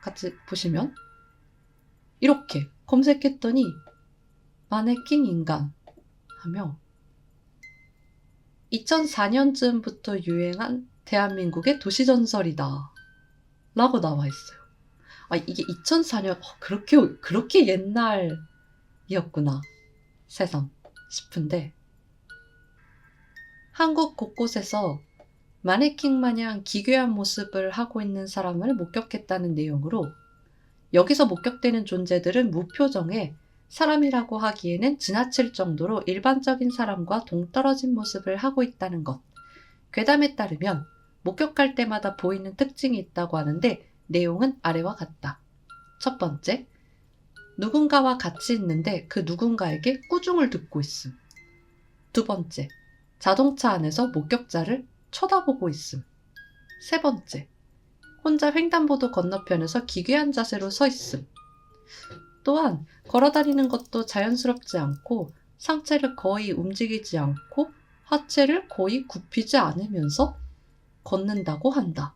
같이 보시면 이렇게 검색했더니 마네킹 인간 하며 2004년쯤부터 유행한 대한민국의 도시전설이다 라고 나와 있어요. 아, 이게 2004년 그렇게 옛날이었구나 세상 싶은데, 한국 곳곳에서 마네킹 마냥 기괴한 모습을 하고 있는 사람을 목격했다는 내용으로, 여기서 목격되는 존재들은 무표정에 사람이라고 하기에는 지나칠 정도로 일반적인 사람과 동떨어진 모습을 하고 있다는 것. 괴담에 따르면 목격할 때마다 보이는 특징이 있다고 하는데 내용은 아래와 같다. 첫 번째, 누군가와 같이 있는데 그 누군가에게 꾸중을 듣고 있음. 두 번째, 자동차 안에서 목격자를 쳐다보고 있음. 세 번째, 혼자 횡단보도 건너편에서 기괴한 자세로 서 있음. 또한 걸어다니는 것도 자연스럽지 않고 상체를 거의 움직이지 않고 하체를 거의 굽히지 않으면서 걷는다고 한다.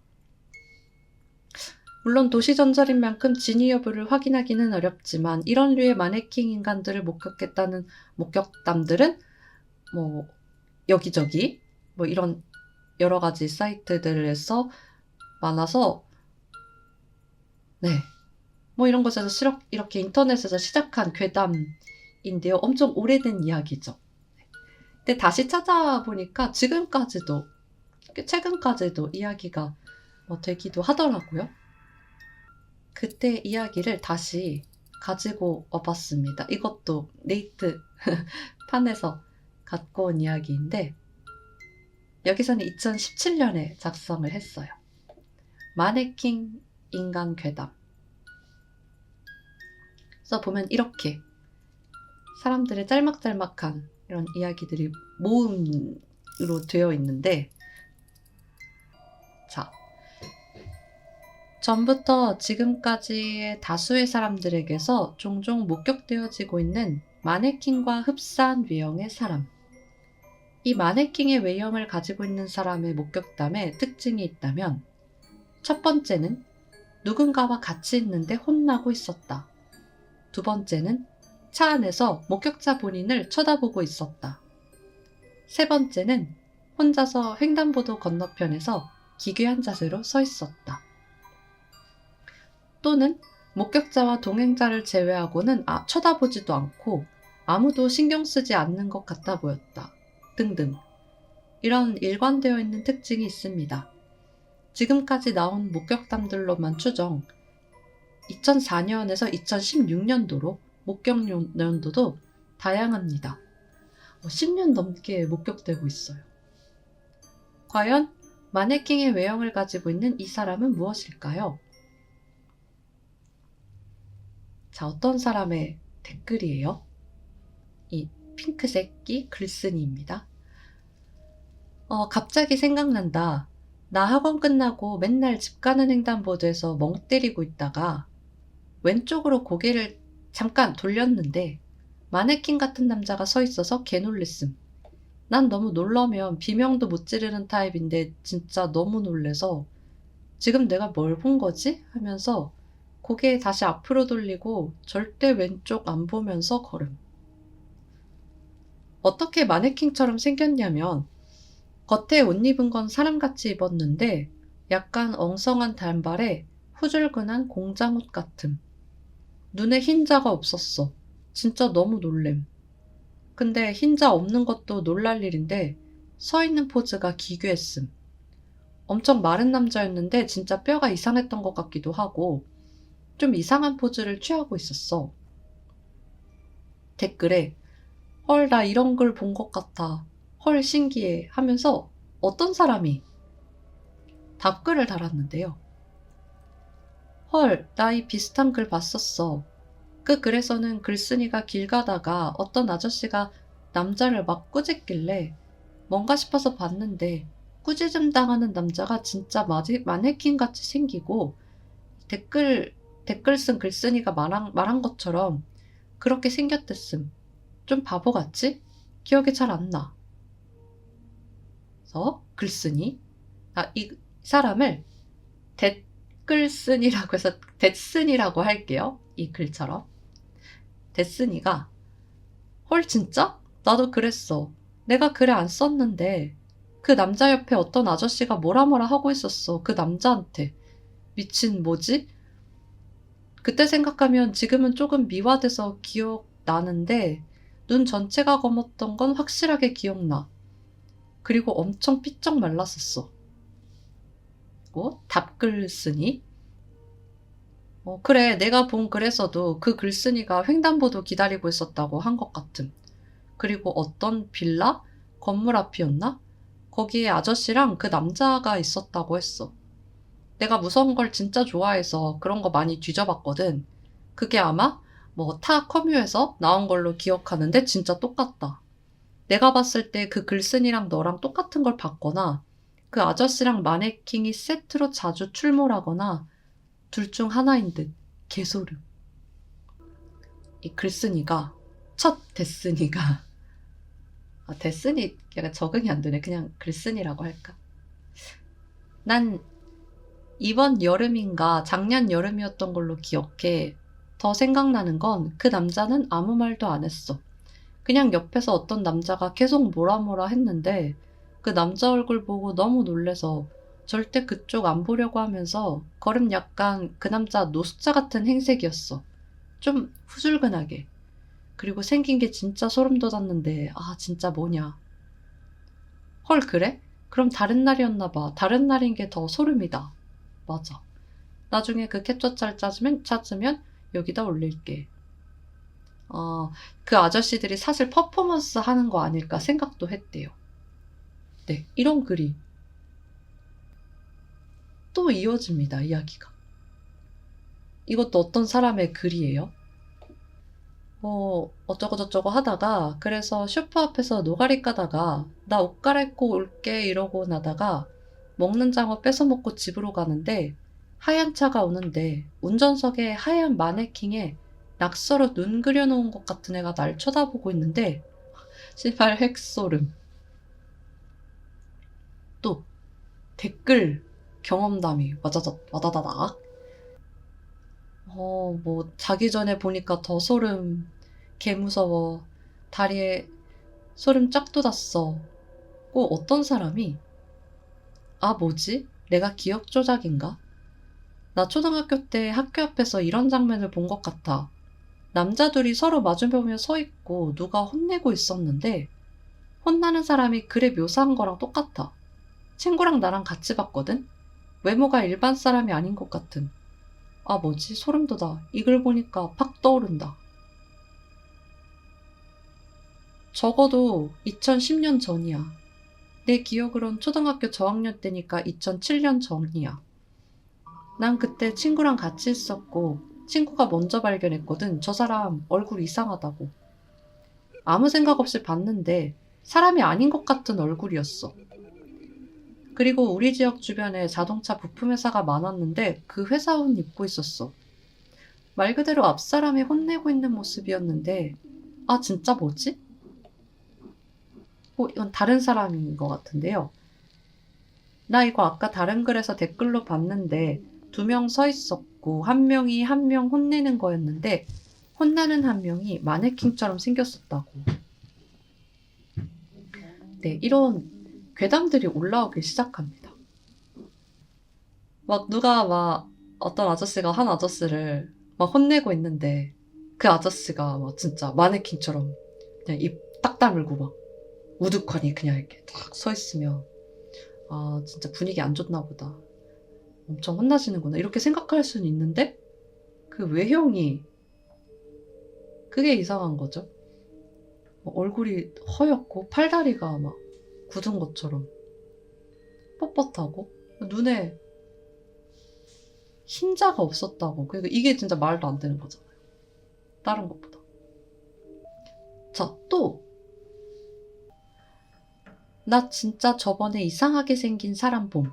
물론 도시전설인 만큼 진위 여부를 확인하기는 어렵지만 이런 류의 마네킹 인간들을 목격했다는 목격담들은 여기저기 이런 여러 가지 사이트들에서 많아서, 네, 이런 것에서 이렇게 인터넷에서 시작한 괴담인데요. 엄청 오래된 이야기죠. 근데 다시 찾아보니까 최근까지도 이야기가 되기도 하더라고요. 그때 이야기를 다시 가지고 와봤습니다. 이것도 네이트 판에서 갖고 온 이야기인데, 여기서는 2017년에 작성을 했어요. 마네킹 인간 괴담. 그래서 보면 이렇게 사람들의 짤막짤막한 이런 이야기들이 모음으로 되어 있는데, 자, 전부터 지금까지의 다수의 사람들에게서 종종 목격되어지고 있는 마네킹과 흡사한 외형의 사람. 이 마네킹의 외형을 가지고 있는 사람의 목격담에 특징이 있다면, 첫 번째는 누군가와 같이 있는데 혼나고 있었다. 두 번째는 차 안에서 목격자 본인을 쳐다보고 있었다. 세 번째는 혼자서 횡단보도 건너편에서 기괴한 자세로 서 있었다. 또는 목격자와 동행자를 제외하고는 쳐다보지도 않고 아무도 신경 쓰지 않는 것 같아 보였다. 등등. 이런 일관되어 있는 특징이 있습니다. 지금까지 나온 목격담들로만 추정 2004년에서 2016년도로 목격 연도도 다양합니다. 10년 넘게 목격되고 있어요. 과연 마네킹의 외형을 가지고 있는 이 사람은 무엇일까요? 자, 어떤 사람의 댓글이에요? 이 핑크색이 글쓴이입니다. 갑자기 생각난다. 나 학원 끝나고 맨날 집 가는 횡단보도에서 멍 때리고 있다가 왼쪽으로 고개를 잠깐 돌렸는데 마네킹 같은 남자가 서 있어서 개놀랬음. 난 너무 놀라면 비명도 못 지르는 타입인데 진짜 너무 놀래서 지금 내가 뭘 본 거지? 하면서 고개 다시 앞으로 돌리고 절대 왼쪽 안 보면서 걸음. 어떻게 마네킹처럼 생겼냐면 겉에 옷 입은 건 사람같이 입었는데 약간 엉성한 단발에 후줄근한 공장옷 같음. 눈에 흰자가 없었어. 진짜 너무 놀램. 근데 흰자 없는 것도 놀랄 일인데 서 있는 포즈가 기괴했음. 엄청 마른 남자였는데 진짜 뼈가 이상했던 것 같기도 하고 좀 이상한 포즈를 취하고 있었어. 댓글에 헐, 나 이런 걸 본 것 같아. 헐, 신기해 하면서 어떤 사람이 답글을 달았는데요. 헐, 나 이 비슷한 글 봤었어. 그 글에서는 글쓴이가 길 가다가 어떤 아저씨가 남자를 막 꾸짖길래 뭔가 싶어서 봤는데 꾸짖음 당하는 남자가 진짜 마네킹같이 생기고 댓글 쓴 글쓴이가 말한 것처럼 그렇게 생겼댔음. 좀 바보같지? 기억이 잘 안 나. 그래서 글쓴이 이 사람을 댓글쓴이라고 해서 댓쓴이라고 할게요. 이 글처럼. 댓쓴이가 헐 진짜? 나도 그랬어. 내가 글에 안 썼는데 그 남자 옆에 어떤 아저씨가 뭐라 하고 있었어. 그 남자한테. 미친 뭐지? 그때 생각하면 지금은 조금 미화돼서 기억나는데 눈 전체가 검었던 건 확실하게 기억나. 그리고 엄청 삐쩍 말랐었어. 답글쓴이? 그래 내가 본 글에서도 그 글쓴이가 횡단보도 기다리고 있었다고 한 것 같음. 그리고 어떤 빌라? 건물 앞이었나? 거기에 아저씨랑 그 남자가 있었다고 했어. 내가 무서운 걸 진짜 좋아해서 그런 거 많이 뒤져봤거든. 그게 아마 타 커뮤에서 나온 걸로 기억하는데 진짜 똑같다. 내가 봤을 때 그 글쓴이랑 너랑 똑같은 걸 봤거나 그 아저씨랑 마네킹이 세트로 자주 출몰하거나 둘 중 하나인 듯. 개소름. 이 글쓴이가 첫 댓쓴이가 댓쓴이 약간 적응이 안 되네. 그냥 글쓴이라고 할까? 난 이번 여름인가 작년 여름이었던 걸로 기억해. 더 생각나는 건 그 남자는 아무 말도 안 했어. 그냥 옆에서 어떤 남자가 계속 뭐라 했는데 그 남자 얼굴 보고 너무 놀래서 절대 그쪽 안 보려고 하면서 걸음 약간 그 남자 노숙자 같은 행색이었어. 좀 후줄근하게. 그리고 생긴 게 진짜 소름 돋았는데 진짜 뭐냐. 헐 그래? 그럼 다른 날이었나 봐. 다른 날인 게 더 소름이다. 맞아. 나중에 그 캡처 짤 찾으면 여기다 올릴게. 그 아저씨들이 사실 퍼포먼스 하는 거 아닐까 생각도 했대요. 네, 이런 글이 또 이어집니다, 이야기가. 이것도 어떤 사람의 글이에요. 어쩌고저쩌고 하다가 그래서 슈퍼 앞에서 노가리 까다가 나 옷 갈아입고 올게 이러고 나다가 먹는 장어 뺏어 먹고 집으로 가는데 하얀 차가 오는데 운전석에 하얀 마네킹에 낙서로 눈 그려놓은 것 같은 애가 날 쳐다보고 있는데 씨발 핵소름. 또 댓글 경험담이 와다다닥. 자기 전에 보니까 더 소름. 개 무서워. 다리에 소름 쫙 돋았어. 꼭 어떤 사람이 뭐지? 내가 기억 조작인가? 나 초등학교 때 학교 앞에서 이런 장면을 본 것 같아. 남자 둘이 서로 마주보며 서 있고 누가 혼내고 있었는데 혼나는 사람이 글에 묘사한 거랑 똑같아. 친구랑 나랑 같이 봤거든? 외모가 일반 사람이 아닌 것 같은. 뭐지? 소름 돋아. 이 글 보니까 팍 떠오른다. 적어도 2010년 전이야. 내 기억으론 초등학교 저학년 때니까 2007년 전이야. 난 그때 친구랑 같이 있었고 친구가 먼저 발견했거든. 저 사람 얼굴 이상하다고. 아무 생각 없이 봤는데 사람이 아닌 것 같은 얼굴이었어. 그리고 우리 지역 주변에 자동차 부품 회사가 많았는데 그 회사 옷 입고 있었어. 말 그대로 앞사람이 혼내고 있는 모습이었는데 진짜 뭐지? 이건 다른 사람인 것 같은데요. 나 이거 아까 다른 글에서 댓글로 봤는데 2명 서 있었고 한 명이 한 명 혼내는 거였는데 혼나는 한 명이 마네킹처럼 생겼었다고. 네, 이런 괴담들이 올라오기 시작합니다. 누가 어떤 아저씨가 한 아저씨를 혼내고 있는데 그 아저씨가 진짜 마네킹처럼 그냥 입 딱 다물고 우두커니 그냥 이렇게 딱 서 있으면 진짜 분위기 안 좋나 보다. 엄청 혼나시는구나. 이렇게 생각할 수는 있는데 그 외형이 그게 이상한 거죠. 얼굴이 허옇고 팔다리가 굳은 것처럼 뻣뻣하고 눈에 흰자가 없었다고. 그러니까 이게 진짜 말도 안 되는 거잖아요. 다른 것보다. 자, 또 나 진짜 저번에 이상하게 생긴 사람 봄.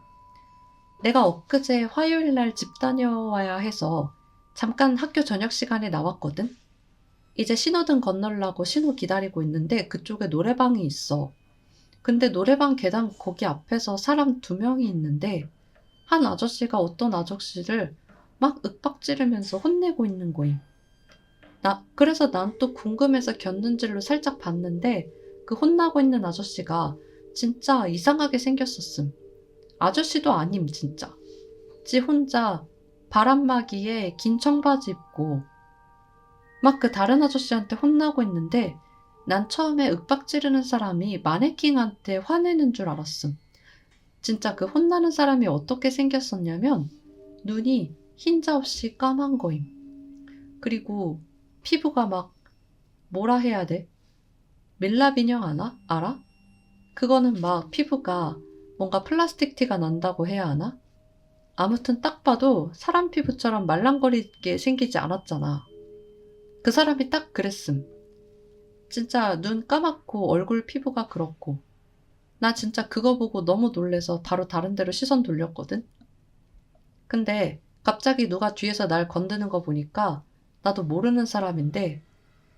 내가 엊그제 화요일날 집 다녀와야 해서 잠깐 학교 저녁 시간에 나왔거든. 이제 신호등 건너려고 신호 기다리고 있는데 그쪽에 노래방이 있어. 근데 노래방 계단 거기 앞에서 사람 2명이 있는데 한 아저씨가 어떤 아저씨를 막 윽박지르면서 혼내고 있는 거임. 그래서 난 또 궁금해서 곁눈질로 살짝 봤는데 그 혼나고 있는 아저씨가 진짜 이상하게 생겼었음. 아저씨도 아님 진짜. 지 혼자 바람막이에 긴 청바지 입고 막 그 다른 아저씨한테 혼나고 있는데 난 처음에 윽박지르는 사람이 마네킹한테 화내는 줄 알았음. 진짜 그 혼나는 사람이 어떻게 생겼었냐면 눈이 흰자 없이 까만 거임. 그리고 피부가 막 뭐라 해야 돼? 밀랍 인형 알아? 그거는 막 피부가 뭔가 플라스틱 티가 난다고 해야 하나? 아무튼 딱 봐도 사람 피부처럼 말랑거리게 생기지 않았잖아. 그 사람이 딱 그랬음. 진짜 눈 까맣고 얼굴 피부가 그렇고. 나 진짜 그거 보고 너무 놀래서 바로 다른 데로 시선 돌렸거든? 근데 갑자기 누가 뒤에서 날 건드는 거 보니까 나도 모르는 사람인데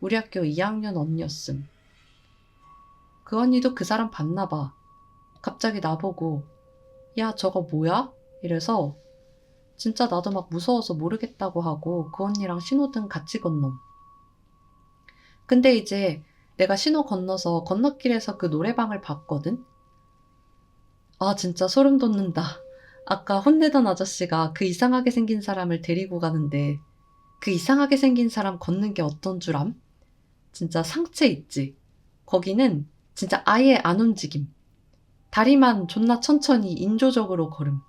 우리 학교 2학년 언니였음. 그 언니도 그 사람 봤나 봐. 갑자기 나보고 야 저거 뭐야? 이래서 진짜 나도 막 무서워서 모르겠다고 하고 그 언니랑 신호등 같이 건넘. 근데 이제 내가 신호 건너서 건너길에서 그 노래방을 봤거든? 아 진짜 소름 돋는다. 아까 혼내던 아저씨가 그 이상하게 생긴 사람을 데리고 가는데 그 이상하게 생긴 사람 걷는 게 어떤 줄 암? 진짜 상체 있지? 거기는 진짜 아예 안 움직임. 다리만 존나 천천히 인조적으로 걸음.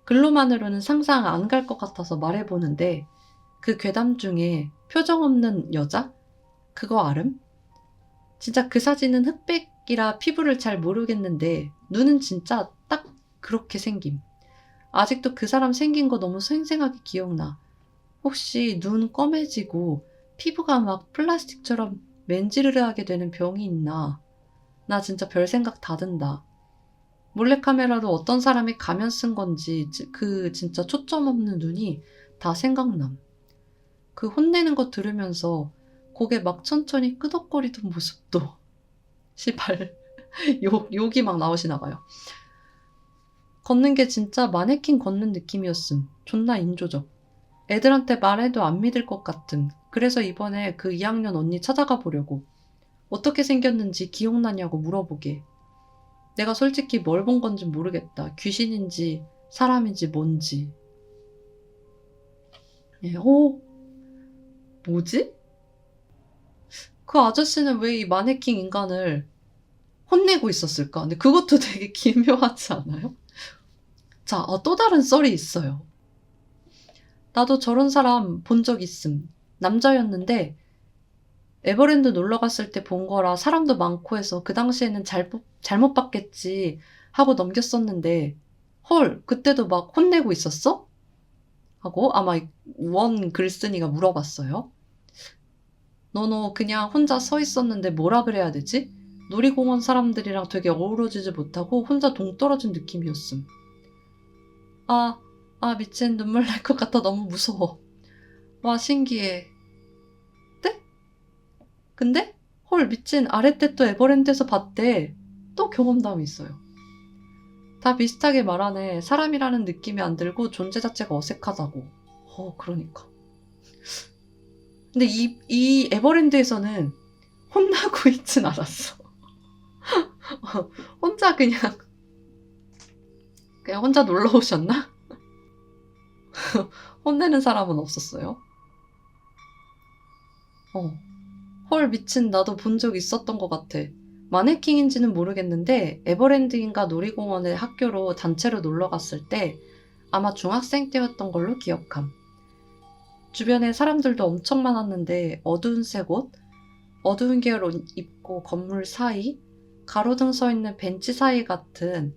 글로만으로는 상상 안 갈 것 같아서 말해보는데 그 괴담 중에 표정 없는 여자? 그거 알음? 진짜 그 사진은 흑백이라 피부를 잘 모르겠는데 눈은 진짜 딱 그렇게 생김. 아직도 그 사람 생긴 거 너무 생생하게 기억나. 혹시 눈 검해지고 피부가 막 플라스틱처럼 맨지르르하게 되는 병이 있나? 나 진짜 별 생각 다 든다. 몰래카메라로 어떤 사람이 가면 쓴 건지 그 진짜 초점 없는 눈이 다 생각남. 그 혼내는 거 들으면서 고개 막 천천히 끄덕거리던 모습도 시발 욕이 막 나오시나 봐요. 걷는 게 진짜 마네킹 걷는 느낌이었음. 존나 인조적. 애들한테 말해도 안 믿을 것 같음. 그래서 이번에 그 2학년 언니 찾아가 보려고. 어떻게 생겼는지 기억나냐고 물어보게. 내가 솔직히 뭘 본 건지 모르겠다. 귀신인지 사람인지 뭔지. 예, 뭐지? 그 아저씨는 왜 이 마네킹 인간을 혼내고 있었을까? 근데 그것도 되게 기묘하지 않아요? 자, 또 다른 썰이 있어요. 나도 저런 사람 본 적 있음. 남자였는데 에버랜드 놀러 갔을 때 본 거라 사람도 많고 해서 그 당시에는 잘못 봤겠지 하고 넘겼었는데 헐, 그때도 막 혼내고 있었어? 하고 아마 원 글쓴이가 물어봤어요. 너너 그냥 혼자 서 있었는데 뭐라 그래야 되지? 놀이공원 사람들이랑 되게 어우러지지 못하고 혼자 동떨어진 느낌이었음. 아, 미친 눈물 날 것 같아 너무 무서워. 와, 신기해. 네? 근데 헐 미친 아래 때 또 에버랜드에서 봤대. 또 경험담이 있어요. 다 비슷하게 말하네. 사람이라는 느낌이 안 들고 존재 자체가 어색하다고. 그러니까. 근데 이 에버랜드에서는 혼나고 있진 않았어. 혼자 그냥 혼자 놀러 오셨나? 혼내는 사람은 없었어요. 헐 미친 나도 본 적 있었던 것 같아. 마네킹인지는 모르겠는데 에버랜드인가 놀이공원에 학교로 단체로 놀러 갔을 때 아마 중학생 때였던 걸로 기억함. 주변에 사람들도 엄청 많았는데 어두운 색 옷, 어두운 계열 옷 입고 건물 사이, 가로등 서 있는 벤치 사이 같은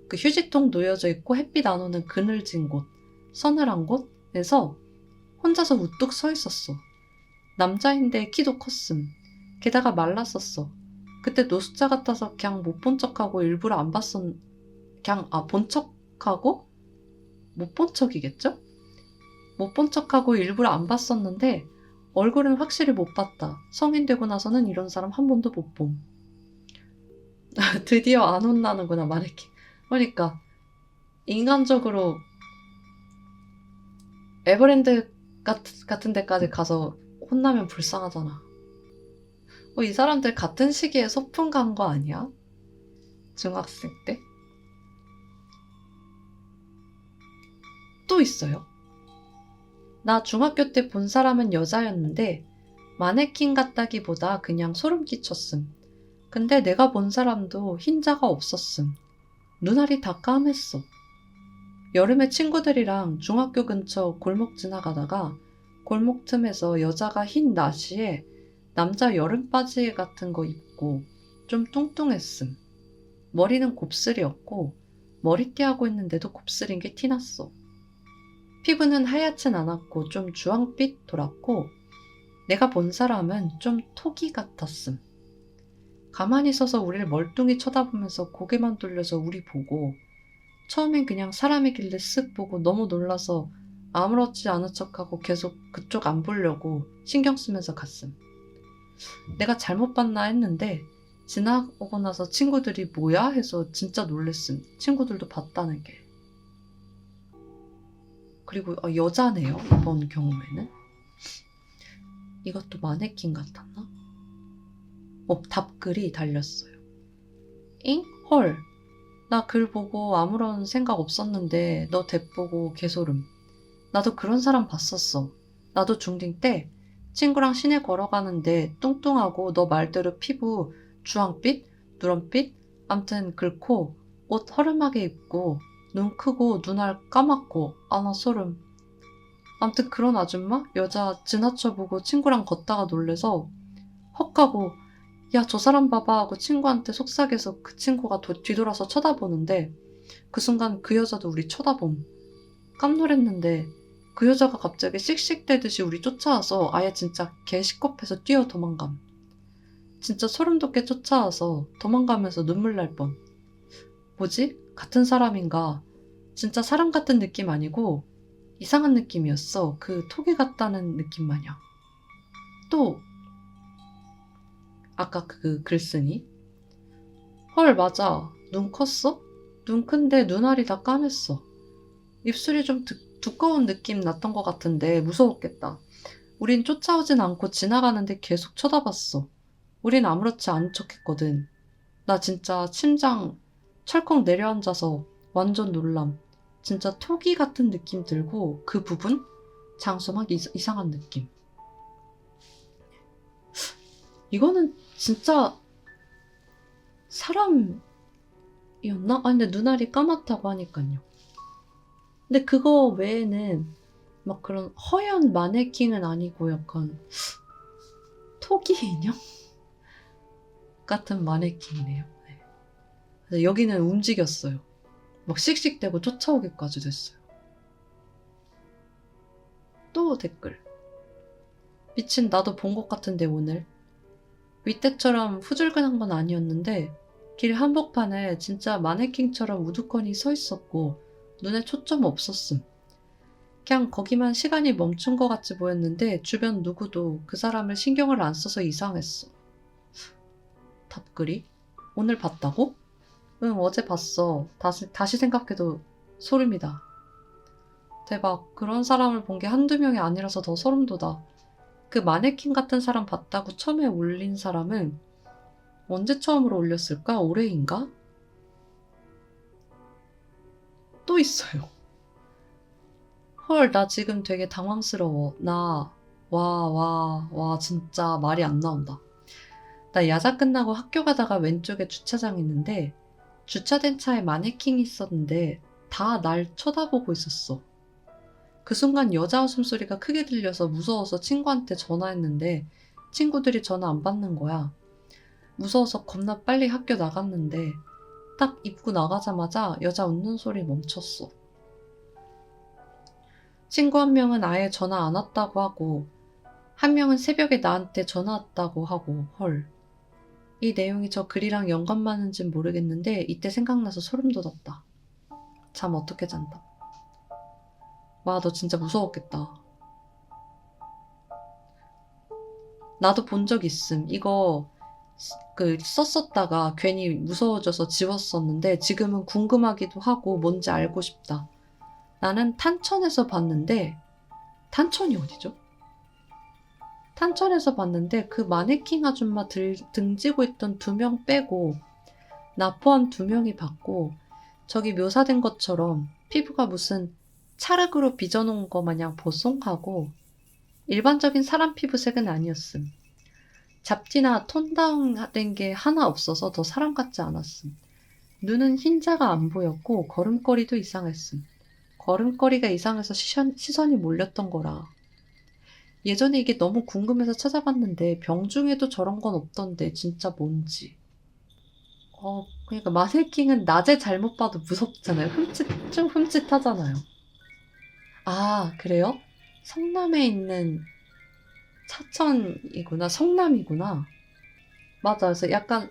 그 휴지통 놓여져 있고 햇빛 안 오는 그늘진 곳, 서늘한 곳에서 혼자서 우뚝 서 있었어. 남자인데 키도 컸음. 게다가 말랐었어. 그때 노숙자 같아서 그냥 못 본 척하고 일부러 안 봤었, 본 척하고? 못 본 척이겠죠? 못 본 척하고 일부러 안 봤었는데 얼굴은 확실히 못 봤다. 성인 되고 나서는 이런 사람 한 번도 못 봄. 드디어 안 혼나는구나, 마네킹. 그러니까 인간적으로 에버랜드 같은 데까지 가서 혼나면 불쌍하잖아. 이 사람들 같은 시기에 소풍 간 거 아니야? 중학생 때? 또 있어요. 나 중학교 때 본 사람은 여자였는데 마네킹 같다기보다 그냥 소름 끼쳤음. 근데 내가 본 사람도 흰자가 없었음. 눈알이 다 까맸어. 여름에 친구들이랑 중학교 근처 골목 지나가다가 골목 틈에서 여자가 흰 나시에 남자 여름 바지 같은 거 입고 좀 뚱뚱했음. 머리는 곱슬이었고 머리띠 하고 있는데도 곱슬인 게 티났어. 피부는 하얗진 않았고 좀 주황빛 돌았고 내가 본 사람은 좀 토기 같았음. 가만히 서서 우리를 멀뚱히 쳐다보면서 고개만 돌려서 우리 보고 처음엔 그냥 사람이길래 쓱 보고 너무 놀라서 아무렇지 않은 척하고 계속 그쪽 안 보려고 신경 쓰면서 갔음. 내가 잘못 봤나 했는데 지나오고 나서 친구들이 뭐야 해서 진짜 놀랬음. 친구들도 봤다는 게. 그리고 여자네요. 이번 경우에는. 이것도 마네킹 같았나? 답글이 달렸어요. 잉? 헐. 나 글 보고 아무런 생각 없었는데 너 뎁보고 개소름. 나도 그런 사람 봤었어. 나도 중딩 때 친구랑 시내 걸어가는데 뚱뚱하고 너 말대로 피부 주황빛? 누런빛? 암튼 긁고 옷 허름하게 입고 눈 크고 눈알 까맣고 나 소름. 암튼 그런 아줌마? 여자 지나쳐보고 친구랑 걷다가 놀래서 헉하고 야, 저 사람 봐봐 하고 친구한테 속삭여서 그 친구가 뒤돌아서 쳐다보는데 그 순간 그 여자도 우리 쳐다봄. 깜놀했는데 그 여자가 갑자기 씩씩대듯이 우리 쫓아와서 아예 진짜 개 시겁해서 뛰어 도망감. 진짜 소름 돋게 쫓아와서 도망가면서 눈물 날 뻔. 뭐지? 같은 사람인가? 진짜 사람 같은 느낌 아니고 이상한 느낌이었어. 그 토기 같다는 느낌 마냥. 또 아까 그 글쓴이? 헐 맞아. 눈 컸어? 눈 큰데 눈알이 다 까맸어. 입술이 좀 두꺼운 느낌 났던 것 같은데 무서웠겠다. 우린 쫓아오진 않고 지나가는데 계속 쳐다봤어. 우린 아무렇지 않은 척했거든. 나 진짜 심장 철컥 내려앉아서 완전 놀람. 진짜 토기 같은 느낌 들고 그 부분? 장소 막 이상한 느낌. 이거는 진짜 사람이었나? 근데 눈알이 까맣다고 하니까요. 근데 그거 외에는 막 그런 허연 마네킹은 아니고 약간 토기 인형 같은 마네킹이네요. 네. 그래서 여기는 움직였어요. 막 씩씩대고 쫓아오기까지 됐어요. 또 댓글. 미친 나도 본 것 같은데 오늘. 윗대처럼 후줄근한 건 아니었는데 길 한복판에 진짜 마네킹처럼 우두커니 서 있었고 눈에 초점 없었음. 그냥 거기만 시간이 멈춘 것 같이 보였는데 주변 누구도 그 사람을 신경을 안 써서 이상했어. 답글이? 오늘 봤다고? 응, 어제 봤어. 다시 생각해도 소름이다. 대박. 그런 사람을 본 게 한두 명이 아니라서 더 소름 돋아. 그 마네킹 같은 사람 봤다고 처음에 올린 사람은 언제 처음으로 올렸을까? 올해인가? 또 있어요. 헐, 나 지금 되게 당황스러워. 진짜 말이 안 나온다. 나 야자 끝나고 학교 가다가 왼쪽에 주차장 있는데 주차된 차에 마네킹이 있었는데 다 날 쳐다보고 있었어. 그 순간 여자 웃음소리가 크게 들려서 무서워서 친구한테 전화했는데 친구들이 전화 안 받는 거야. 무서워서 겁나 빨리 학교 나갔는데 딱 입구 나가자마자 여자 웃는 소리 멈췄어. 친구 한 명은 아예 전화 안 왔다고 하고 한 명은 새벽에 나한테 전화 왔다고 하고 헐. 이 내용이 저 글이랑 연관 많은진 모르겠는데 이때 생각나서 소름 돋았다. 잠 어떻게 잔다. 와, 너 진짜 무서웠겠다. 나도 본 적 있음. 이거 썼었다가 괜히 무서워져서 지웠었는데 지금은 궁금하기도 하고 뭔지 알고 싶다. 나는 탄천에서 봤는데 탄천이 어디죠? 탄천에서 봤는데 그 마네킹 아줌마 등지고 있던 2명 빼고 나 포함 2명이 봤고 저기 묘사된 것처럼 피부가 무슨 찰흙으로 빚어놓은 거 마냥 보송하고 일반적인 사람 피부색은 아니었음. 잡티나 톤 다운된 게 하나 없어서 더 사람 같지 않았음. 눈은 흰자가 안 보였고 걸음걸이도 이상했음. 걸음걸이가 이상해서 시선이 몰렸던 거라. 예전에 이게 너무 궁금해서 찾아봤는데 병중에도 저런 건 없던데 진짜 뭔지. 그러니까 마네킹은 낮에 잘못 봐도 무섭잖아요. 좀 흠칫하잖아요. 아, 그래요? 성남에 있는 차천이구나. 성남이구나. 맞아. 그래서 약간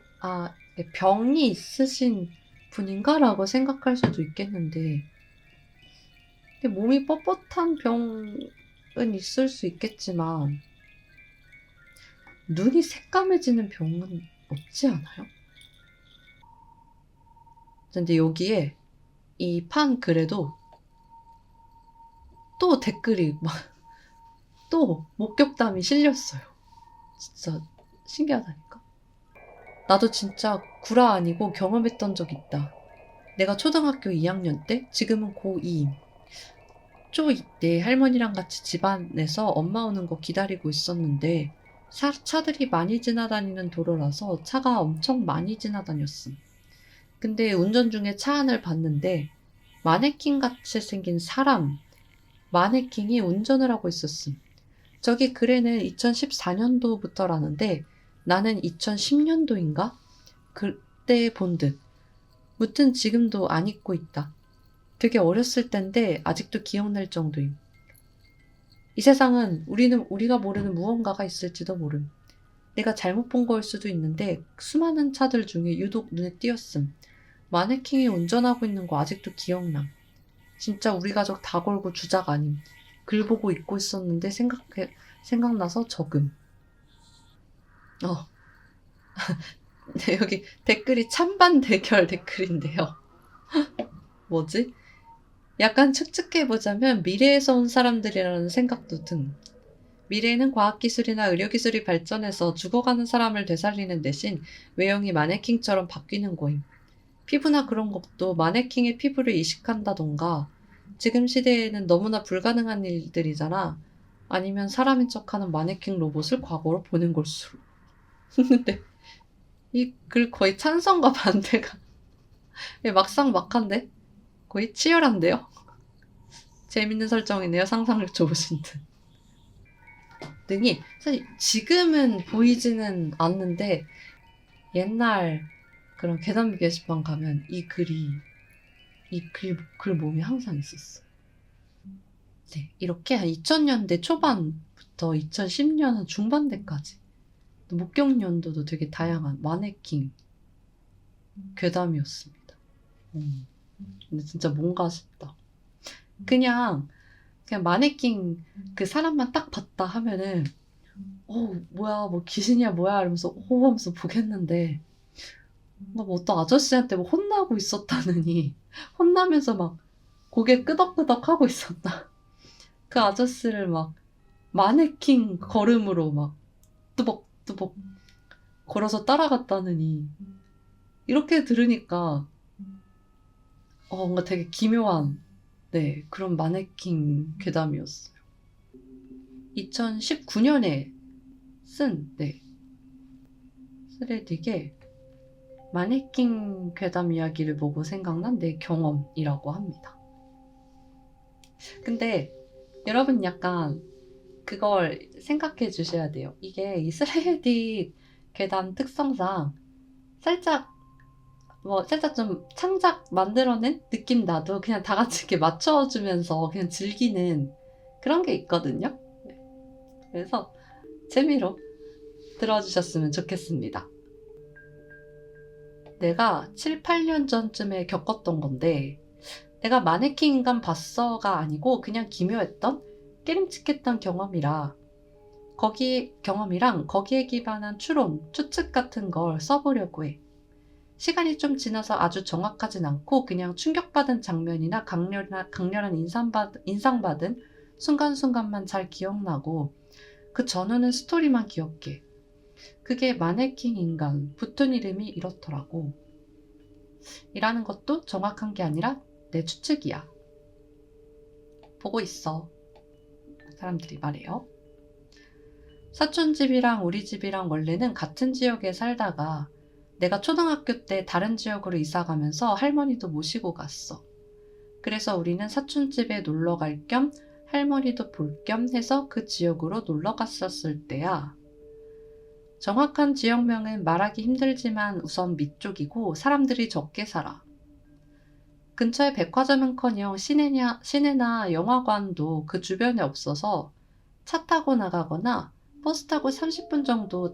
병이 있으신 분인가? 라고 생각할 수도 있겠는데 근데 몸이 뻣뻣한 병은 있을 수 있겠지만 눈이 새까매지는 병은 없지 않아요? 근데 여기에 이 판 글에도 또 댓글이 또 목격담이 실렸어요. 진짜 신기하다니까. 나도 진짜 구라 아니고 경험했던 적 있다. 내가 초등학교 2학년 때, 지금은 고2임. 이때 할머니랑 같이 집안에서 엄마 오는 거 기다리고 있었는데 차들이 많이 지나다니는 도로라서 차가 엄청 많이 지나다녔음. 근데 운전 중에 차 안을 봤는데 마네킹 같이 생긴 사람, 마네킹이 운전을 하고 있었음. 저기 글에는 2014년도부터라는데 나는 2010년도인가? 그때 본 듯. 무튼 지금도 안 잊고 있다. 되게 어렸을 땐데 아직도 기억날 정도임. 이 세상은 우리가 모르는 무언가가 있을지도 모름. 내가 잘못 본 거일 수도 있는데 수많은 차들 중에 유독 눈에 띄었음. 마네킹이 운전하고 있는 거 아직도 기억남. 진짜 우리 가족 다 걸고 주작 아님. 글 보고 잊고 있었는데 생각나서 적음. 네, 여기 댓글이 찬반 대결 댓글인데요. 뭐지? 약간 측측해보자면 미래에서 온 사람들이라는 생각도 등. 미래에는 과학기술이나 의료기술이 발전해서 죽어가는 사람을 되살리는 대신 외형이 마네킹처럼 바뀌는 거임. 피부나 그런 것도 마네킹의 피부를 이식한다던가 지금 시대에는 너무나 불가능한 일들이잖아. 아니면 사람인 척하는 마네킹 로봇을 과거로 보낸 걸 수록. 근데 이 글 거의 찬성과 반대가 막상 막한데? 거의 치열한데요? 재밌는 설정이네요. 상상력 좋으신 듯. 등이 사실 지금은 보이지는 않는데 옛날 그런 괴담 게시판 가면 이 글 몸이 항상 있었어. 네, 이렇게 한 2000년대 초반부터 2010년 중반대까지 목격연도도 되게 다양한 마네킹 괴담이었습니다. 근데 진짜 뭔가 싶다. 그냥 마네킹 그 사람만 딱 봤다 하면은 뭐야 뭐 귀신이야 뭐야 이러면서 하면서 보겠는데 뭐 어떤 아저씨한테 뭐 혼나고 있었다느니 혼나면서 막 고개 끄덕끄덕 하고 있었다. 그 아저씨를 막 마네킹 걸음으로 막 뚜벅뚜벅 걸어서 따라갔다느니 이렇게 들으니까 뭔가 되게 기묘한 그런 마네킹 괴담이었어요. 2019년에 쓴 스레딕에 마네킹 괴담 이야기를 보고 생각난 내 경험이라고 합니다. 근데 여러분 약간 그걸 생각해 주셔야 돼요. 이게 이 스레딕 괴담 특성상 살짝 좀 창작 만들어낸 느낌 나도 그냥 다 같이 이렇게 맞춰주면서 그냥 즐기는 그런 게 있거든요. 그래서 재미로 들어주셨으면 좋겠습니다. 내가 7, 8년 전쯤에 겪었던 건데 내가 마네킹 인간 봤어가 아니고 그냥 기묘했던 깨림칙했던 경험이라 거기 경험이랑 거기에 기반한 추론, 추측 같은 걸 써보려고 해. 시간이 좀 지나서 아주 정확하진 않고 그냥 충격받은 장면이나 강렬한 인상받은 순간순간만 잘 기억나고 그 전후는 스토리만 기억해. 그게 마네킹 인간, 붙은 이름이 이렇더라고. 이라는 것도 정확한 게 아니라 내 추측이야. 보고 있어. 사람들이 말해요. 사촌 집이랑 우리 집이랑 원래는 같은 지역에 살다가 내가 초등학교 때 다른 지역으로 이사 가면서 할머니도 모시고 갔어. 그래서 우리는 사촌 집에 놀러 갈 겸 할머니도 볼 겸 해서 그 지역으로 놀러 갔었을 때야. 정확한 지역명은 말하기 힘들지만 우선 밑쪽이고 사람들이 적게 살아. 근처에 백화점은커녕 시내나 영화관도 그 주변에 없어서 차 타고 나가거나 버스 타고 30분 정도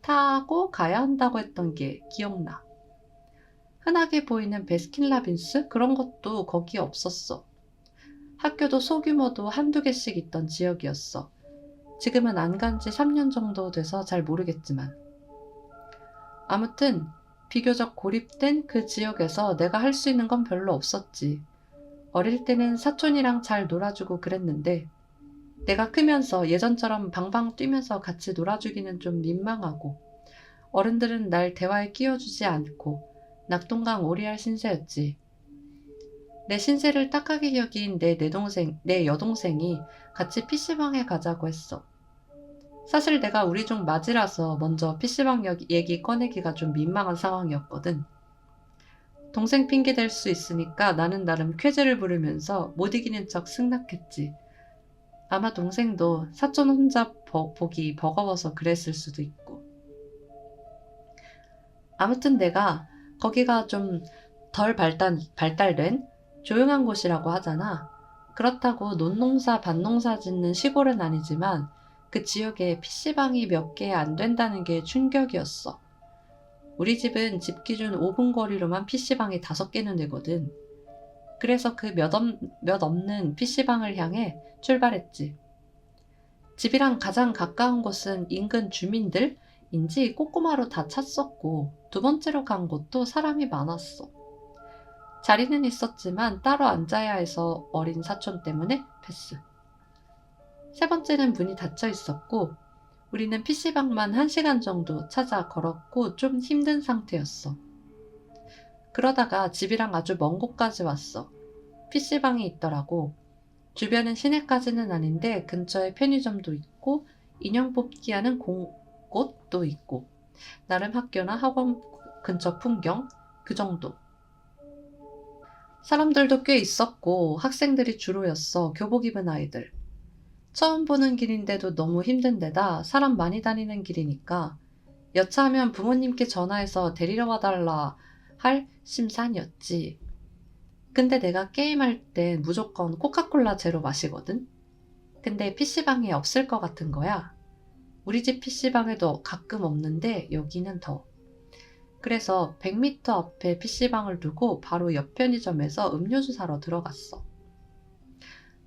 타고 가야 한다고 했던 게 기억나. 흔하게 보이는 베스킨라빈스? 그런 것도 거기에 없었어. 학교도 소규모도 한두 개씩 있던 지역이었어. 지금은 안 간 지 3년 정도 돼서 잘 모르겠지만. 아무튼 비교적 고립된 그 지역에서 내가 할 수 있는 건 별로 없었지. 어릴 때는 사촌이랑 잘 놀아주고 그랬는데 내가 크면서 예전처럼 방방 뛰면서 같이 놀아주기는 좀 민망하고 어른들은 날 대화에 끼워주지 않고 낙동강 오리알 신세였지. 내 신세를 딱하게 여긴 내 여동생이 같이 PC방에 가자고 했어. 사실 내가 우리 중 맞이라서 먼저 PC방 얘기 꺼내기가 좀 민망한 상황이었거든. 동생 핑계 댈 수 있으니까 나는 나름 쾌재를 부르면서 못 이기는 척 승낙했지. 아마 동생도 사촌 혼자 보기 버거워서 그랬을 수도 있고. 아무튼 내가 거기가 좀 덜 발달된 조용한 곳이라고 하잖아. 그렇다고 논농사 밭농사 짓는 시골은 아니지만 그 지역에 PC방이 몇 개 안 된다는 게 충격이었어. 우리 집은 집 기준 5분 거리로만 PC방이 5개는 되거든. 그래서 그 몇 없는 PC방을 향해 출발했지. 집이랑 가장 가까운 곳은 인근 주민들인지 꼬꼬마로 다 찼었고 두 번째로 간 곳도 사람이 많았어. 자리는 있었지만 따로 앉아야 해서 어린 사촌 때문에 패스. 세 번째는 문이 닫혀 있었고 우리는 PC방만 1시간 정도 찾아 걸었고 좀 힘든 상태였어. 그러다가 집이랑 아주 먼 곳까지 왔어. PC방이 있더라고. 주변은 시내까지는 아닌데 근처에 편의점도 있고 인형 뽑기 하는 곳도 있고 나름 학교나 학원 근처 풍경 그 정도. 사람들도 꽤 있었고 학생들이 주로였어. 교복 입은 아이들. 처음 보는 길인데도 너무 힘든 데다 사람 많이 다니는 길이니까 여차하면 부모님께 전화해서 데리러 와달라 할 심산이었지. 근데 내가 게임할 땐 무조건 코카콜라 제로 마시거든? 근데 PC방에 없을 것 같은 거야. 우리 집 PC방에도 가끔 없는데 여기는 더. 그래서 100m 앞에 PC방을 두고 바로 옆 편의점에서 음료수 사러 들어갔어.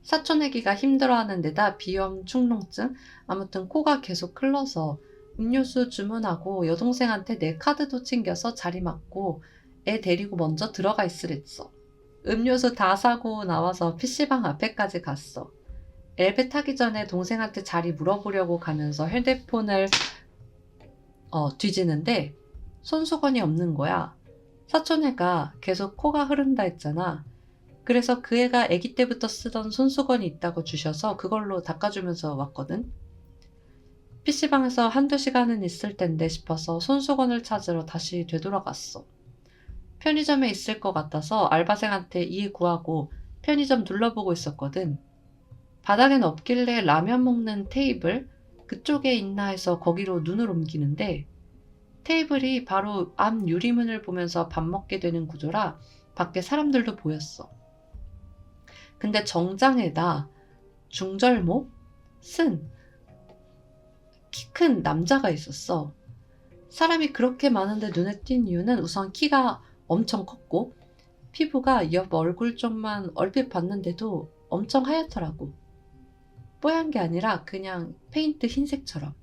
사촌 애기가 힘들어하는 데다 비염, 축농증, 아무튼 코가 계속 흘러서 음료수 주문하고 여동생한테 내 카드도 챙겨서 자리 맡고 애 데리고 먼저 들어가 있으랬어. 음료수 다 사고 나와서 PC방 앞에까지 갔어. 엘베 타기 전에 동생한테 자리 물어보려고 가면서 휴대폰을 뒤지는데 손수건이 없는 거야. 사촌 애가 계속 코가 흐른다 했잖아. 그래서 그 애가 아기 때부터 쓰던 손수건이 있다고 주셔서 그걸로 닦아주면서 왔거든. PC방에서 한두 시간은 있을 텐데 싶어서 손수건을 찾으러 다시 되돌아갔어. 편의점에 있을 것 같아서 알바생한테 이해 구하고 편의점 둘러보고 있었거든. 바닥엔 없길래 라면 먹는 테이블 그쪽에 있나 해서 거기로 눈을 옮기는데 테이블이 바로 앞 유리문을 보면서 밥 먹게 되는 구조라 밖에 사람들도 보였어. 근데 정장에다 중절모? 키 큰 남자가 있었어. 사람이 그렇게 많은데 눈에 띈 이유는 우선 키가 엄청 컸고 피부가 옆 얼굴 쪽만 얼핏 봤는데도 엄청 하얗더라고. 뽀얀 게 아니라 그냥 페인트 흰색처럼.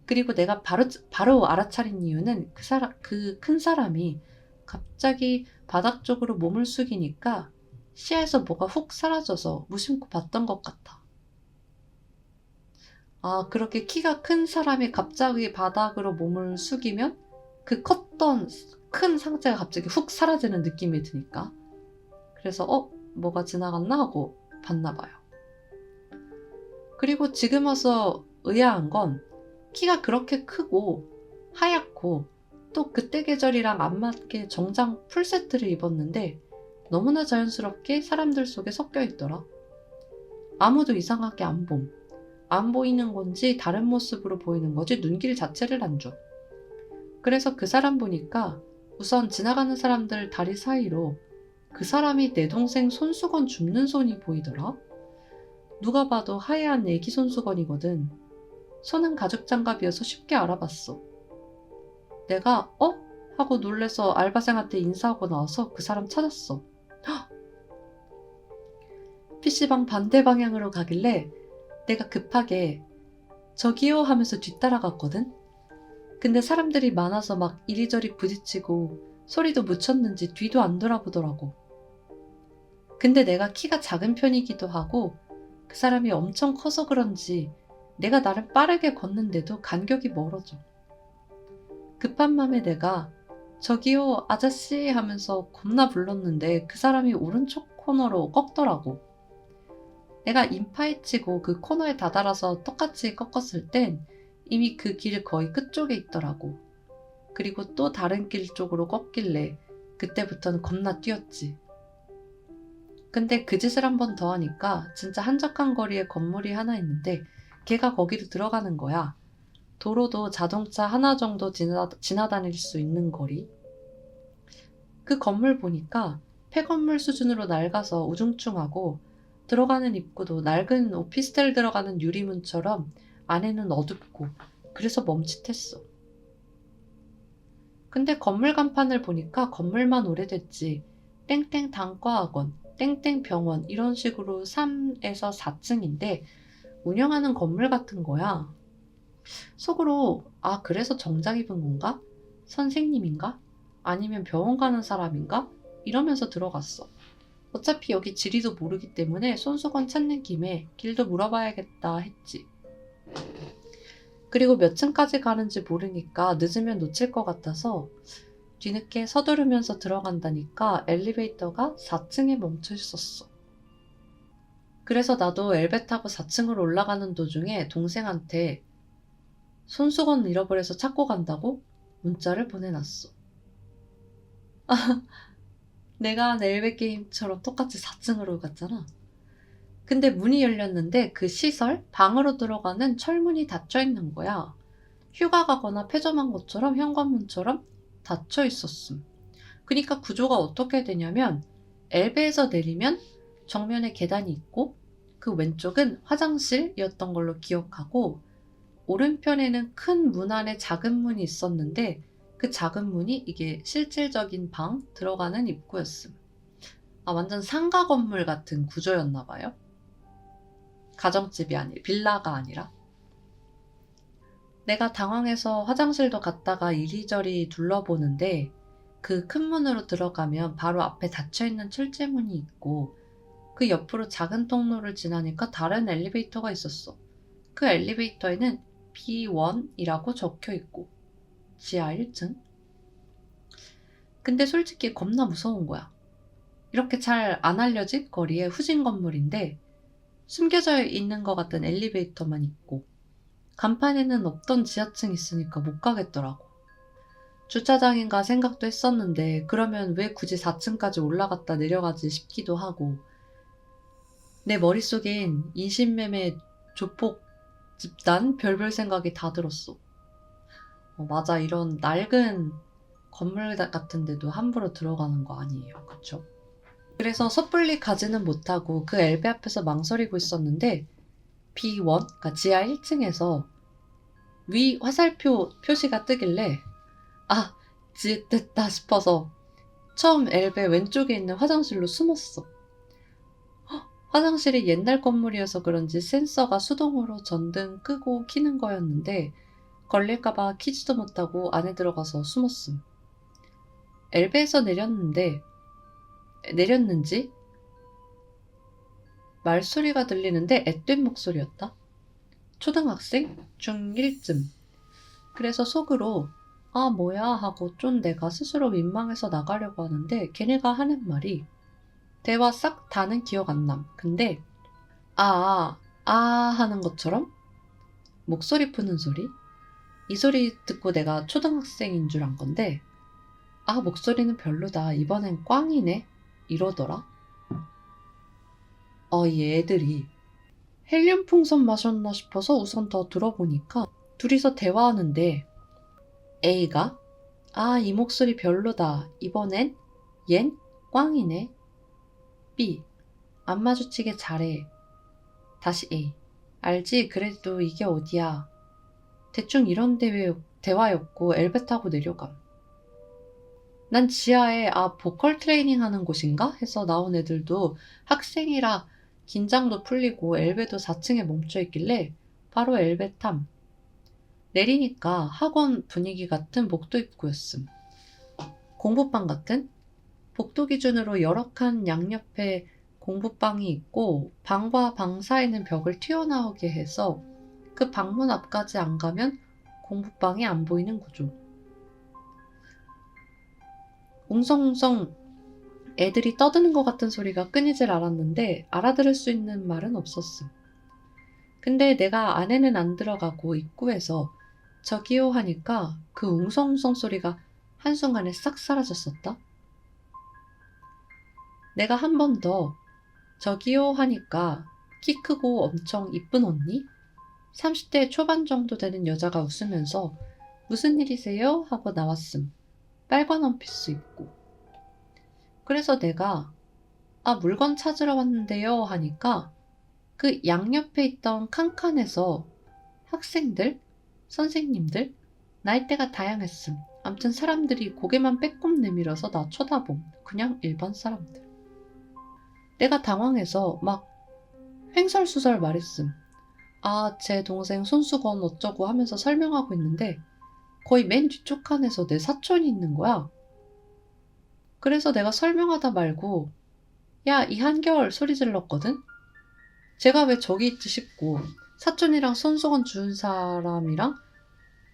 그리고 내가 바로 알아차린 이유는 그 큰 사람이 갑자기 바닥 쪽으로 몸을 숙이니까 시야에서 뭐가 훅 사라져서 무심코 봤던 것 같아. 아, 그렇게 키가 큰 사람이 갑자기 바닥으로 몸을 숙이면 그 컸던 큰 상체가 갑자기 훅 사라지는 느낌이 드니까. 그래서 뭐가 지나갔나 하고 봤나 봐요. 그리고 지금 와서 의아한 건 키가 그렇게 크고 하얗고 또 그때 계절이랑 안 맞게 정장 풀세트를 입었는데 너무나 자연스럽게 사람들 속에 섞여 있더라. 아무도 이상하게 안 봄. 안 보이는 건지 다른 모습으로 보이는 거지 눈길 자체를 안 줘. 그래서 그 사람 보니까 우선 지나가는 사람들 다리 사이로 그 사람이 내 동생 손수건 줍는 손이 보이더라. 누가 봐도 하얀 애기 손수건이거든. 손은 가죽 장갑이어서 쉽게 알아봤어. 내가 하고 놀래서 알바생한테 인사하고 나와서 그 사람 찾았어. PC방 반대 방향으로 가길래 내가 급하게 저기요 하면서 뒤따라갔거든. 근데 사람들이 많아서 막 이리저리 부딪히고 소리도 묻혔는지 뒤도 안 돌아보더라고. 근데 내가 키가 작은 편이기도 하고 그 사람이 엄청 커서 그런지 내가 나름 빠르게 걷는데도 간격이 멀어져. 급한 맘에 내가 저기요 아저씨 하면서 겁나 불렀는데 그 사람이 오른쪽 코너로 꺾더라고. 내가 인파에 치고 그 코너에 다다라서 똑같이 꺾었을 땐 이미 그 길 거의 끝쪽에 있더라고. 그리고 또 다른 길 쪽으로 꺾길래 그때부터는 겁나 뛰었지. 근데 그 짓을 한 번 더 하니까 진짜 한적한 거리에 건물이 하나 있는데 걔가 거기로 들어가는 거야. 도로도 자동차 하나 정도 지나다닐 수 있는 거리. 그 건물 보니까 폐건물 수준으로 낡아서 우중충하고 들어가는 입구도 낡은 오피스텔 들어가는 유리문처럼 안에는 어둡고 그래서 멈칫했어. 근데 건물 간판을 보니까 건물만 오래됐지 땡땡 단과학원, 땡땡 병원 이런 식으로 3에서 4층인데 운영하는 건물 같은 거야. 속으로 그래서 정장 입은 건가? 선생님인가? 아니면 병원 가는 사람인가? 이러면서 들어갔어. 어차피 여기 지리도 모르기 때문에 손수건 찾는 김에 길도 물어봐야겠다 했지. 그리고 몇 층까지 가는지 모르니까 늦으면 놓칠 것 같아서 뒤늦게 서두르면서 들어간다니까 엘리베이터가 4층에 멈춰 있었어. 그래서 나도 엘베 타고 4층으로 올라가는 도중에 동생한테 손수건 잃어버려서 찾고 간다고 문자를 보내놨어. 내가 한 엘베 게임처럼 똑같이 4층으로 갔잖아. 근데 문이 열렸는데 그 시설, 방으로 들어가는 철문이 닫혀 있는 거야. 휴가 가거나 폐점한 것처럼 현관문처럼 닫혀 있었음. 그러니까 구조가 어떻게 되냐면 엘베에서 내리면 정면에 계단이 있고 그 왼쪽은 화장실이었던 걸로 기억하고 오른편에는 큰 문 안에 작은 문이 있었는데 그 작은 문이 이게 실질적인 방 들어가는 입구였음. 완전 상가 건물 같은 구조였나 봐요. 가정집이 아니라 빌라가 아니라. 내가 당황해서 화장실도 갔다가 이리저리 둘러보는데 그 큰 문으로 들어가면 바로 앞에 닫혀있는 철제문이 있고 그 옆으로 작은 통로를 지나니까 다른 엘리베이터가 있었어. 그 엘리베이터에는 B1이라고 적혀있고 지하 1층? 근데 솔직히 겁나 무서운 거야. 이렇게 잘 안 알려진 거리에 후진 건물인데 숨겨져 있는 것 같은 엘리베이터만 있고 간판에는 없던 지하층 있으니까 못 가겠더라고. 주차장인가 생각도 했었는데 그러면 왜 굳이 4층까지 올라갔다 내려가지 싶기도 하고 내 머릿속엔 인신매매 조폭 집단 별별 생각이 다 들었어. 맞아, 이런 낡은 건물 같은 데도 함부로 들어가는 거 아니에요. 그쵸? 그래서 섣불리 가지는 못하고 그 엘베 앞에서 망설이고 있었는데 B1, 그러니까 지하 1층에서 위 화살표 표시가 뜨길래 됐다 싶어서 처음 엘베 왼쪽에 있는 화장실로 숨었어. 화장실이 옛날 건물이어서 그런지 센서가 수동으로 전등 끄고 켜는 거였는데 걸릴까봐 키지도 못하고 안에 들어가서 숨었음. 엘베에서 내렸는지 말소리가 들리는데 앳된 목소리였다. 초등학생? 중1쯤. 그래서 속으로 아 뭐야 하고 좀 내가 스스로 민망해서 나가려고 하는데 걔네가 하는 말이 대화 싹 다는 기억 안 남. 근데 하는 것처럼 목소리 푸는 소리? 이 소리 듣고 내가 초등학생인 줄 안 건데 목소리는 별로다. 이번엔 꽝이네. 이러더라. 이 애들이 헬륨 풍선 마셨나 싶어서 우선 더 들어보니까 둘이서 대화하는데 A가 이 목소리 별로다. 이번엔 얜 꽝이네. B 안 마주치게 잘해. 다시 A 알지? 그래도 이게 어디야. 대충 이런 대화였고 엘베 타고 내려감. 난 지하에 보컬 트레이닝 하는 곳인가? 해서 나온 애들도 학생이라 긴장도 풀리고 엘베도 4층에 멈춰있길래 바로 엘베 탐. 내리니까 학원 분위기 같은 복도 입구였음. 공부방 같은? 복도 기준으로 여러 칸 양옆에 공부방이 있고 방과 방 사이는 벽을 튀어나오게 해서 그 방문 앞까지 안 가면 공부방이 안 보이는 구조. 웅성웅성 애들이 떠드는 것 같은 소리가 끊이질 않았는데 알아들을 수 있는 말은 없었음. 근데 내가 안에는 안 들어가고 입구에서 저기요 하니까 그 웅성웅성 소리가 한순간에 싹 사라졌었다. 내가 한 번 더 저기요 하니까 키 크고 엄청 이쁜 언니? 30대 초반 정도 되는 여자가 웃으면서 무슨 일이세요? 하고 나왔음. 빨간 원피스 입고. 그래서 내가 물건 찾으러 왔는데요 하니까 그 양옆에 있던 칸칸에서 학생들, 선생님들, 나이대가 다양했음. 암튼 사람들이 고개만 빼꼼 내밀어서 나 쳐다봄. 그냥 일반 사람들. 내가 당황해서 막 횡설수설 말했음. 제 동생 손수건 어쩌고 하면서 설명하고 있는데 거의 맨 뒤쪽 칸에서 내 사촌이 있는 거야. 그래서 내가 설명하다 말고 야, 이 한결 소리 질렀거든? 제가 왜 저기 있지 싶고 사촌이랑 손수건 준 사람이랑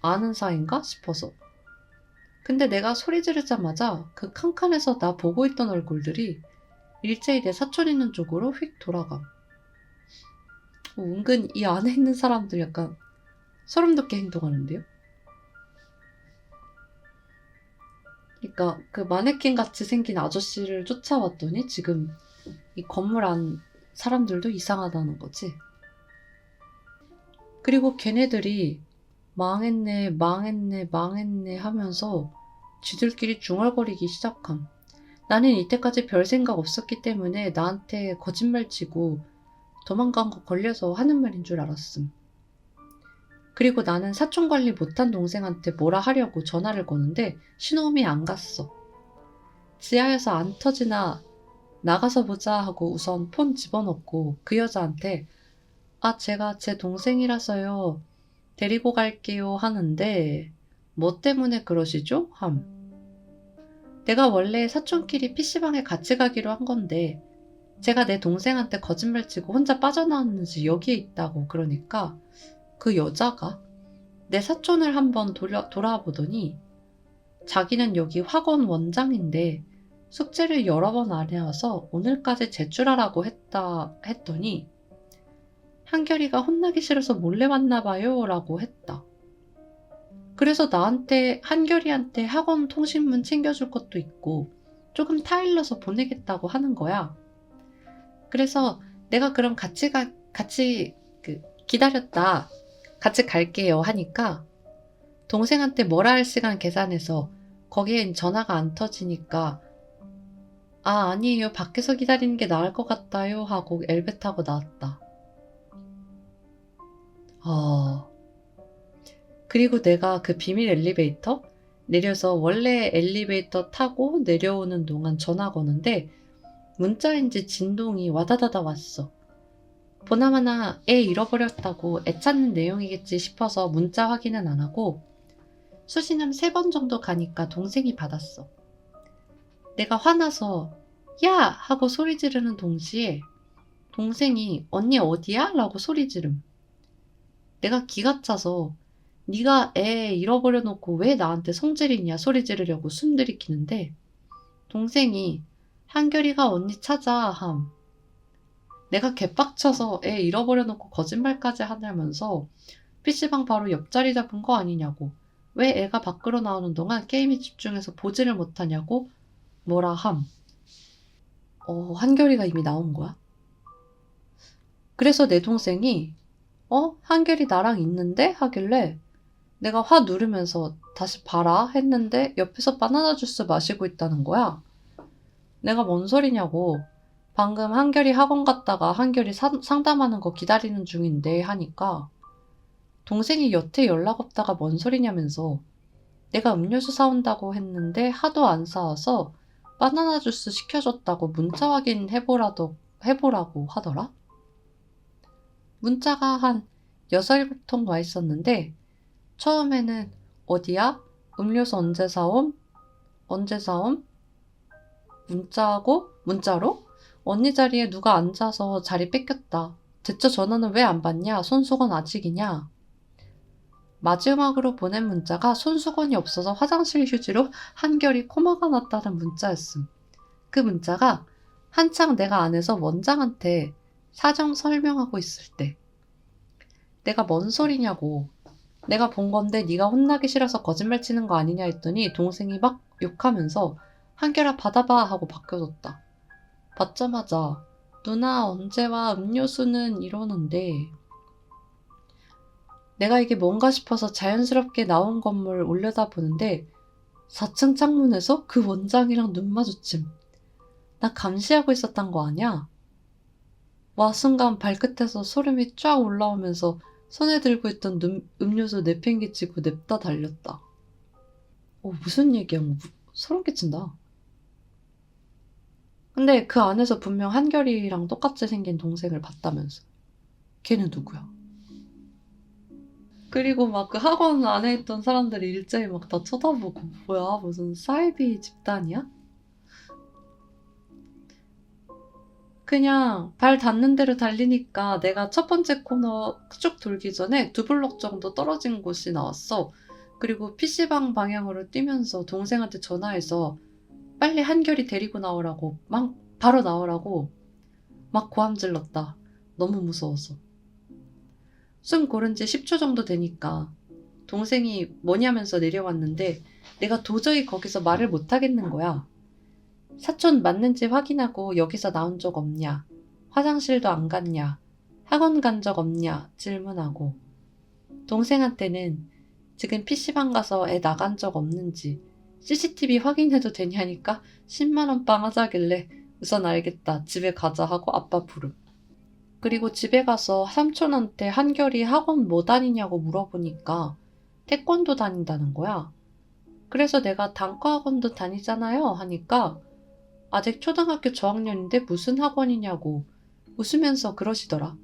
아는 사이인가 싶어서. 근데 내가 소리 지르자마자 그 칸칸에서 나 보고 있던 얼굴들이 일제히 내 사촌 있는 쪽으로 휙 돌아감. 은근 이 안에 있는 사람들 약간 소름 돋게 행동하는데요? 그러니까 그 마네킹 같이 생긴 아저씨를 쫓아왔더니 지금 이 건물 안 사람들도 이상하다는 거지. 그리고 걔네들이 망했네, 망했네, 망했네 하면서 쥐들끼리 중얼거리기 시작함. 나는 이때까지 별 생각 없었기 때문에 나한테 거짓말 치고 도망간 거 걸려서 하는 말인 줄 알았음. 그리고 나는 사촌 관리 못한 동생한테 뭐라 하려고 전화를 거는데 신호음이 안 갔어. 지하에서 안 터지나 나가서 보자 하고 우선 폰 집어넣고 그 여자한테 제가 제 동생이라서요. 데리고 갈게요 하는데 뭐 때문에 그러시죠? 함. 내가 원래 사촌끼리 PC방에 같이 가기로 한 건데 제가 내 동생한테 거짓말치고 혼자 빠져나왔는지 여기에 있다고 그러니까 그 여자가 내 사촌을 한번 돌아보더니 자기는 여기 학원 원장인데 숙제를 여러 번 안 해와서 오늘까지 제출하라고 했더니 한결이가 혼나기 싫어서 몰래 왔나 봐요 라고 했다. 그래서 나한테 한결이한테 학원 통신문 챙겨줄 것도 있고 조금 타일러서 보내겠다고 하는 거야. 그래서 내가 그럼 같이 기다렸다. 같이 갈게요 하니까 동생한테 뭐라 할 시간 계산해서 거기엔 전화가 안 터지니까 아니에요. 밖에서 기다리는 게 나을 것 같아요 하고 엘베 타고 나왔다. 그리고 내가 그 비밀 엘리베이터 내려서 원래 엘리베이터 타고 내려오는 동안 전화 거는데 문자인지 진동이 와다다다 왔어. 보나마나 애 잃어버렸다고 애 찾는 내용이겠지 싶어서 문자 확인은 안 하고 수신음 3번 정도 가니까 동생이 받았어. 내가 화나서 야! 하고 소리 지르는 동시에 동생이 언니 어디야? 라고 소리 지름. 내가 기가 차서 네가 애 잃어버려 놓고 왜 나한테 성질이냐 소리 지르려고 숨 들이키는데 동생이 한결이가 언니 찾아 함. 내가 개빡쳐서 애 잃어버려 놓고 거짓말까지 하냐면서 PC방 바로 옆자리 잡은 거 아니냐고, 왜 애가 밖으로 나오는 동안 게임에 집중해서 보지를 못하냐고 뭐라 함. 한결이가 이미 나온 거야? 그래서 내 동생이 한결이 나랑 있는데? 하길래 내가 화 누르면서 다시 봐라 했는데 옆에서 바나나 주스 마시고 있다는 거야. 내가 뭔 소리냐고, 방금 한결이 학원 갔다가 한결이 상담하는 거 기다리는 중인데 하니까 동생이 여태 연락 없다가 뭔 소리냐면서 내가 음료수 사온다고 했는데 하도 안 사와서 바나나 주스 시켜줬다고 문자 확인 해보라고 하더라. 문자가 한 6-7통 와 있었는데 처음에는 어디야? 음료수 언제 사옴? 언제 사옴? 문자로? 언니 자리에 누가 앉아서 자리 뺏겼다. 대체 전화는 왜 안 받냐? 손수건 아직이냐? 마지막으로 보낸 문자가 손수건이 없어서 화장실 휴지로 한결이 코마가 났다는 문자였음. 그 문자가 한창 내가 안에서 원장한테 사정 설명하고 있을 때. 내가 뭔 소리냐고, 내가 본 건데 네가 혼나기 싫어서 거짓말 치는 거 아니냐 했더니 동생이 막 욕하면서 한결아 받아봐 하고 바뀌어졌다. 받자마자 누나 언제 와 음료수는 이러는데 내가 이게 뭔가 싶어서 자연스럽게 나온 건물 올려다보는데 4층 창문에서 그 원장이랑 눈 마주침. 나 감시하고 있었단 거 아냐? 와, 순간 발끝에서 소름이 쫙 올라오면서 손에 들고 있던 음료수 내팽개치고 냅다 달렸다. 무슨 얘기야? 소름 끼친다. 근데 그 안에서 분명 한결이랑 똑같이 생긴 동생을 봤다면서. 걔는 누구야? 그리고 막 그 학원 안에 있던 사람들이 일제히 막 다 쳐다보고, 뭐야, 무슨 사이비 집단이야? 그냥 발 닿는 대로 달리니까 내가 첫 번째 코너 쭉 돌기 전에 2블록 정도 떨어진 곳이 나왔어. 그리고 PC방 방향으로 뛰면서 동생한테 전화해서 빨리 한결이 데리고 나오라고, 바로 나오라고 막 고함 질렀다. 너무 무서워서. 숨 고른 지 10초 정도 되니까 동생이 뭐냐면서 내려왔는데 내가 도저히 거기서 말을 못하겠는 거야. 사촌 맞는지 확인하고 여기서 나온 적 없냐? 화장실도 안 갔냐? 학원 간 적 없냐? 질문하고 동생한테는 지금 PC방 가서 애 나간 적 없는지 CCTV 확인해도 되냐니까 10만원 빵 하자길래 우선 알겠다. 집에 가자 하고 아빠 부름. 그리고 집에 가서 삼촌한테 한결이 학원 뭐 다니냐고 물어보니까 태권도 다닌다는 거야. 그래서 내가 단과 학원도 다니잖아요 하니까 아직 초등학교 저학년인데 무슨 학원이냐고 웃으면서 그러시더라.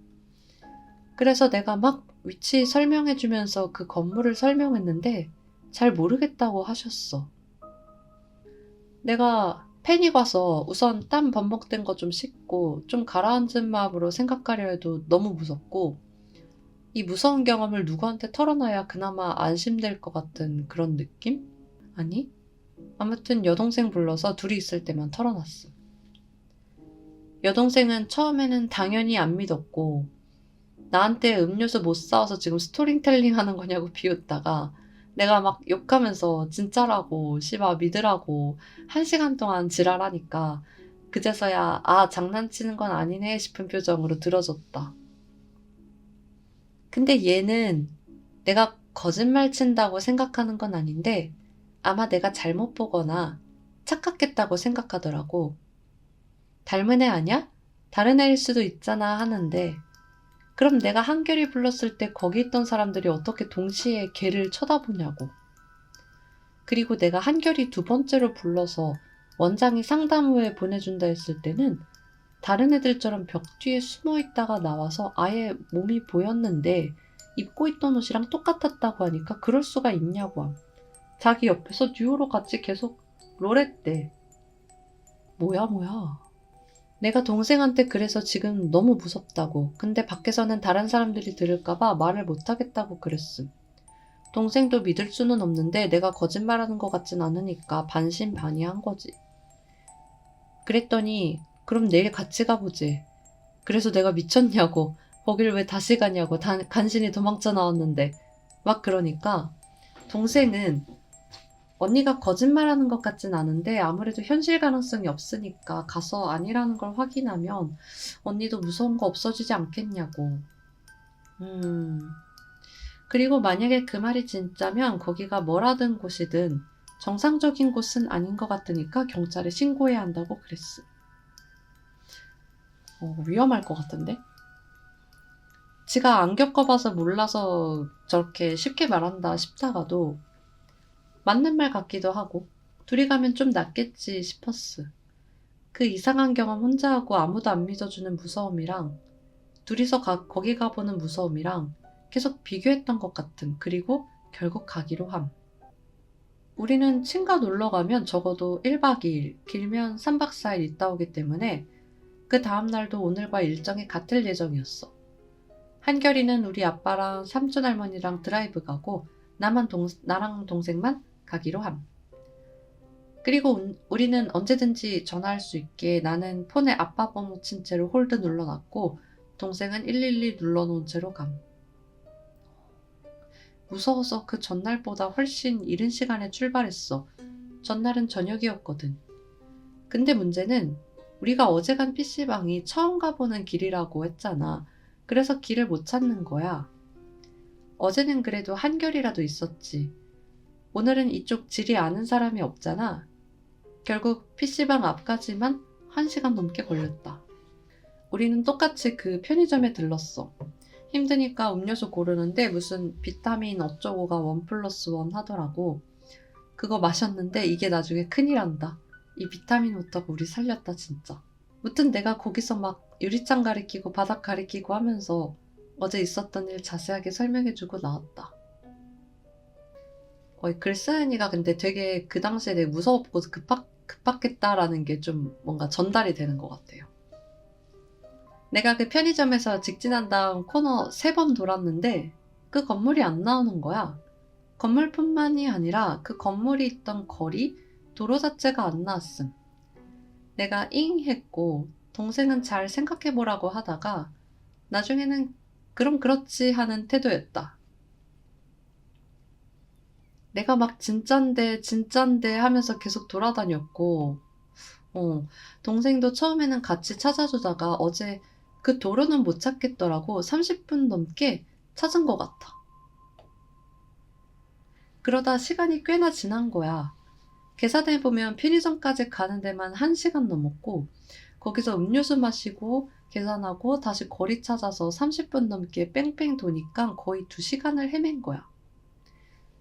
그래서 내가 막 위치 설명해주면서 그 건물을 설명했는데 잘 모르겠다고 하셨어. 내가 패닉 와서 우선 땀 범벅된 거 좀 씻고 좀 가라앉은 마음으로 생각하려 해도 너무 무섭고 이 무서운 경험을 누구한테 털어놔야 그나마 안심될 것 같은 그런 느낌? 아니? 아무튼 여동생 불러서 둘이 있을 때만 털어놨어. 여동생은 처음에는 당연히 안 믿었고 나한테 음료수 못 사와서 지금 스토리텔링 하는 거냐고 비웃다가 내가 막 욕하면서 진짜라고 씨바 믿으라고 1시간 동안 지랄하니까 그제서야 장난치는 건 아니네 싶은 표정으로 들어줬다. 근데 얘는 내가 거짓말 친다고 생각하는 건 아닌데 아마 내가 잘못 보거나 착각했다고 생각하더라고. 닮은 애 아냐? 다른 애일 수도 있잖아 하는데 그럼 내가 한결이 불렀을 때 거기 있던 사람들이 어떻게 동시에 걔를 쳐다보냐고. 그리고 내가 한결이 2번째로 불러서 원장이 상담 후에 보내준다 했을 때는 다른 애들처럼 벽 뒤에 숨어 있다가 나와서 아예 몸이 보였는데 입고 있던 옷이랑 똑같았다고 하니까 그럴 수가 있냐고 함. 자기 옆에서 듀오로 같이 계속 롤했대. 뭐야. 내가 동생한테 그래서 지금 너무 무섭다고. 근데 밖에서는 다른 사람들이 들을까봐 말을 못하겠다고 그랬음. 동생도 믿을 수는 없는데 내가 거짓말하는 것 같진 않으니까 반신반의한 거지. 그랬더니 그럼 내일 같이 가보지. 그래서 내가 미쳤냐고. 거길 왜 다시 가냐고. 간신히 도망쳐 나왔는데. 막 그러니까 동생은 언니가 거짓말하는 것 같진 않은데 아무래도 현실 가능성이 없으니까 가서 아니라는 걸 확인하면 언니도 무서운 거 없어지지 않겠냐고. 그리고 만약에 그 말이 진짜면 거기가 뭐라든 곳이든 정상적인 곳은 아닌 것 같으니까 경찰에 신고해야 한다고 그랬어. 위험할 것 같은데? 지가 안 겪어봐서 몰라서 저렇게 쉽게 말한다 싶다가도 맞는 말 같기도 하고 둘이 가면 좀 낫겠지 싶었어. 그 이상한 경험 혼자 하고 아무도 안 믿어주는 무서움이랑 둘이서 거기 가보는 무서움이랑 계속 비교했던 것 같음. 그리고 결국 가기로 함. 우리는 친가 놀러 가면 적어도 1박 2일, 길면 3박 4일 있다 오기 때문에 그 다음날도 오늘과 일정이 같을 예정이었어. 한결이는 우리 아빠랑 삼촌 할머니랑 드라이브 가고 나랑 동생만 가기로 함. 그리고 우리는 언제든지 전화할 수 있게 나는 폰에 아빠 번호 친 채로 홀드 눌러놨고 동생은 112 눌러놓은 채로 감. 무서워서 그 전날보다 훨씬 이른 시간에 출발했어. 전날은 저녁이었거든. 근데 문제는 우리가 어제 간 PC방이 처음 가보는 길이라고 했잖아. 그래서 길을 못 찾는 거야. 어제는 그래도 한결이라도 있었지. 오늘은 이쪽 지리 아는 사람이 없잖아. 결국 PC방 앞까지만 1시간 넘게 걸렸다. 우리는 똑같이 그 편의점에 들렀어. 힘드니까 음료수 고르는데 무슨 비타민 어쩌고가 1+1 하더라고. 그거 마셨는데 이게 나중에 큰일 난다. 이 비타민 오타가 우리 살렸다 진짜. 무튼 내가 거기서 막 유리창 가리키고 바닥 가리키고 하면서 어제 있었던 일 자세하게 설명해주고 나왔다. 글 쓰는 이가 근데 되게 그 당시에 되게 무서웠고 급박했다라는 게 좀 뭔가 전달이 되는 것 같아요. 내가 그 편의점에서 직진한 다음 코너 3번 돌았는데 그 건물이 안 나오는 거야. 건물뿐만이 아니라 그 건물이 있던 거리, 도로 자체가 안 나왔음. 내가 잉 했고 동생은 잘 생각해보라고 하다가 나중에는 그럼 그렇지 하는 태도였다. 내가 막 진짠데 하면서 계속 돌아다녔고 동생도 처음에는 같이 찾아주다가 어제 그 도로는 못 찾겠더라고. 30분 넘게 찾은 것 같아. 그러다 시간이 꽤나 지난 거야. 계산해보면 편의점까지 가는 데만 1시간 넘었고 거기서 음료수 마시고 계산하고 다시 거리 찾아서 30분 넘게 뺑뺑 도니까 거의 2시간을 헤맨 거야.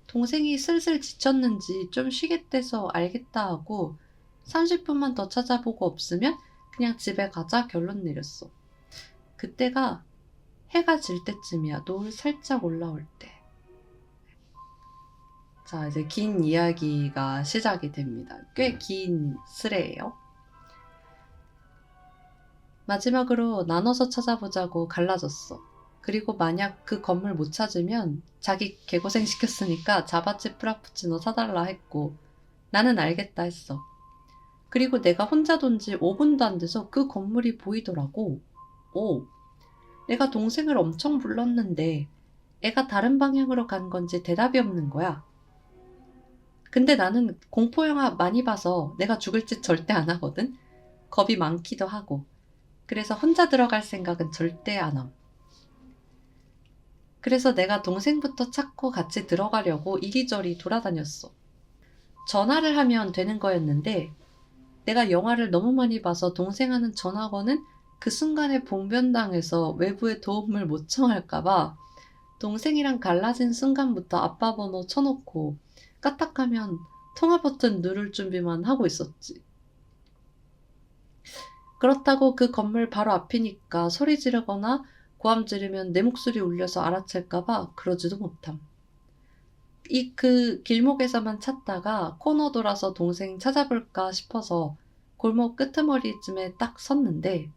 동생이 슬슬 지쳤는지 좀 쉬겠대서 알겠다 하고 30분만 더 찾아보고 없으면 그냥 집에 가자 결론 내렸어. 그때가 해가 질 때쯤이야. 노을 살짝 올라올 때. 자, 이제 긴 이야기가 시작이 됩니다. 꽤 긴 스레예요. 마지막으로 나눠서 찾아보자고 갈라졌어. 그리고 만약 그 건물 못 찾으면 자기 개고생 시켰으니까 자바치 프라푸치노 사달라 했고 나는 알겠다 했어. 그리고 내가 혼자 돈 지 5분도 안 돼서 그 건물이 보이더라고. 내가 동생을 엄청 불렀는데 애가 다른 방향으로 간 건지 대답이 없는 거야. 근데 나는 공포영화 많이 봐서 내가 죽을 짓 절대 안 하거든. 겁이 많기도 하고. 그래서 혼자 들어갈 생각은 절대 안 함. 그래서 내가 동생부터 찾고 같이 들어가려고 이리저리 돌아다녔어. 전화를 하면 되는 거였는데 내가 영화를 너무 많이 봐서 동생하는 전화번호는 그 순간에 봉변당해서 외부에 도움을 못 청할까봐 동생이랑 갈라진 순간부터 아빠 번호 쳐놓고 까딱하면 통화 버튼 누를 준비만 하고 있었지. 그렇다고 그 건물 바로 앞이니까 소리 지르거나 고함 지르면 내 목소리 울려서 알아챌까봐 그러지도 못함. 그 길목에서만 찾다가 코너 돌아서 동생 찾아볼까 싶어서 골목 끄트머리쯤에 딱 섰는데,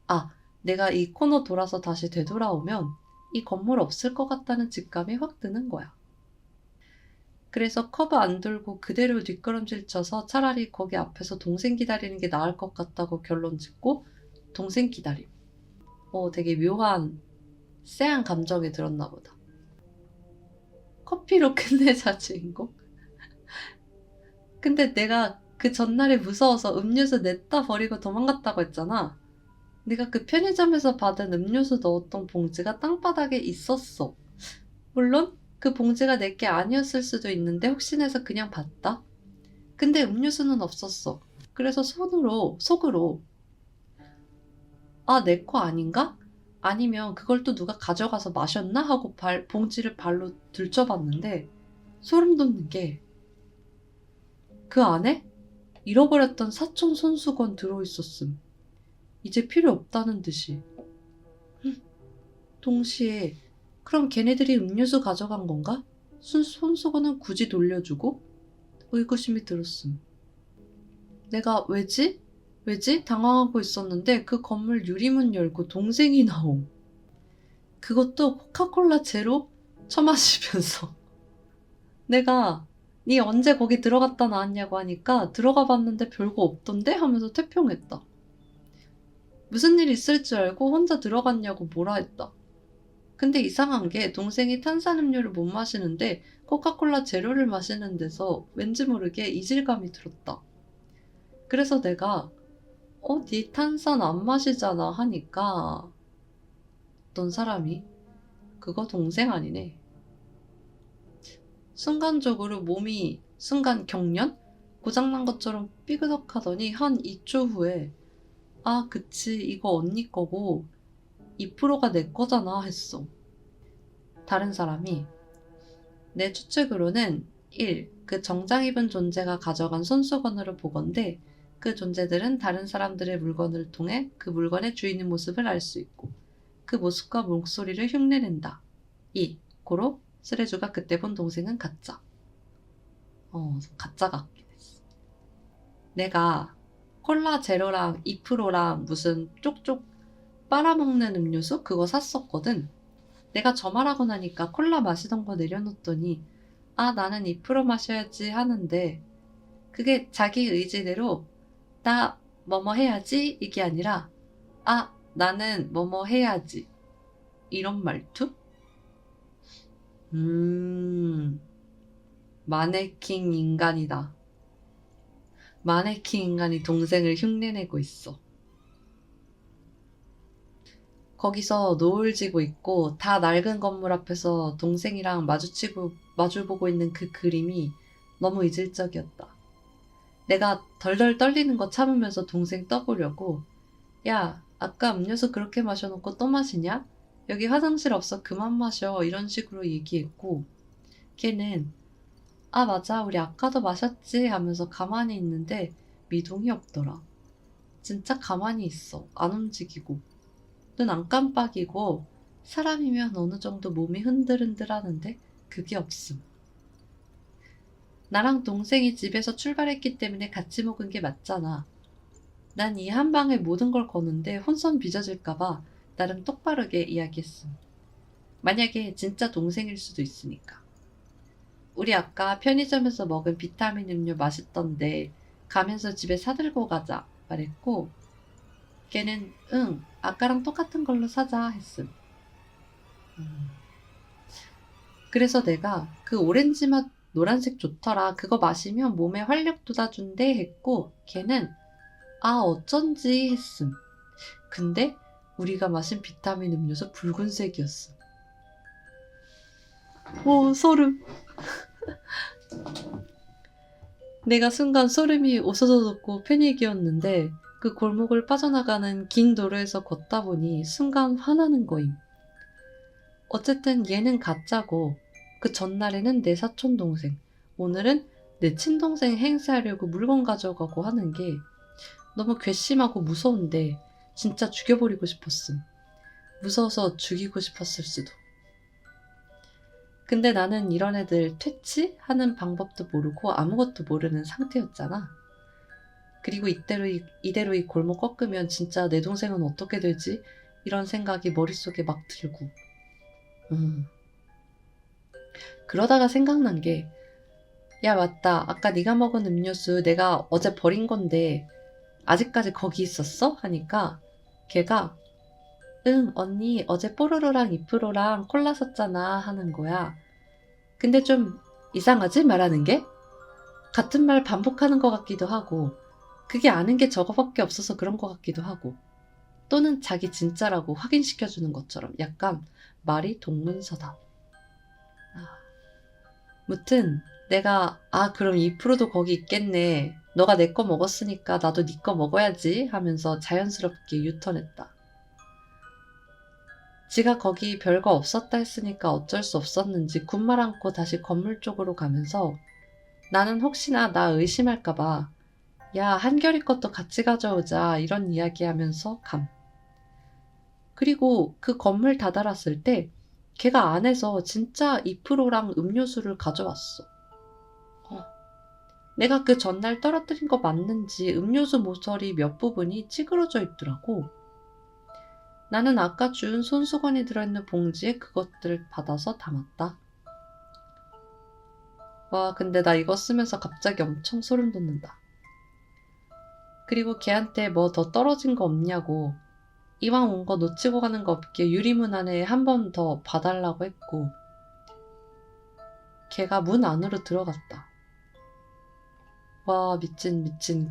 아, 내가 이 코너 돌아서 다시 되돌아오면 이 건물 없을 것 같다는 직감이 확 드는 거야. 그래서 커브 안 돌고 그대로 뒷걸음질 쳐서 차라리 거기 앞에서 동생 기다리는 게 나을 것 같다고 결론 짓고 동생 기다림. 되게 묘한 쎄한 감정이 들었나 보다. 커피로 끝내자 주인공? 근데 내가 그 전날이 무서워서 음료수 냈다 버리고 도망갔다고 했잖아. 내가 그 편의점에서 받은 음료수 넣었던 봉지가 땅바닥에 있었어. 물론 그 봉지가 내게 아니었을 수도 있는데 혹시나 해서 그냥 봤다. 근데 음료수는 없었어. 그래서 속으로 아, 내 거 아닌가? 아니면 그걸 또 누가 가져가서 마셨나? 하고 봉지를 발로 들춰봤는데 소름 돋는 게 그 안에 잃어버렸던 사촌 손수건 들어있었음. 이제 필요 없다는 듯이. 동시에 그럼 걔네들이 음료수 가져간 건가? 손수건은 굳이 돌려주고? 의구심이 들었음. 내가 왜지? 왜지? 당황하고 있었는데 그 건물 유리문 열고 동생이 나옴. 그것도 코카콜라 제로 처마시면서. 내가 니 언제 거기 들어갔다 나왔냐고 하니까 들어가 봤는데 별거 없던데? 하면서 태평했다. 무슨 일 있을 줄 알고 혼자 들어갔냐고 뭐라 했다. 근데 이상한 게 동생이 탄산음료를 못 마시는데 코카콜라 제로를 마시는 데서 왠지 모르게 이질감이 들었다. 그래서 내가 니 탄산 안 마시잖아 하니까 어떤 사람이 그거 동생 아니네. 순간적으로 몸이 순간 경련? 고장난 것처럼 삐그덕하더니 한 2초 후에 아 그치 이거 언니 거고 2%가 내 거잖아 했어. 다른 사람이 내 추측으로는 1. 그 정장 입은 존재가 가져간 손수건으로 보건대 그 존재들은 다른 사람들의 물건을 통해 그 물건의 주인의 모습을 알 수 있고 그 모습과 목소리를 흉내낸다. 2. 고로 쓰레주가 그때 본 동생은 가짜. 가짜 같긴 했어. 내가 콜라 제로랑 2%랑 무슨 쪽쪽 빨아먹는 음료수 그거 샀었거든. 내가 저 말하고 나니까 콜라 마시던 거 내려놓더니 아 나는 2% 마셔야지 하는데 그게 자기 의지대로 나 뭐뭐 해야지 이게 아니라 아 나는 뭐뭐 해야지 이런 말투? 마네킹 인간이다. 마네킹 인간이 동생을 흉내내고 있어. 거기서 노을 지고 있고 다 낡은 건물 앞에서 동생이랑 마주보고 있는 그 그림이 너무 이질적이었다. 내가 덜덜 떨리는 거 참으면서 동생 떠보려고 야, 아까 음료수 그렇게 마셔놓고 또 마시냐? 여기 화장실 없어 그만 마셔 이런 식으로 얘기했고 걔는 아 맞아 우리 아까도 마셨지 하면서 가만히 있는데 미동이 없더라. 진짜 가만히 있어. 안 움직이고 눈 안 깜빡이고 사람이면 어느 정도 몸이 흔들흔들하는데 그게 없음. 나랑 동생이 집에서 출발했기 때문에 같이 먹은 게 맞잖아. 난 이 한 방에 모든 걸 거는데 혼선 빚어질까봐 나름 똑바르게 이야기했음. 만약에 진짜 동생일 수도 있으니까. 우리 아까 편의점에서 먹은 비타민 음료 맛있던데 가면서 집에 사들고 가자 말했고 걔는 응 아까랑 똑같은 걸로 사자 했음. 그래서 내가 그 오렌지 맛 노란색 좋더라 그거 마시면 몸에 활력 돋아준대 했고 걔는 아 어쩐지 했음. 근데 우리가 마신 비타민 음료수 붉은색이었음. 오 소름. 내가 순간 소름이 오서도돋고 패닉이었는데 그 골목을 빠져나가는 긴 도로에서 걷다 보니 순간 화나는 거임. 어쨌든 얘는 가짜고 그 전날에는 내 사촌 동생, 오늘은 내 친동생 행세하려고 물건 가져가고 하는 게 너무 괘씸하고 무서운데 진짜 죽여버리고 싶었음. 무서워서 죽이고 싶었을 수도. 근데 나는 이런 애들 퇴치하는 방법도 모르고 아무것도 모르는 상태였잖아. 그리고 이대로 이 골목 꺾으면 진짜 내 동생은 어떻게 되지? 이런 생각이 머릿속에 막 들고. 그러다가 생각난 게, 야, 맞다. 아까 네가 먹은 음료수 내가 어제 버린 건데 아직까지 거기 있었어? 하니까 걔가 응, 언니 어제 뽀로로랑 이프로랑 콜라 샀잖아 하는 거야. 근데 좀 이상하지? 말하는 게? 같은 말 반복하는 것 같기도 하고 그게 아는 게 저거밖에 없어서 그런 것 같기도 하고 또는 자기 진짜라고 확인시켜주는 것처럼 약간 말이 동문서답. 무튼 내가 그럼 2%도 거기 있겠네. 너가 내 거 먹었으니까 나도 네 거 먹어야지 하면서 자연스럽게 유턴했다. 지가 거기 별거 없었다 했으니까 어쩔 수 없었는지 군말 않고 다시 건물 쪽으로 가면서 나는 혹시나 나 의심할까봐 야, 한결이 것도 같이 가져오자 이런 이야기 하면서 감. 그리고 그 건물 다다랐을 때 걔가 안에서 진짜 2%랑 음료수를 가져왔어. 내가 그 전날 떨어뜨린 거 맞는지 음료수 모서리 몇 부분이 찌그러져 있더라고. 나는 아까 준 손수건이 들어있는 봉지에 그것들을 받아서 담았다. 와, 근데 나 이거 쓰면서 갑자기 엄청 소름 돋는다. 그리고 걔한테 뭐 더 떨어진 거 없냐고 이왕 온 거 놓치고 가는 거 없게 유리문 안에 한 번 더 봐달라고 했고 걔가 문 안으로 들어갔다. 와, 미친.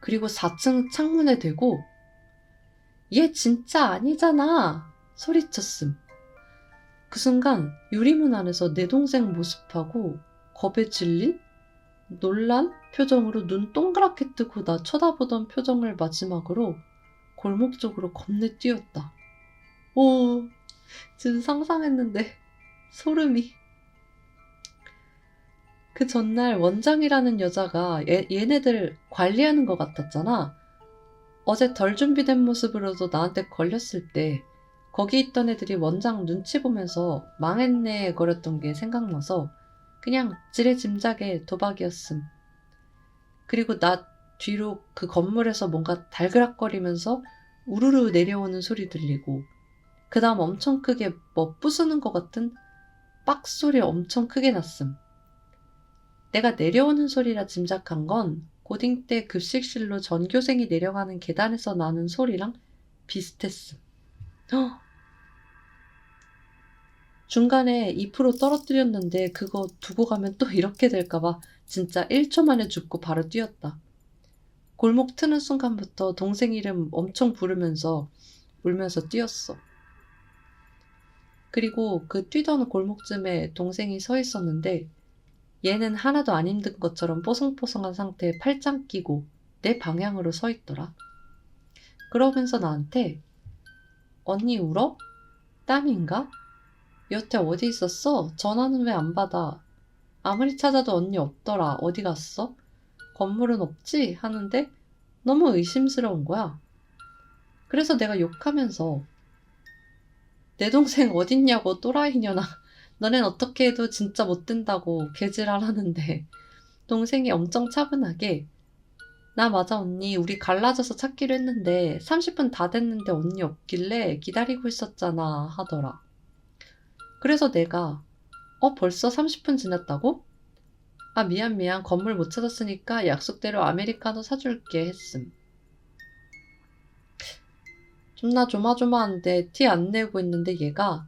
그리고 4층 창문에 대고 얘 진짜 아니잖아 소리쳤음. 그 순간 유리문 안에서 내 동생 모습하고 겁에 질린 놀란 표정으로 눈 동그랗게 뜨고 나 쳐다보던 표정을 마지막으로 골목 쪽으로 겁내 뛰었다. 오, 지금 상상했는데 소름이. 그 전날 원장이라는 여자가 얘네들 관리하는 것 같았잖아. 어제 덜 준비된 모습으로도 나한테 걸렸을 때 거기 있던 애들이 원장 눈치 보면서 망했네 거렸던 게 생각나서 그냥 지레짐작의 도박이었음. 그리고 나 뒤로 그 건물에서 뭔가 달그락거리면서 우르르 내려오는 소리 들리고 그 다음 엄청 크게 뭐 부수는 것 같은 빡 소리 엄청 크게 났음. 내가 내려오는 소리라 짐작한 건 고딩 때 급식실로 전교생이 내려가는 계단에서 나는 소리랑 비슷했음. 헉! 중간에 2% 떨어뜨렸는데 그거 두고 가면 또 이렇게 될까봐 진짜 1초 만에 죽고 바로 뛰었다. 골목 트는 순간부터 동생 이름 엄청 부르면서 울면서 뛰었어. 그리고 그 뛰던 골목쯤에 동생이 서 있었는데 얘는 하나도 안 힘든 것처럼 뽀송뽀송한 상태에 팔짱 끼고 내 방향으로 서 있더라. 그러면서 나한테 언니 울어? 땀인가? 여태 어디 있었어? 전화는 왜 안 받아? 아무리 찾아도 언니 없더라. 어디 갔어? 건물은 없지? 하는데 너무 의심스러운 거야. 그래서 내가 욕하면서 내 동생 어딨냐고 또라이년아. 너넨 어떻게 해도 진짜 못 된다고 개질하라는데 동생이 엄청 차분하게 나 맞아 언니 우리 갈라져서 찾기로 했는데 30분 다 됐는데 언니 없길래 기다리고 있었잖아 하더라. 그래서 내가 벌써 30분 지났다고? 미안 건물 못 찾았으니까 약속대로 아메리카노 사줄게 했음. 존나 조마조마한데 티 안 내고 있는데 얘가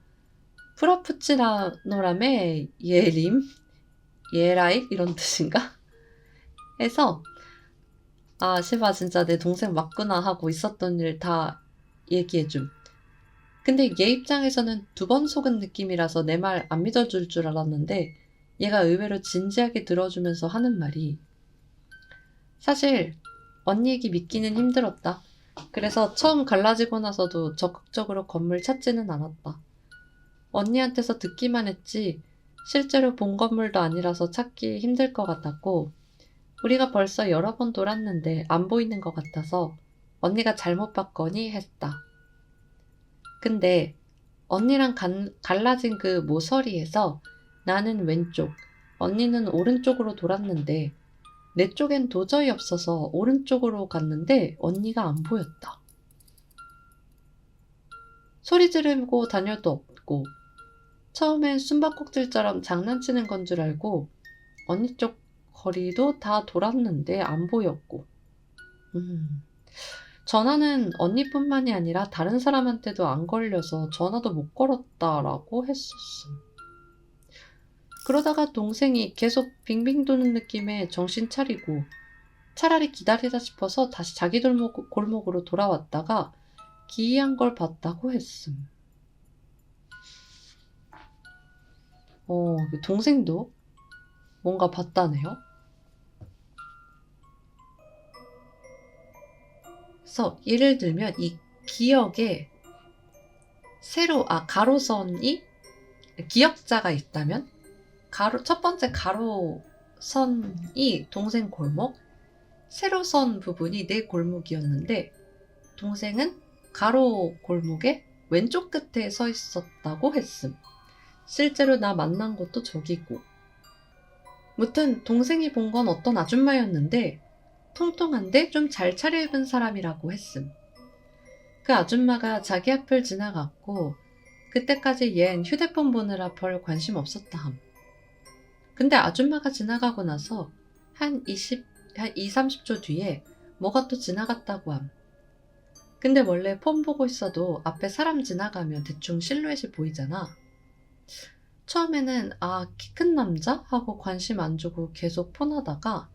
프라푸치노라며 예림? 예라이? 이런 뜻인가? 해서 시바 진짜 내 동생 맞구나 하고 있었던 일 다 얘기해줌. 근데 얘 입장에서는 2번 속은 느낌이라서 내 말 안 믿어줄 줄 알았는데 얘가 의외로 진지하게 들어주면서 하는 말이 사실 언니 얘기 믿기는 힘들었다. 그래서 처음 갈라지고 나서도 적극적으로 건물 찾지는 않았다. 언니한테서 듣기만 했지 실제로 본 건물도 아니라서 찾기 힘들 것 같았고 우리가 벌써 여러 번 돌았는데 안 보이는 것 같아서 언니가 잘못 봤거니 했다. 근데 언니랑 갈라진 그 모서리에서 나는 왼쪽, 언니는 오른쪽으로 돌았는데 내 쪽엔 도저히 없어서 오른쪽으로 갔는데 언니가 안 보였다. 소리 지르고 다녀도 없고 처음엔 숨바꼭질처럼 장난치는 건 줄 알고 언니 쪽 거리도 다 돌았는데 안 보였고 전화는 언니뿐만이 아니라 다른 사람한테도 안 걸려서 전화도 못 걸었다라고 했었음. 그러다가 동생이 계속 빙빙 도는 느낌에 정신 차리고 차라리 기다리자 싶어서 다시 자기 골목으로 돌아왔다가 기이한 걸 봤다고 했음. 동생도 뭔가 봤다네요. 그래서 예를 들면 이 기억에 가로선이 기억자가 있다면 첫 번째 가로선이 동생 골목, 세로선 부분이 내 골목이었는데 동생은 가로 골목의 왼쪽 끝에 서 있었다고 했음. 실제로 나 만난 것도 저기고. 무튼 동생이 본 건 어떤 아줌마였는데 통통한데 좀 잘 차려입은 사람이라고 했음. 그 아줌마가 자기 앞을 지나갔고 그때까지 얜 휴대폰 보느라 별 관심 없었다 함. 근데 아줌마가 지나가고 나서 한 30초 뒤에 뭐가 또 지나갔다고 함. 근데 원래 폰 보고 있어도 앞에 사람 지나가면 대충 실루엣이 보이잖아. 처음에는 키 큰 남자? 하고 관심 안 주고 계속 폰 하다가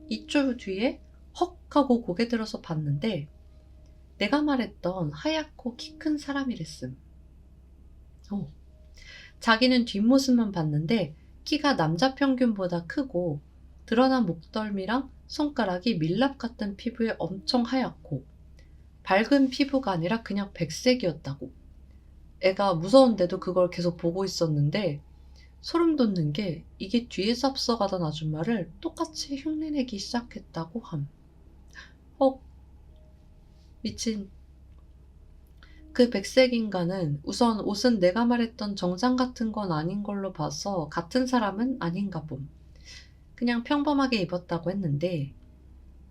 2초 뒤에 헉 하고 고개 들어서 봤는데 내가 말했던 하얗고 키 큰 사람이랬음. 자기는 뒷모습만 봤는데 키가 남자 평균보다 크고 드러난 목덜미랑 손가락이 밀랍 같은 피부에 엄청 하얗고 밝은 피부가 아니라 그냥 백색이었다고. 애가 무서운데도 그걸 계속 보고 있었는데 소름 돋는 게 이게 뒤에서 앞서가던 아줌마를 똑같이 흉내내기 시작했다고 함. 미친. 그 백색 인간은 우선 옷은 내가 말했던 정장 같은 건 아닌 걸로 봐서 같은 사람은 아닌가 봄. 그냥 평범하게 입었다고 했는데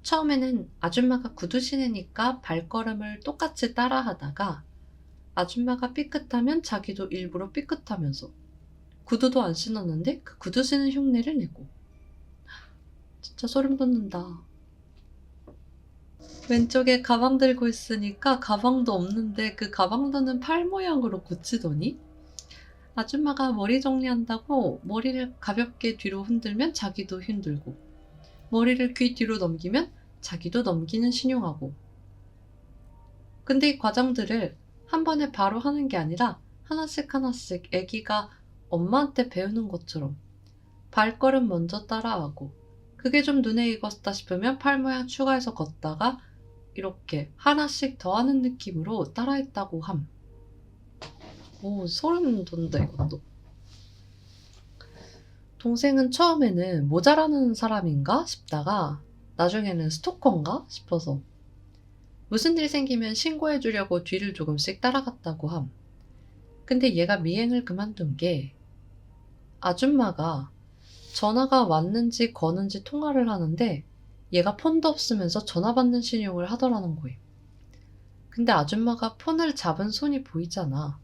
처음에는 아줌마가 구두 신으니까 발걸음을 똑같이 따라하다가 아줌마가 삐끗하면 자기도 일부러 삐끗하면서 구두도 안 신었는데 그 구두 신은 흉내를 내고. 진짜 소름 돋는다. 왼쪽에 가방 들고 있으니까 가방도 없는데 그 가방 드는 팔 모양으로 고치더니 아줌마가 머리 정리한다고 머리를 가볍게 뒤로 흔들면 자기도 흔들고 머리를 귀 뒤로 넘기면 자기도 넘기는 신용하고. 근데 이 과정들을 한 번에 바로 하는 게 아니라 하나씩 하나씩 애기가 엄마한테 배우는 것처럼 발걸음 먼저 따라하고 그게 좀 눈에 익었다 싶으면 팔 모양 추가해서 걷다가 이렇게 하나씩 더 하는 느낌으로 따라했다고 함. 소름 돋는다 이것도. 동생은 처음에는 모자라는 사람인가 싶다가 나중에는 스토커인가 싶어서 무슨 일 생기면 신고해주려고 뒤를 조금씩 따라갔다고 함. 근데 얘가 미행을 그만둔 게 아줌마가 전화가 왔는지 거는지 통화를 하는데 얘가 폰도 없으면서 전화 받는 신용을 하더라는 거예요. 근데 아줌마가 폰을 잡은 손이 보이잖아.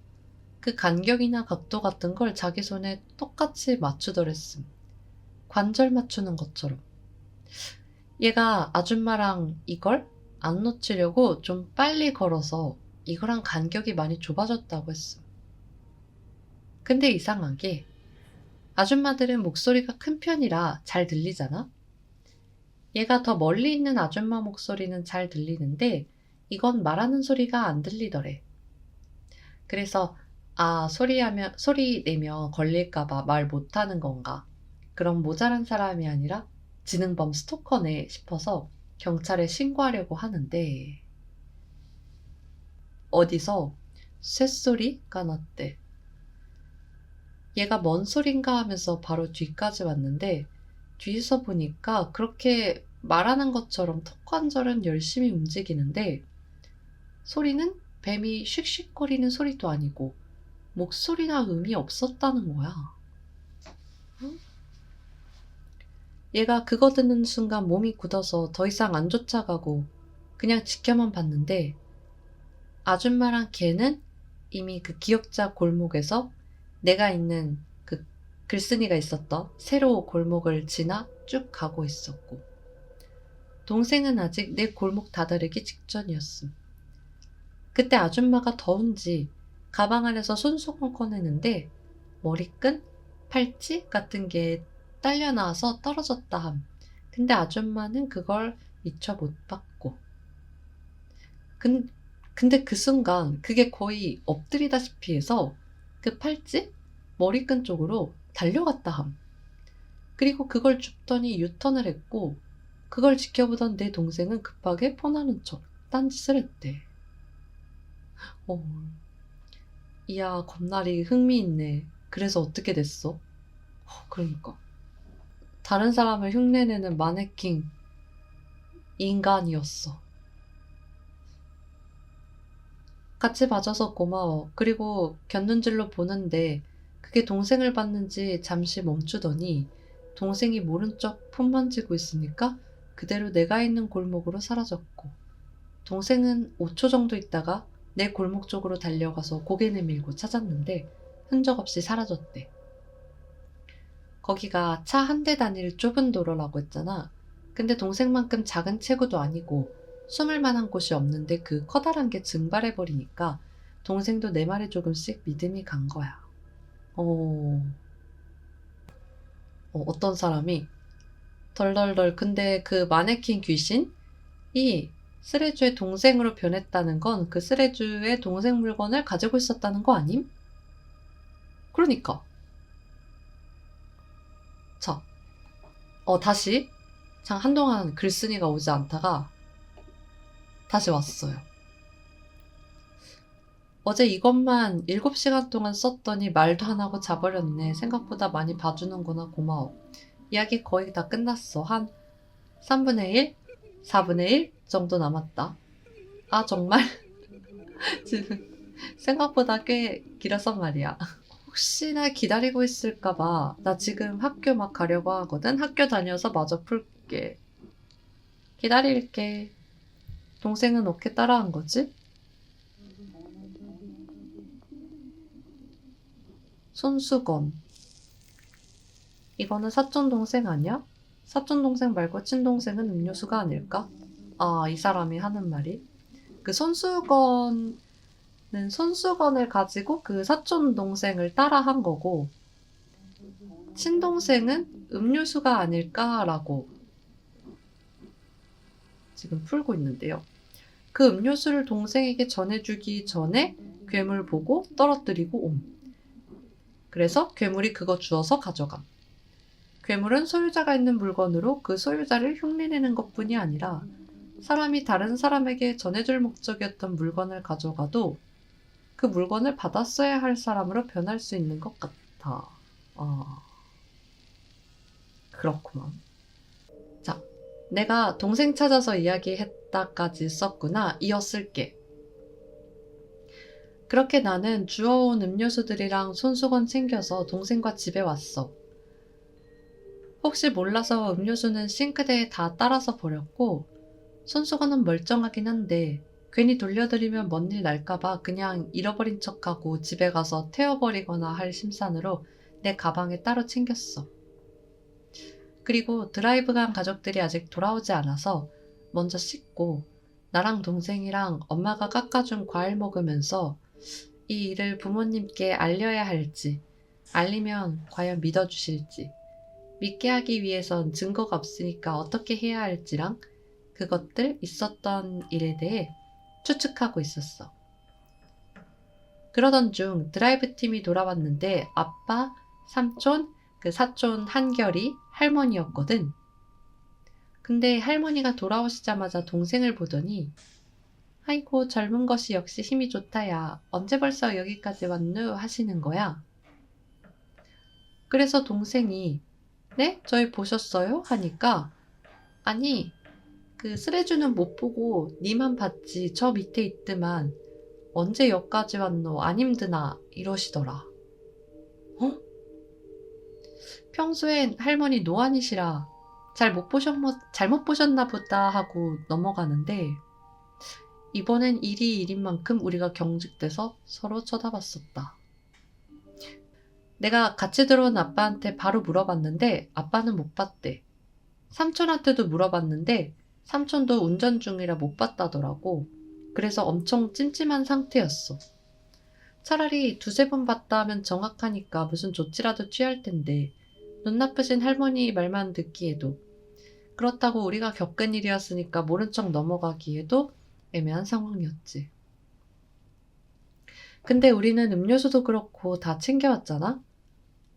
그 간격이나 각도 같은 걸 자기 손에 똑같이 맞추더랬음. 관절 맞추는 것처럼. 얘가 아줌마랑 이걸 안 놓치려고 좀 빨리 걸어서 이거랑 간격이 많이 좁아졌다고 했음. 근데 이상하게 아줌마들은 목소리가 큰 편이라 잘 들리잖아? 얘가 더 멀리 있는 아줌마 목소리는 잘 들리는데 이건 말하는 소리가 안 들리더래. 그래서 소리 내면 걸릴까봐 말 못하는 건가? 그럼 모자란 사람이 아니라 지능범 스토커네 싶어서 경찰에 신고하려고 하는데 어디서 쇳소리가 났대. 얘가 뭔 소린가 하면서 바로 뒤까지 왔는데 뒤에서 보니까 그렇게 말하는 것처럼 턱관절은 열심히 움직이는데 소리는 뱀이 쉭쉭거리는 소리도 아니고 목소리나 음이 없었다는 거야. 응? 얘가 그거 듣는 순간 몸이 굳어서 더 이상 안 쫓아가고 그냥 지켜만 봤는데 아줌마랑 걔는 이미 그 기역자 골목에서 내가 있는 그 글쓴이가 있었던 세로 골목을 지나 쭉 가고 있었고 동생은 아직 내 골목 다다르기 직전이었음. 그때 아줌마가 더운지 가방 안에서 손수건 꺼내는데 머리끈, 팔찌 같은 게 딸려 나와서 떨어졌다 함. 근데 아줌마는 그걸 미처 못 봤고. 근데 그 순간 그게 거의 엎드리다시피 해서 그 팔찌, 머리끈 쪽으로 달려갔다 함. 그리고 그걸 줍더니 유턴을 했고 그걸 지켜보던 내 동생은 급하게 폰하는 척 딴짓을 했대. 어, 이야 겁나리 흥미있네. 그래서 어떻게 됐어? 그러니까 다른 사람을 흉내내는 마네킹 인간이었어. 같이 봐줘서 고마워. 그리고 곁눈질로 보는데 그게 동생을 봤는지 잠시 멈추더니 동생이 모른 척 폰 만지고 있으니까 그대로 내가 있는 골목으로 사라졌고 동생은 5초 정도 있다가 내 골목 쪽으로 달려가서 고개 내밀고 찾았는데 흔적 없이 사라졌대. 거기가 차 한 대 다닐 좁은 도로라고 했잖아. 근데 동생만큼 작은 체구도 아니고 숨을 만한 곳이 없는데 그 커다란 게 증발해버리니까 동생도 내 말에 조금씩 믿음이 간 거야. 어떤 사람이 덜덜덜 근데 그 마네킹 귀신이 쓰레주의 동생으로 변했다는 건 그 쓰레주의 동생 물건을 가지고 있었다는 거 아님? 그러니까 자, 다시 한동안 글쓴이가 오지 않다가 다시 왔어요. 어제 이것만 7시간 동안 썼더니 말도 안 하고 자버렸네. 생각보다 많이 봐주는구나. 고마워. 이야기 거의 다 끝났어. 한 3분의 1? 4분의 1 정도 남았다. 아, 정말? 지금 생각보다 꽤 길었단 말이야. 혹시나 기다리고 있을까봐 나 지금 학교 막 가려고 하거든. 학교 다녀서 마저 풀게. 기다릴게. 동생은 어떻게 따라한 거지? 손수건. 이거는 사촌동생 아니야? 사촌동생 말고 친동생은 음료수가 아닐까? 아, 이 사람이 하는 말이. 그 손수건은 손수건을 가지고 그 사촌동생을 따라한 거고, 친동생은 음료수가 아닐까라고 지금 풀고 있는데요. 그 음료수를 동생에게 전해주기 전에 괴물 보고 떨어뜨리고 옴. 그래서 괴물이 그거 주워서 가져감. 괴물은 소유자가 있는 물건으로 그 소유자를 흉내내는 것뿐이 아니라 사람이 다른 사람에게 전해줄 목적이었던 물건을 가져가도 그 물건을 받았어야 할 사람으로 변할 수 있는 것 같아. 그렇구만. 자, 내가 동생 찾아서 이야기했다까지 썼구나. 이어 쓸게. 그렇게 나는 주워온 음료수들이랑 손수건 챙겨서 동생과 집에 왔어. 혹시 몰라서 음료수는 싱크대에 다 따라서 버렸고 손수건은 멀쩡하긴 한데 괜히 돌려드리면 먼 일 날까봐 그냥 잃어버린 척하고 집에 가서 태워버리거나 할 심산으로 내 가방에 따로 챙겼어. 그리고 드라이브 간 가족들이 아직 돌아오지 않아서 먼저 씻고 나랑 동생이랑 엄마가 깎아준 과일 먹으면서 이 일을 부모님께 알려야 할지 알리면 과연 믿어주실지 믿게 하기 위해선 증거가 없으니까 어떻게 해야 할지랑 그것들 있었던 일에 대해 추측하고 있었어. 그러던 중 드라이브 팀이 돌아왔는데 아빠, 삼촌, 그 사촌 한결이 할머니였거든. 근데 할머니가 돌아오시자마자 동생을 보더니 아이고 젊은 것이 역시 힘이 좋다야. 언제 벌써 여기까지 왔누? 하시는 거야. 그래서 동생이 네? 저희 보셨어요? 하니까 아니 그 쓰레주는 못 보고 니만 봤지 저 밑에 있드만 언제 여기까지 왔노 안 힘드나 이러시더라. 어? 평소엔 할머니 노안이시라 잘못 보셨나 보다 하고 넘어가는데 이번엔 일이 일인 만큼 우리가 경직돼서 서로 쳐다봤었다. 내가 같이 들어온 아빠한테 바로 물어봤는데 아빠는 못 봤대. 삼촌한테도 물어봤는데 삼촌도 운전 중이라 못 봤다더라고. 그래서 엄청 찜찜한 상태였어. 차라리 두세 번 봤다 하면 정확하니까 무슨 조치라도 취할 텐데 눈 나쁘신 할머니 말만 듣기에도 그렇다고 우리가 겪은 일이었으니까 모른 척 넘어가기에도 애매한 상황이었지. 근데 우리는 음료수도 그렇고 다 챙겨왔잖아?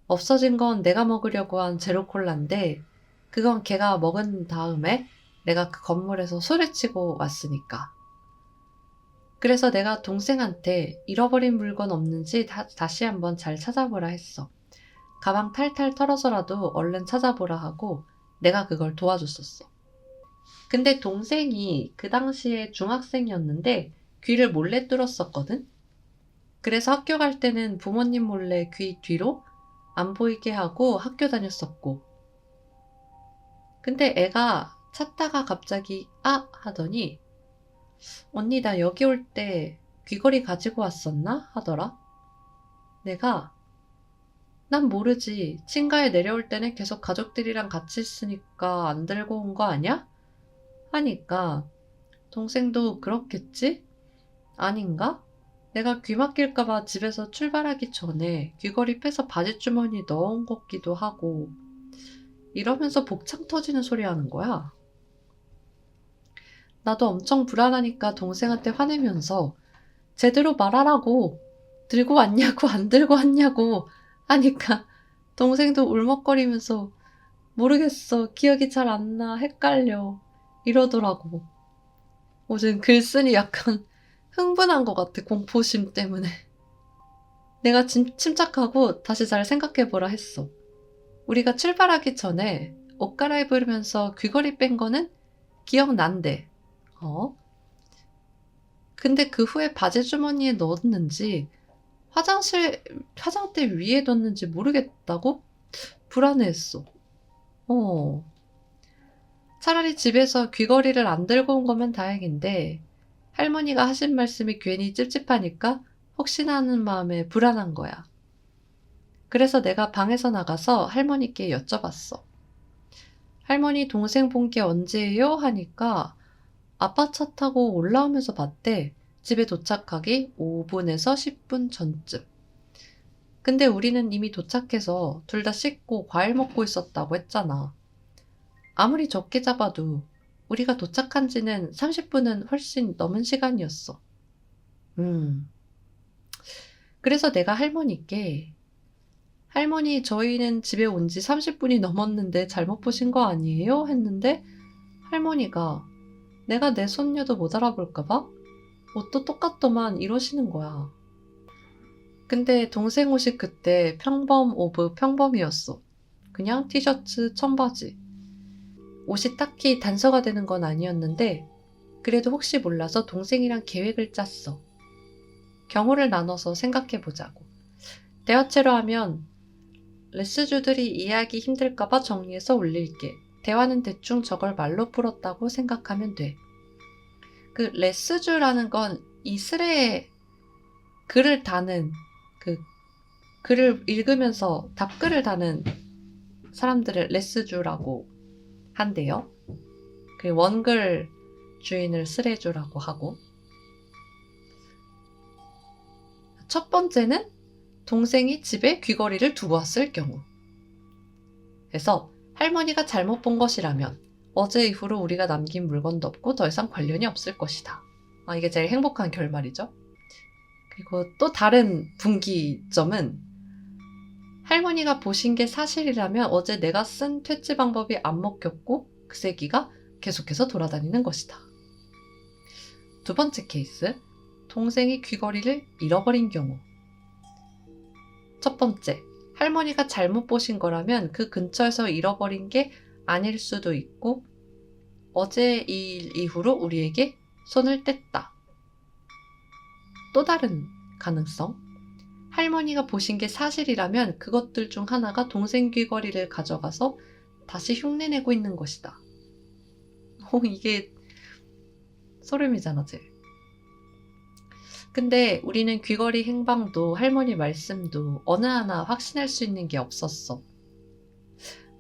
없어진 건 내가 먹으려고 한 제로콜라인데 그건 걔가 먹은 다음에 내가 그 건물에서 소리치고 왔으니까. 그래서 내가 동생한테 잃어버린 물건 없는지 다시 한번 잘 찾아보라 했어. 가방 탈탈 털어서라도 얼른 찾아보라 하고 내가 그걸 도와줬었어. 근데 동생이 그 당시에 중학생이었는데 귀를 몰래 뚫었었거든? 그래서 학교 갈 때는 부모님 몰래 귀 뒤로 안 보이게 하고 학교 다녔었고. 근데 애가 찾다가 갑자기 아 하더니 언니 나 여기 올 때 귀걸이 가지고 왔었나? 하더라. 내가 난 모르지. 친가에 내려올 때는 계속 가족들이랑 같이 있으니까 안 들고 온 거 아냐? 하니까 동생도 그렇겠지? 아닌가? 내가 귀 막힐까봐 집에서 출발하기 전에 귀걸이 빼서 바지주머니에 넣은 것 같기도 하고 이러면서 복창 터지는 소리 하는 거야. 나도 엄청 불안하니까 동생한테 화내면서 제대로 말하라고 들고 왔냐고 안 들고 왔냐고 하니까 동생도 울먹거리면서 모르겠어 기억이 잘 안 나 헷갈려 이러더라고. 요즘 글쓴이 약간 흥분한 것 같아 공포심 때문에. 내가 침착하고 다시 잘 생각해보라 했어. 우리가 출발하기 전에 옷 갈아입으면서 귀걸이 뺀 거는 기억난대. 근데 그 후에 바지 주머니에 넣었는지 화장대 위에 뒀는지 모르겠다고 불안해했어. 차라리 집에서 귀걸이를 안 들고 온 거면 다행인데 할머니가 하신 말씀이 괜히 찝찝하니까 혹시나 하는 마음에 불안한 거야. 그래서 내가 방에서 나가서 할머니께 여쭤봤어. 할머니 동생 본 게 언제예요? 하니까 아빠 차 타고 올라오면서 봤대. 집에 도착하기 5분에서 10분 전쯤. 근데 우리는 이미 도착해서 둘 다 씻고 과일 먹고 있었다고 했잖아. 아무리 적게 잡아도 우리가 도착한 지는 30분은 훨씬 넘은 시간이었어. 그래서 내가 할머니께 할머니 저희는 집에 온 지 30분이 넘었는데 잘못 보신 거 아니에요? 했는데 할머니가 내가 내 손녀도 못 알아볼까봐? 옷도 똑같더만 이러시는 거야. 근데 동생 옷이 그때 평범 오브 평범이었어. 그냥 티셔츠 청바지. 옷이 딱히 단서가 되는 건 아니었는데 그래도 혹시 몰라서 동생이랑 계획을 짰어. 경우를 나눠서 생각해보자고. 대화체로 하면 레스주들이 이해하기 힘들까봐 정리해서 올릴게. 대화는 대충 저걸 말로 풀었다고 생각하면 돼. 그 레스주라는 건 이 슬에 글을 다는 글을 읽으면서 답글을 다는 사람들을 레스주라고 한대요. 그 원글 주인을 스레주라고 하고. 첫 번째는 동생이 집에 귀걸이를 두고 왔을 경우. 그래서 할머니가 잘못 본 것이라면 어제 이후로 우리가 남긴 물건도 없고 더 이상 관련이 없을 것이다. 이게 제일 행복한 결말이죠. 그리고 또 다른 분기점은 할머니가 보신 게 사실이라면 어제 내가 쓴 퇴치 방법이 안 먹혔고 그 세기가 계속해서 돌아다니는 것이다. 두 번째 케이스, 동생이 귀걸이를 잃어버린 경우. 첫 번째, 할머니가 잘못 보신 거라면 그 근처에서 잃어버린 게 아닐 수도 있고 어제 이 일 이후로 우리에게 손을 뗐다. 또 다른 가능성. 할머니가 보신 게 사실이라면 그것들 중 하나가 동생 귀걸이를 가져가서 다시 흉내내고 있는 것이다. 이게 소름이잖아, 쟤. 근데 우리는 귀걸이 행방도 할머니 말씀도 어느 하나 확신할 수 있는 게 없었어.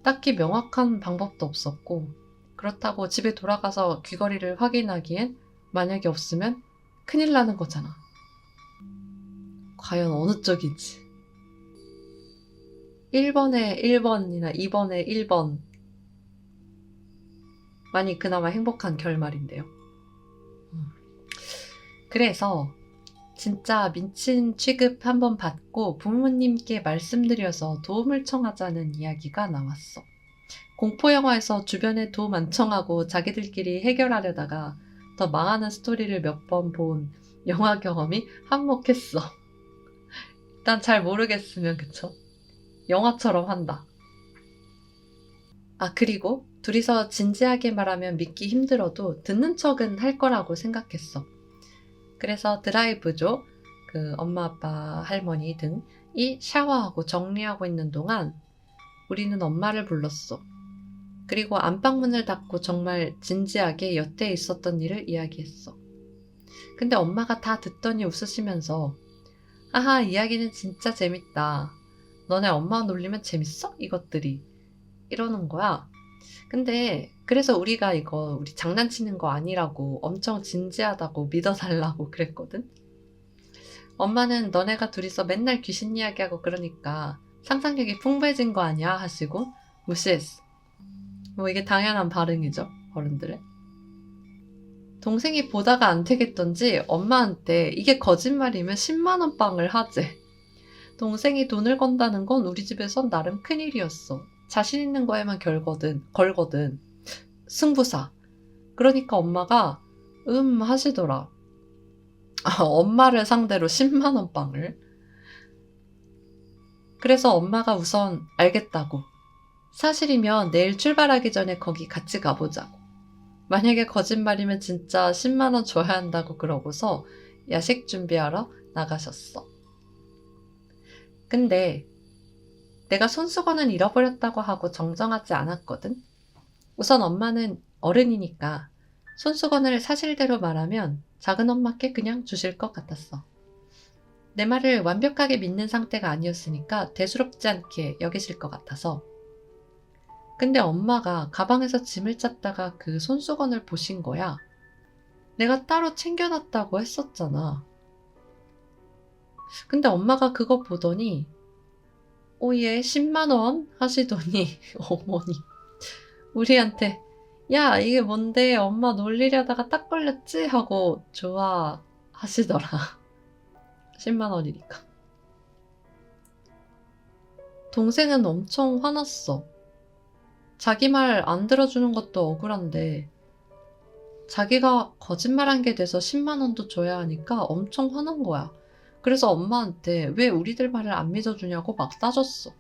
딱히 명확한 방법도 없었고, 그렇다고 집에 돌아가서 귀걸이를 확인하기엔 만약에 없으면 큰일 나는 거잖아. 과연 어느 쪽인지. 1번에 1번이나 2번에 1번. 만이 그나마 행복한 결말인데요. 그래서 진짜 민친 취급 한번 받고 부모님께 말씀드려서 도움을 청하자는 이야기가 나왔어. 공포영화에서 주변에 도움 안 청하고 자기들끼리 해결하려다가 더 망하는 스토리를 몇 번 본 영화 경험이 한몫했어. 일단 잘 모르겠으면 그쵸? 영화처럼 한다. 그리고 둘이서 진지하게 말하면 믿기 힘들어도 듣는 척은 할 거라고 생각했어. 그래서 드라이브조, 엄마, 아빠, 할머니 등이 샤워하고 정리하고 있는 동안 우리는 엄마를 불렀어. 그리고 안방문을 닫고 정말 진지하게 여태 있었던 일을 이야기했어. 근데 엄마가 다 듣더니 웃으시면서 아하, 이야기는 진짜 재밌다. 너네 엄마 놀리면 재밌어? 이것들이. 이러는 거야. 근데 그래서 우리가 이거 우리 장난치는 거 아니라고 엄청 진지하다고 믿어달라고 그랬거든. 엄마는 너네가 둘이서 맨날 귀신 이야기하고 그러니까 상상력이 풍부해진 거 아니야 하시고 무시했어. 이게 당연한 반응이죠, 어른들의. 동생이 보다가 안 되겠던지 엄마한테 이게 거짓말이면 10만 원 빵을 하재. 동생이 돈을 건다는 건 우리 집에선 나름 큰일이었어. 자신 있는 거에만 걸거든. 승부사. 그러니까 엄마가 하시더라. 엄마를 상대로 10만 원 빵을. 그래서 엄마가 우선 알겠다고. 사실이면 내일 출발하기 전에 거기 같이 가보자고. 만약에 거짓말이면 진짜 10만 원 줘야 한다고 그러고서 야식 준비하러 나가셨어. 근데 내가 손수건은 잃어버렸다고 하고 정정하지 않았거든. 우선 엄마는 어른이니까 손수건을 사실대로 말하면 작은 엄마께 그냥 주실 것 같았어. 내 말을 완벽하게 믿는 상태가 아니었으니까 대수롭지 않게 여기실 것 같아서. 근데 엄마가 가방에서 짐을 짰다가 그 손수건을 보신 거야. 내가 따로 챙겨놨다고 했었잖아. 근데 엄마가 그거 보더니 얘 10만 원 하시더니 어머니 우리한테 야 이게 뭔데 엄마 놀리려다가 딱 걸렸지? 하고 좋아하시더라. 10만 원이니까. 동생은 엄청 화났어. 자기 말 안 들어주는 것도 억울한데 자기가 거짓말한 게 돼서 10만 원도 줘야 하니까 엄청 화난 거야. 그래서 엄마한테 왜 우리들 말을 안 믿어주냐고 막 따졌어.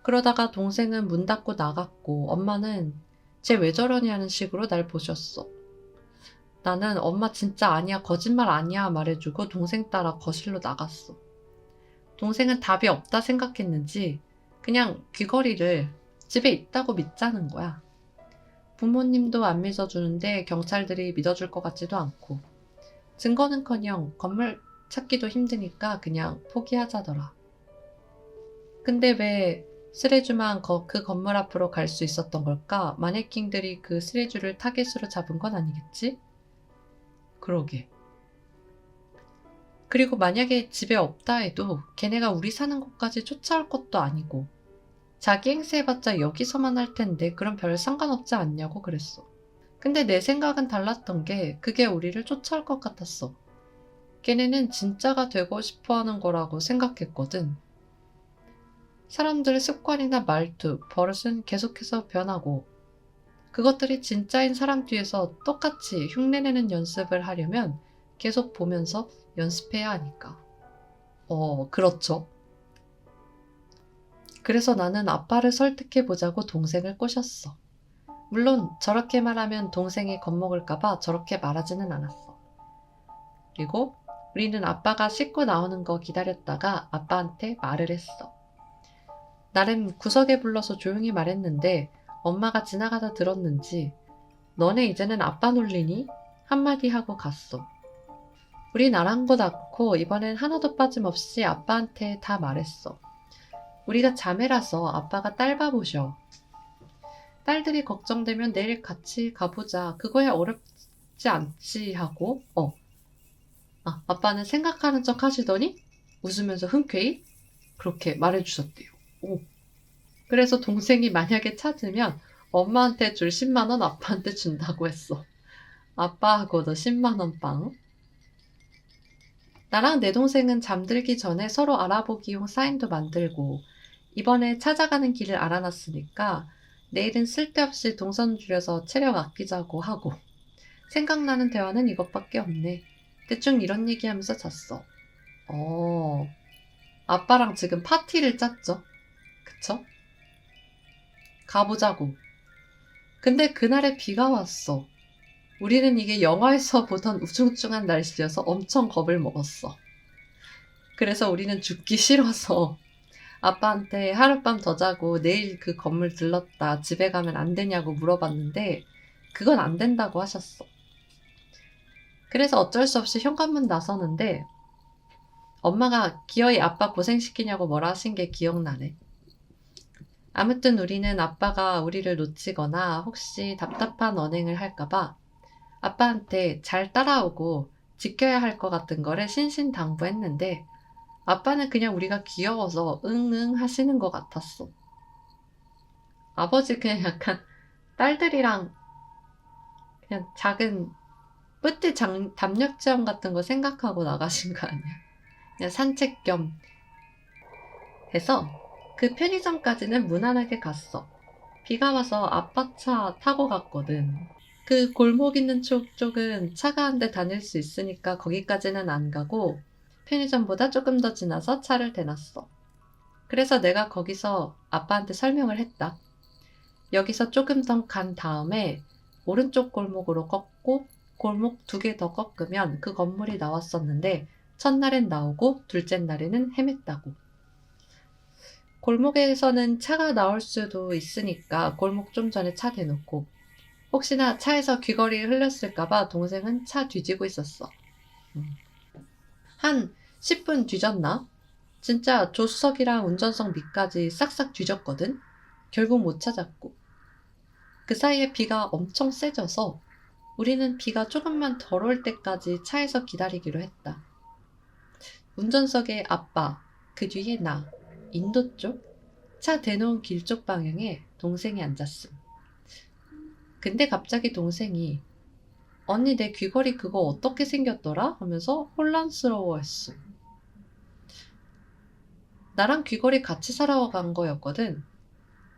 그러다가 동생은 문 닫고 나갔고 엄마는 쟤 왜 저러니 하는 식으로 날 보셨어. 나는 엄마 진짜 아니야 거짓말 아니야 말해주고 동생 따라 거실로 나갔어. 동생은 답이 없다 생각했는지 그냥 귀걸이를 집에 있다고 믿자는 거야. 부모님도 안 믿어주는데 경찰들이 믿어줄 것 같지도 않고 증거는커녕 건물 찾기도 힘드니까 그냥 포기하자더라. 근데 왜 쓰레주만 그 건물 앞으로 갈 수 있었던 걸까? 마네킹들이 그 쓰레주를 타겟으로 잡은 건 아니겠지? 그러게. 그리고 만약에 집에 없다 해도 걔네가 우리 사는 곳까지 쫓아올 것도 아니고 자기 행세해봤자 여기서만 할 텐데 그럼 별 상관없지 않냐고 그랬어. 근데 내 생각은 달랐던 게 그게 우리를 쫓아올 것 같았어. 걔네는 진짜가 되고 싶어 하는 거라고 생각했거든. 사람들의 습관이나 말투, 버릇은 계속해서 변하고 그것들이 진짜인 사람 뒤에서 똑같이 흉내내는 연습을 하려면 계속 보면서 연습해야 하니까. 그렇죠. 그래서 나는 아빠를 설득해보자고 동생을 꼬셨어. 물론 저렇게 말하면 동생이 겁먹을까봐 저렇게 말하지는 않았어. 그리고 우리는 아빠가 씻고 나오는 거 기다렸다가 아빠한테 말을 했어. 나름 구석에 불러서 조용히 말했는데 엄마가 지나가다 들었는지 너네 이제는 아빠 놀리니? 한마디 하고 갔어. 우린 아랑곳 않고 이번엔 하나도 빠짐없이 아빠한테 다 말했어. 우리가 자매라서 아빠가 딸밥 오셔. 딸들이 걱정되면 내일 같이 가보자. 그거야 어렵지 않지 하고 아빠는 생각하는 척 하시더니 웃으면서 흔쾌히 그렇게 말해주셨대요. 오. 그래서 동생이 만약에 찾으면 엄마한테 줄 10만 원 아빠한테 준다고 했어. 아빠하고도 10만 원 빵. 나랑 내 동생은 잠들기 전에 서로 알아보기용 사인도 만들고 이번에 찾아가는 길을 알아놨으니까 내일은 쓸데없이 동선 줄여서 체력 아끼자고 하고 생각나는 대화는 이것밖에 없네. 대충 이런 얘기하면서 잤어. 아빠랑 지금 파티를 짰죠. 그쵸? 가보자고. 근데 그날에 비가 왔어. 우리는 이게 영화에서 보던 우중충한 날씨여서 엄청 겁을 먹었어. 그래서 우리는 죽기 싫어서 아빠한테 하룻밤 더 자고 내일 그 건물 들렀다 집에 가면 안 되냐고 물어봤는데 그건 안 된다고 하셨어. 그래서 어쩔 수 없이 현관문 나서는데 엄마가 기어이 아빠 고생시키냐고 뭐라 하신 게 기억나네. 아무튼 우리는 아빠가 우리를 놓치거나 혹시 답답한 언행을 할까봐 아빠한테 잘 따라오고 지켜야 할 것 같은 거를 신신당부했는데 아빠는 그냥 우리가 귀여워서 응응 하시는 것 같았어. 아버지 그냥 약간 딸들이랑 그냥 작은 뿌띠 담력 체험 같은 거 생각하고 나가신 거 아니야? 그냥 산책 겸 해서 그 편의점까지는 무난하게 갔어. 비가 와서 아빠 차 타고 갔거든. 그 골목 있는 쪽은 차가 한 대 다닐 수 있으니까 거기까지는 안 가고 편의점보다 조금 더 지나서 차를 대놨어. 그래서 내가 거기서 아빠한테 설명을 했다. 여기서 조금 더 간 다음에 오른쪽 골목으로 꺾고 골목 2개 더 꺾으면 그 건물이 나왔었는데 첫날엔 나오고 둘째 날에는 헤맸다고. 골목에서는 차가 나올 수도 있으니까 골목 좀 전에 차 대놓고 혹시나 차에서 귀걸이를 흘렸을까봐 동생은 차 뒤지고 있었어. 한 10분 뒤졌나? 진짜 조수석이랑 운전석 밑까지 싹싹 뒤졌거든? 결국 못 찾았고. 그 사이에 비가 엄청 세져서 우리는 비가 조금만 덜 올 때까지 차에서 기다리기로 했다. 운전석에 아빠, 그 뒤에 나, 인도 쪽, 차 대놓은 길 쪽 방향에 동생이 앉았음. 근데 갑자기 동생이 언니 내 귀걸이 그거 어떻게 생겼더라? 하면서 혼란스러워했음. 나랑 귀걸이 같이 사러 간 거였거든.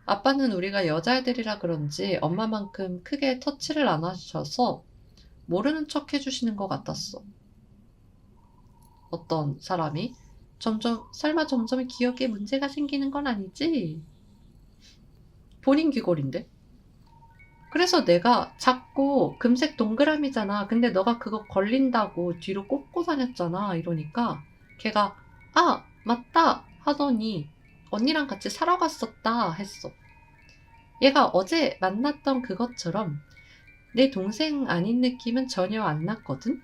아빠는 우리가 여자애들이라 그런지 엄마만큼 크게 터치를 안 하셔서 모르는 척 해주시는 것 같았어. 어떤 사람이 설마 점점 기억에 문제가 생기는 건 아니지? 본인 귀걸인데? 그래서 내가 작고 금색 동그라미잖아. 근데 너가 그거 걸린다고 뒤로 꽂고 다녔잖아. 이러니까 걔가 맞다 하더니 언니랑 같이 사러 갔었다 했어. 얘가 어제 만났던 그것처럼 내 동생 아닌 느낌은 전혀 안 났거든?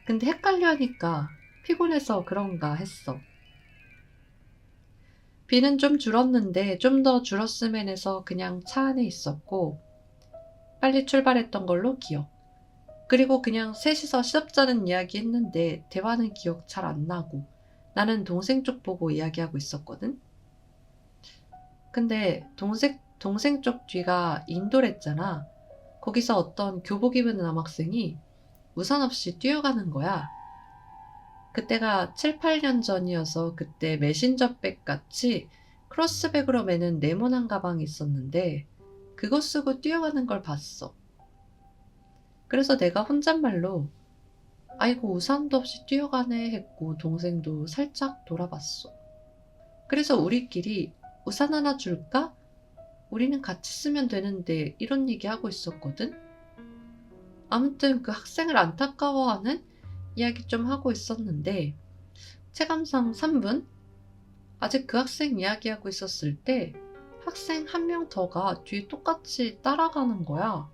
근데 헷갈려 하니까 피곤해서 그런가 했어. 비는 좀 줄었는데 좀 더 줄었으면 해서 그냥 차 안에 있었고 빨리 출발했던 걸로 기억. 그리고 그냥 셋이서 시덥잖은 이야기 했는데 대화는 기억 잘 안 나고 나는 동생 쪽 보고 이야기하고 있었거든. 근데 동생 쪽 뒤가 인도랬잖아. 거기서 어떤 교복 입은 남학생이 우산 없이 뛰어가는 거야. 그때가 7, 8년 전이어서 그때 메신저백 같이 크로스백으로 매는 네모난 가방이 있었는데 그거 쓰고 뛰어가는 걸 봤어. 그래서 내가 혼잣말로 아이고 우산도 없이 뛰어가네 했고 동생도 살짝 돌아봤어. 그래서 우리끼리 우산 하나 줄까? 우리는 같이 쓰면 되는데 이런 얘기하고 있었거든. 아무튼 그 학생을 안타까워하는 이야기 좀 하고 있었는데 체감상 3분? 아직 그 학생 이야기하고 있었을 때 학생 한 명 더가 뒤에 똑같이 따라가는 거야.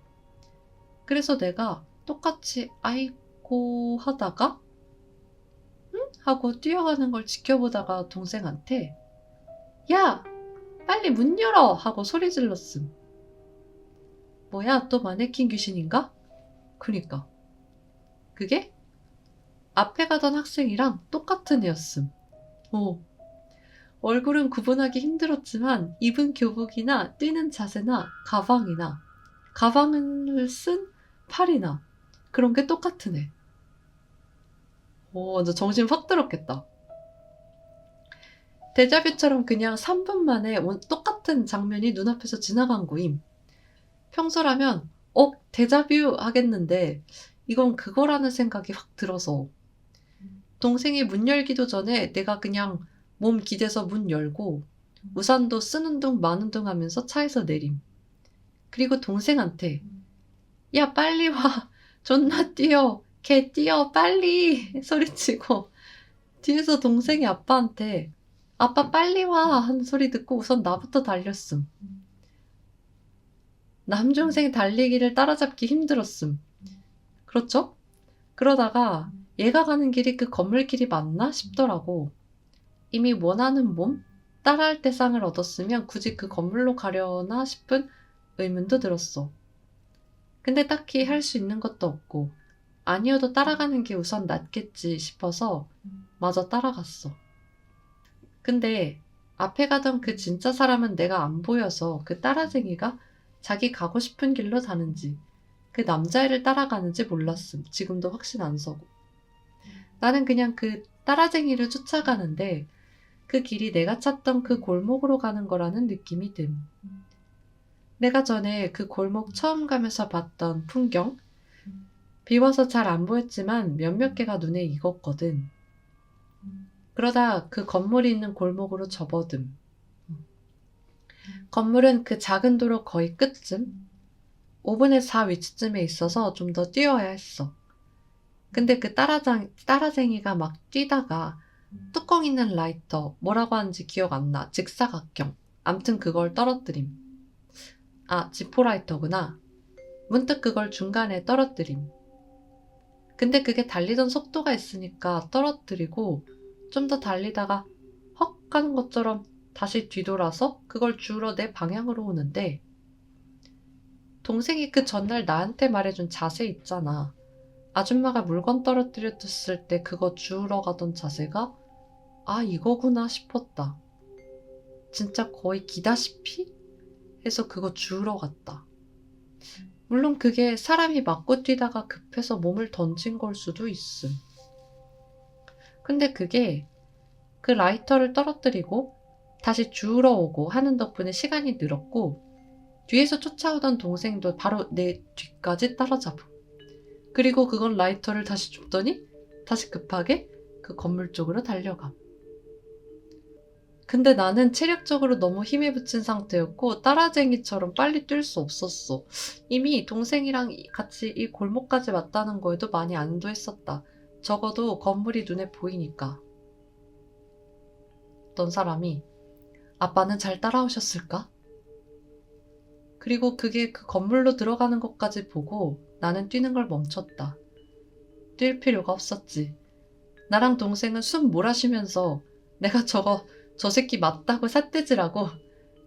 그래서 내가 똑같이 아이고 하다가 응? 하고 뛰어가는 걸 지켜보다가 동생한테 야! 빨리 문 열어! 하고 소리 질렀음. 뭐야, 또 마네킹 귀신인가? 그니까. 그게 앞에 가던 학생이랑 똑같은 애였음. 오. 얼굴은 구분하기 힘들었지만 입은 교복이나 뛰는 자세나 가방을 쓴 팔이나 그런 게 똑같은 애. 오, 완전 정신 확 들었겠다. 데자뷰처럼 그냥 3분 만에 똑같은 장면이 눈앞에서 지나간 거임. 평소라면 데자뷰 하겠는데 이건 그거라는 생각이 확 들어서 동생이 문 열기도 전에 내가 그냥 몸 기대서 문 열고 우산도 쓰는 둥 마는 둥 하면서 차에서 내림. 그리고 동생한테 야 빨리 와 존나 뛰어 걔 뛰어 빨리 소리치고 뒤에서 동생이 아빠한테 아빠 빨리 와 하는 소리 듣고 우선 나부터 달렸음. 남동생이 달리기를 따라잡기 힘들었음. 그렇죠? 그러다가 얘가 가는 길이 그 건물길이 맞나 싶더라고. 이미 원하는 몸, 따라할 대상을 얻었으면 굳이 그 건물로 가려나 싶은 의문도 들었어. 근데 딱히 할 수 있는 것도 없고 아니어도 따라가는 게 우선 낫겠지 싶어서 마저 따라갔어. 근데 앞에 가던 그 진짜 사람은 내가 안 보여서 그 따라쟁이가 자기 가고 싶은 길로 가는지 그 남자애를 따라가는지 몰랐음. 지금도 확신 안 서고. 나는 그냥 그 따라쟁이를 쫓아가는데 그 길이 내가 찾던 그 골목으로 가는 거라는 느낌이 듦. 내가 전에 그 골목 처음 가면서 봤던 풍경, 비워서 잘 안 보였지만 몇몇 개가 눈에 익었거든. 그러다 그 건물이 있는 골목으로 접어듦. 건물은 그 작은 도로 거의 끝쯤, 5분의 4 위치쯤에 있어서 좀 더 뛰어야 했어. 근데 그 따라쟁이가 막 뛰다가 뚜껑 있는 라이터, 뭐라고 하는지 기억 안 나. 직사각형. 암튼 그걸 떨어뜨림. 아, 지포라이터구나. 문득 그걸 중간에 떨어뜨림. 근데 그게 달리던 속도가 있으니까 떨어뜨리고 좀 더 달리다가 헉 하는 것처럼 다시 뒤돌아서 그걸 주우러 내 방향으로 오는데 동생이 그 전날 나한테 말해준 자세 있잖아. 아줌마가 물건 떨어뜨렸을 때 그거 주우러 가던 자세가 아 이거구나 싶었다. 진짜 거의 기다시피 해서 그거 주우러 갔다. 물론 그게 사람이 맞고 뛰다가 급해서 몸을 던진 걸 수도 있음. 근데 그게 그 라이터를 떨어뜨리고 다시 주우러 오고 하는 덕분에 시간이 늘었고 뒤에서 쫓아오던 동생도 바로 내 뒤까지 따라잡음. 그리고 그건 라이터를 다시 줍더니 다시 급하게 그 건물 쪽으로 달려감. 근데 나는 체력적으로 너무 힘에 부친 상태였고 따라쟁이처럼 빨리 뛸 수 없었어. 이미 동생이랑 같이 이 골목까지 왔다는 거에도 많이 안도했었다. 적어도 건물이 눈에 보이니까. 어떤 사람이 아빠는 잘 따라오셨을까? 그리고 그게 그 건물로 들어가는 것까지 보고 나는 뛰는 걸 멈췄다. 뛸 필요가 없었지. 나랑 동생은 숨 몰아쉬면서 내가 저 새끼 맞다고 삿대질하고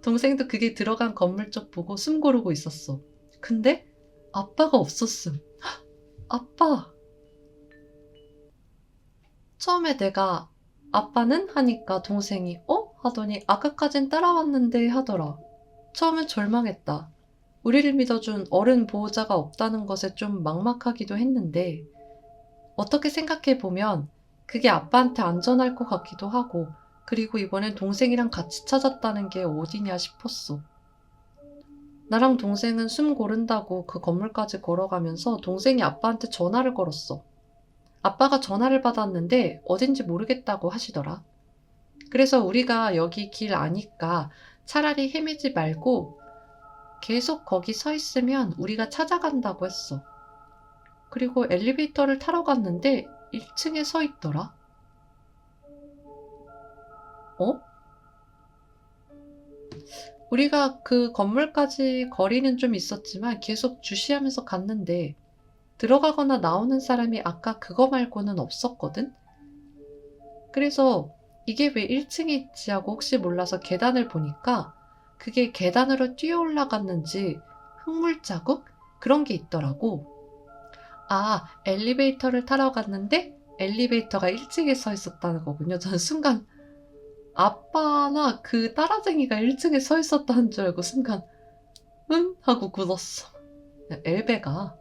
동생도 그게 들어간 건물 쪽 보고 숨 고르고 있었어. 근데 아빠가 없었음. 헉, 아빠. 처음에 내가 아빠는 하니까 동생이 하더니 아까까진 따라왔는데 하더라. 처음엔 절망했다. 우리를 믿어준 어른 보호자가 없다는 것에 좀 막막하기도 했는데 어떻게 생각해보면 그게 아빠한테 안전할 것 같기도 하고 그리고 이번엔 동생이랑 같이 찾았다는 게 어디냐 싶었어. 나랑 동생은 숨 고른다고 그 건물까지 걸어가면서 동생이 아빠한테 전화를 걸었어. 아빠가 전화를 받았는데 어딘지 모르겠다고 하시더라. 그래서 우리가 여기 길 아니까 차라리 헤매지 말고 계속 거기 서 있으면 우리가 찾아간다고 했어. 그리고 엘리베이터를 타러 갔는데 1층에 서 있더라. 어? 우리가 그 건물까지 거리는 좀 있었지만 계속 주시하면서 갔는데 들어가거나 나오는 사람이 아까 그거 말고는 없었거든? 그래서 이게 왜 1층에 있지 하고 혹시 몰라서 계단을 보니까 그게 계단으로 뛰어 올라갔는지 흙물 자국? 그런 게 있더라고. 아, 엘리베이터를 타러 갔는데 엘리베이터가 1층에 서 있었다는 거군요. 전 순간 아빠나 그 따라쟁이가 1층에 서 있었다는 줄 알고 순간 응? 하고 굳었어. 엘베가.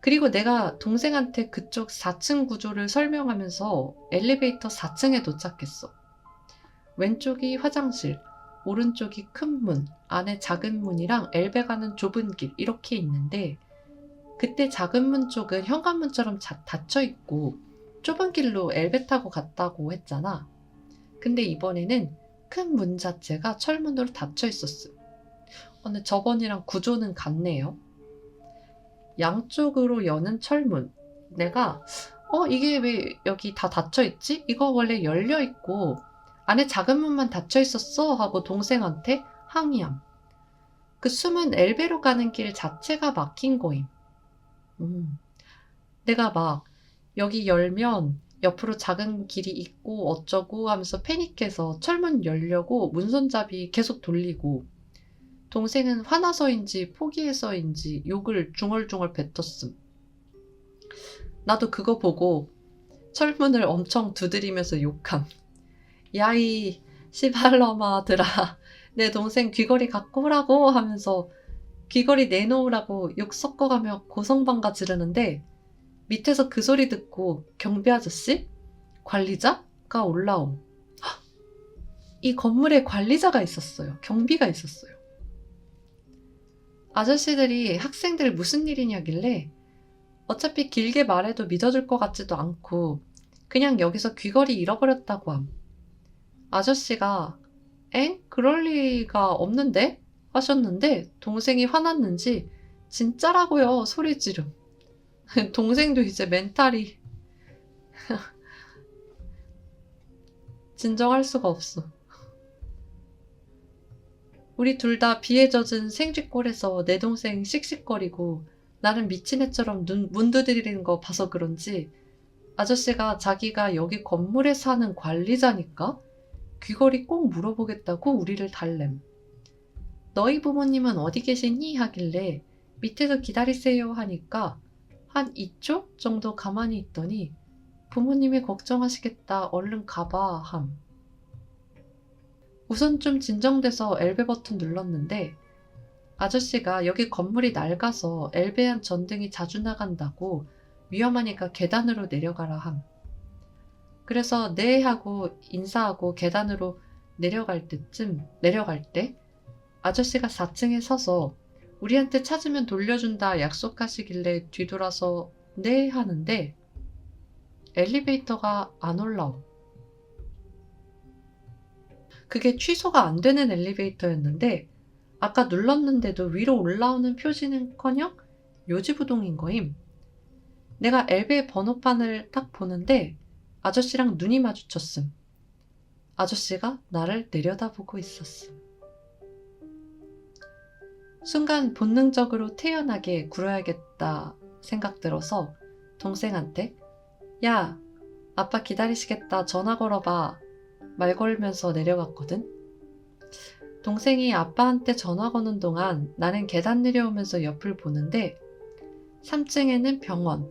그리고 내가 동생한테 그쪽 4층 구조를 설명하면서 엘리베이터 4층에 도착했어. 왼쪽이 화장실, 오른쪽이 큰 문, 안에 작은 문이랑 엘베 가는 좁은 길 이렇게 있는데 그때 작은 문 쪽은 현관문처럼 닫혀 있고 좁은 길로 엘베 타고 갔다고 했잖아. 근데 이번에는 큰 문 자체가 철문으로 닫혀 있었음. 근데 저번이랑 구조는 같네요. 양쪽으로 여는 철문. 내가 이게 왜 여기 다 닫혀 있지? 이거 원래 열려 있고 안에 작은 문만 닫혀 있었어 하고 동생한테 항의함. 그 숨은 엘베로 가는 길 자체가 막힌 거임. 내가 막 여기 열면 옆으로 작은 길이 있고 어쩌고 하면서 패닉해서 철문 열려고 문손잡이 계속 돌리고 동생은 화나서인지 포기해서인지 욕을 중얼중얼 뱉었음. 나도 그거 보고 철문을 엄청 두드리면서 욕함. 야이 시발놈아들아 내 동생 귀걸이 갖고 오라고 하면서 귀걸이 내놓으라고 욕 섞어가며 고성방가 지르는데 밑에서 그 소리 듣고 경비 아저씨? 관리자가 올라옴. 이 건물에 관리자가 있었어요. 경비가 있었어요. 아저씨들이 학생들 무슨 일이냐길래 어차피 길게 말해도 믿어줄 것 같지도 않고 그냥 여기서 귀걸이 잃어버렸다고 함. 아저씨가 엥? 그럴 리가 없는데? 하셨는데 동생이 화났는지 진짜라고요 소리 지름. 동생도 이제 멘탈이 진정할 수가 없어. 우리 둘 다 비에 젖은 생쥐골에서 내 동생 씩씩거리고 나는 미친 애처럼 문 두드리는 거 봐서 그런지 아저씨가 자기가 여기 건물에 사는 관리자니까 귀걸이 꼭 물어보겠다고 우리를 달램. 너희 부모님은 어디 계시니? 하길래 밑에서 기다리세요 하니까 한 이쪽 정도 가만히 있더니 부모님이 걱정하시겠다 얼른 가봐 함. 우선 좀 진정돼서 엘베 버튼 눌렀는데 아저씨가 여기 건물이 낡아서 엘베한 전등이 자주 나간다고 위험하니까 계단으로 내려가라 함. 그래서 네 하고 인사하고 계단으로 내려갈 때 아저씨가 4층에 서서 우리한테 찾으면 돌려준다 약속하시길래 뒤돌아서 네 하는데 엘리베이터가 안 올라옴. 그게 취소가 안 되는 엘리베이터였는데 아까 눌렀는데도 위로 올라오는 표시는커녕 요지부동인 거임. 내가 엘베 번호판을 딱 보는데 아저씨랑 눈이 마주쳤음. 아저씨가 나를 내려다보고 있었음. 순간 본능적으로 태연하게 굴어야겠다 생각 들어서 동생한테 야, 아빠 기다리시겠다 전화 걸어봐 말 걸면서 내려갔거든. 동생이 아빠한테 전화 거는 동안 나는 계단 내려오면서 옆을 보는데 3층에는 병원,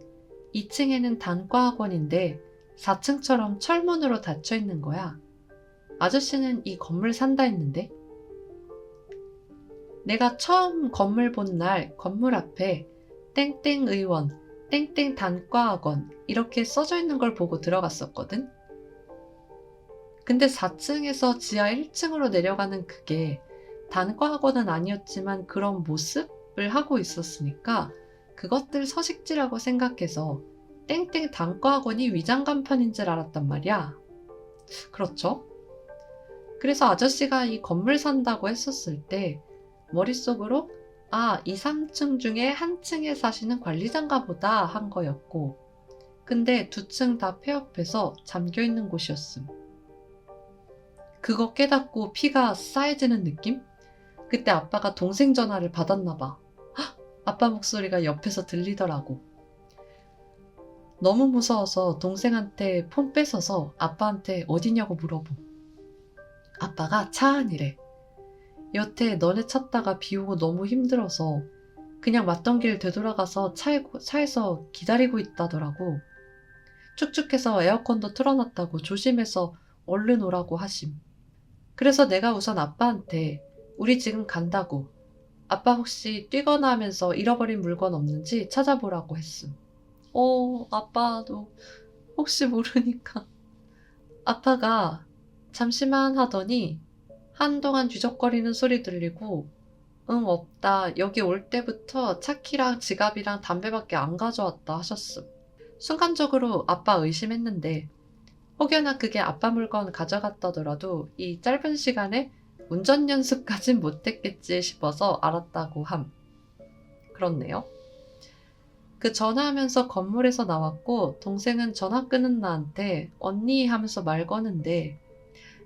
2층에는 단과학원인데 4층처럼 철문으로 닫혀 있는 거야. 아저씨는 이 건물 산다 했는데 내가 처음 건물 본 날 건물 앞에 땡땡 의원, 땡땡 단과학원 이렇게 써져 있는 걸 보고 들어갔었거든. 근데 4층에서 지하 1층으로 내려가는 그게 단과학원은 아니었지만 그런 모습을 하고 있었으니까 그것들 서식지라고 생각해서 땡땡 단과학원이 위장 간판인 줄 알았단 말이야. 그렇죠? 그래서 아저씨가 이 건물 산다고 했었을 때 머릿속으로 아, 이 3층 중에 한 층에 사시는 관리자인가 보다 한 거였고, 근데 두 층 다 폐업해서 잠겨있는 곳이었음. 그거 깨닫고 피가 싸해지는 느낌? 그때 아빠가 동생 전화를 받았나 봐. 아빠 목소리가 옆에서 들리더라고. 너무 무서워서 동생한테 폰 뺏어서 아빠한테 어디냐고 물어봄. 아빠가 차 안이래. 여태 너네 찾다가 비 오고 너무 힘들어서 그냥 왔던 길 되돌아가서 차에서 기다리고 있다더라고. 축축해서 에어컨도 틀어놨다고 조심해서 얼른 오라고 하심. 그래서 내가 우선 아빠한테 우리 지금 간다고, 아빠 혹시 뛰거나 하면서 잃어버린 물건 없는지 찾아보라고 했음. 아빠도 혹시 모르니까. 아빠가 잠시만 하더니 한동안 뒤적거리는 소리 들리고 응 없다. 여기 올 때부터 차키랑 지갑이랑 담배밖에 안 가져왔다 하셨음. 순간적으로 아빠 의심했는데 혹여나 그게 아빠 물건 가져갔다더라도 이 짧은 시간에 운전 연습까진 못했겠지 싶어서 알았다고 함. 그렇네요. 그 전화하면서 건물에서 나왔고 동생은 전화 끊은 나한테 언니 하면서 말 거는데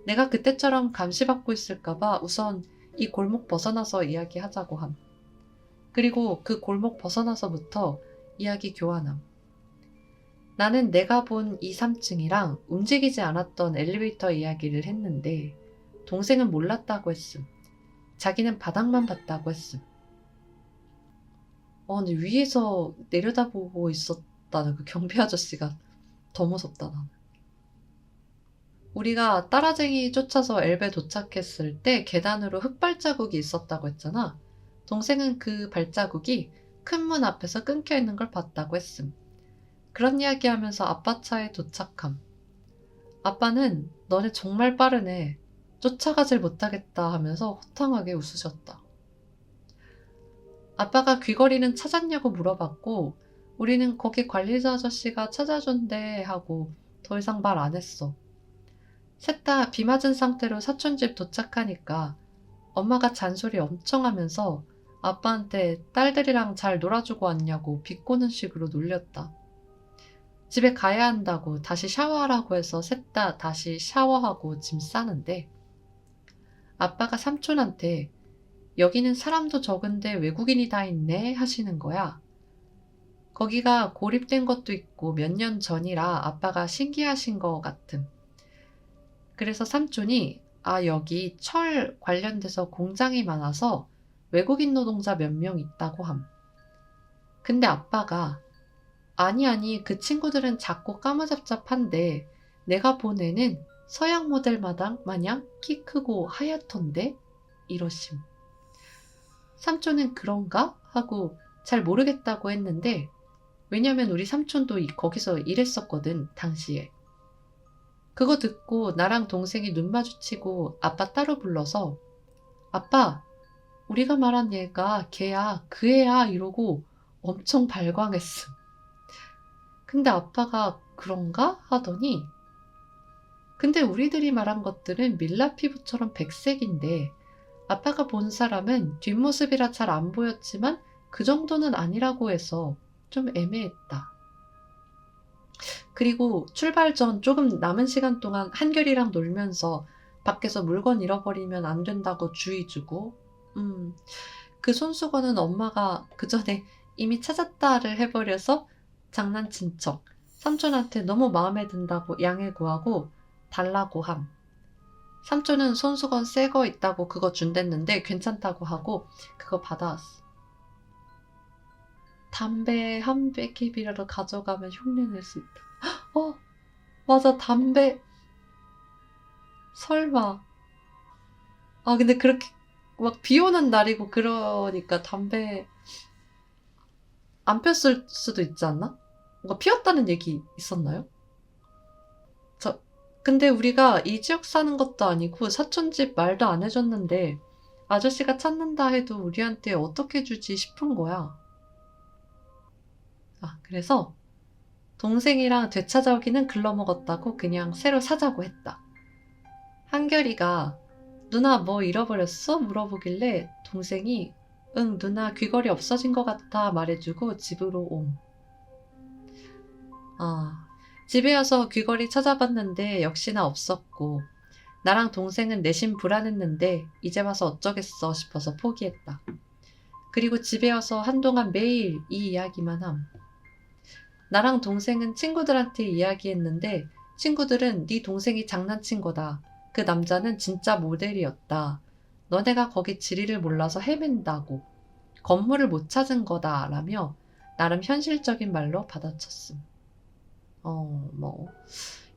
내가 그때처럼 감시받고 있을까봐 우선 이 골목 벗어나서 이야기하자고 함. 그리고 그 골목 벗어나서부터 이야기 교환함. 나는 내가 본 2, 3층이랑 움직이지 않았던 엘리베이터 이야기를 했는데 동생은 몰랐다고 했음. 자기는 바닥만 봤다고 했음. 근데 위에서 내려다보고 있었다는 그 경비 아저씨가 더 무섭다, 나는. 우리가 따라쟁이 쫓아서 엘베 도착했을 때 계단으로 흙발자국이 있었다고 했잖아. 동생은 그 발자국이 큰 문 앞에서 끊겨 있는 걸 봤다고 했음. 그런 이야기 하면서 아빠 차에 도착함. 아빠는 너네 정말 빠르네. 쫓아가질 못하겠다 하면서 호탕하게 웃으셨다. 아빠가 귀걸이는 찾았냐고 물어봤고 우리는 거기 관리자 아저씨가 찾아준대 하고 더 이상 말 안 했어. 셋 다 비 맞은 상태로 사촌 집 도착하니까 엄마가 잔소리 엄청 하면서 아빠한테 딸들이랑 잘 놀아주고 왔냐고 비꼬는 식으로 놀렸다. 집에 가야 한다고 다시 샤워하라고 해서 셋 다 다시 샤워하고 짐 싸는데 아빠가 삼촌한테 여기는 사람도 적은데 외국인이 다 있네 하시는 거야. 거기가 고립된 것도 있고 몇 년 전이라 아빠가 신기하신 것 같음. 그래서 삼촌이 여기 철 관련돼서 공장이 많아서 외국인 노동자 몇 명 있다고 함. 근데 아빠가 아니 그 친구들은 작고 까무잡잡한데 내가 본 애는 서양 모델 마냥 키 크고 하얗던데 이러심. 삼촌은 그런가? 하고 잘 모르겠다고 했는데 왜냐면 우리 삼촌도 거기서 일했었거든 당시에. 그거 듣고 나랑 동생이 눈 마주치고 아빠 따로 불러서 아빠 우리가 말한 얘가 걔야 그 애야 이러고 엄청 발광했음. 근데 아빠가 그런가? 하더니 근데 우리들이 말한 것들은 밀라 피부처럼 백색인데 아빠가 본 사람은 뒷모습이라 잘 안 보였지만 그 정도는 아니라고 해서 좀 애매했다. 그리고 출발 전 조금 남은 시간 동안 한결이랑 놀면서 밖에서 물건 잃어버리면 안 된다고 주의 주고 그 손수건은 엄마가 그 전에 이미 찾았다를 해버려서 장난친 척 삼촌한테 너무 마음에 든다고 양해 구하고 달라고 함. 삼촌은 손수건 새 거 있다고 그거 준댔는데 괜찮다고 하고 그거 받아왔어. 담배 한 빼기비라도 가져가면 흉내낼 수 있다. 맞아, 담배. 설마. 근데 그렇게 막 비 오는 날이고 그러니까 담배 안 폈을 수도 있지 않나? 뭔가 피웠다는 얘기 있었나요? 근데 우리가 이 지역 사는 것도 아니고 사촌집 말도 안 해줬는데 아저씨가 찾는다 해도 우리한테 어떻게 주지 싶은 거야. 그래서 동생이랑 되찾아오기는 글러먹었다고 그냥 새로 사자고 했다. 한결이가 누나 뭐 잃어버렸어? 물어보길래 동생이 응, 누나 귀걸이 없어진 것 같아 말해주고 집으로 옴. 집에 와서 귀걸이 찾아봤는데 역시나 없었고 나랑 동생은 내심 불안했는데 이제 와서 어쩌겠어 싶어서 포기했다. 그리고 집에 와서 한동안 매일 이 이야기만 함. 나랑 동생은 친구들한테 이야기했는데 친구들은 네 동생이 장난친 거다. 그 남자는 진짜 모델이었다. 너네가 거기 지리를 몰라서 헤맨다고. 건물을 못 찾은 거다. 라며 나름 현실적인 말로 받아쳤음.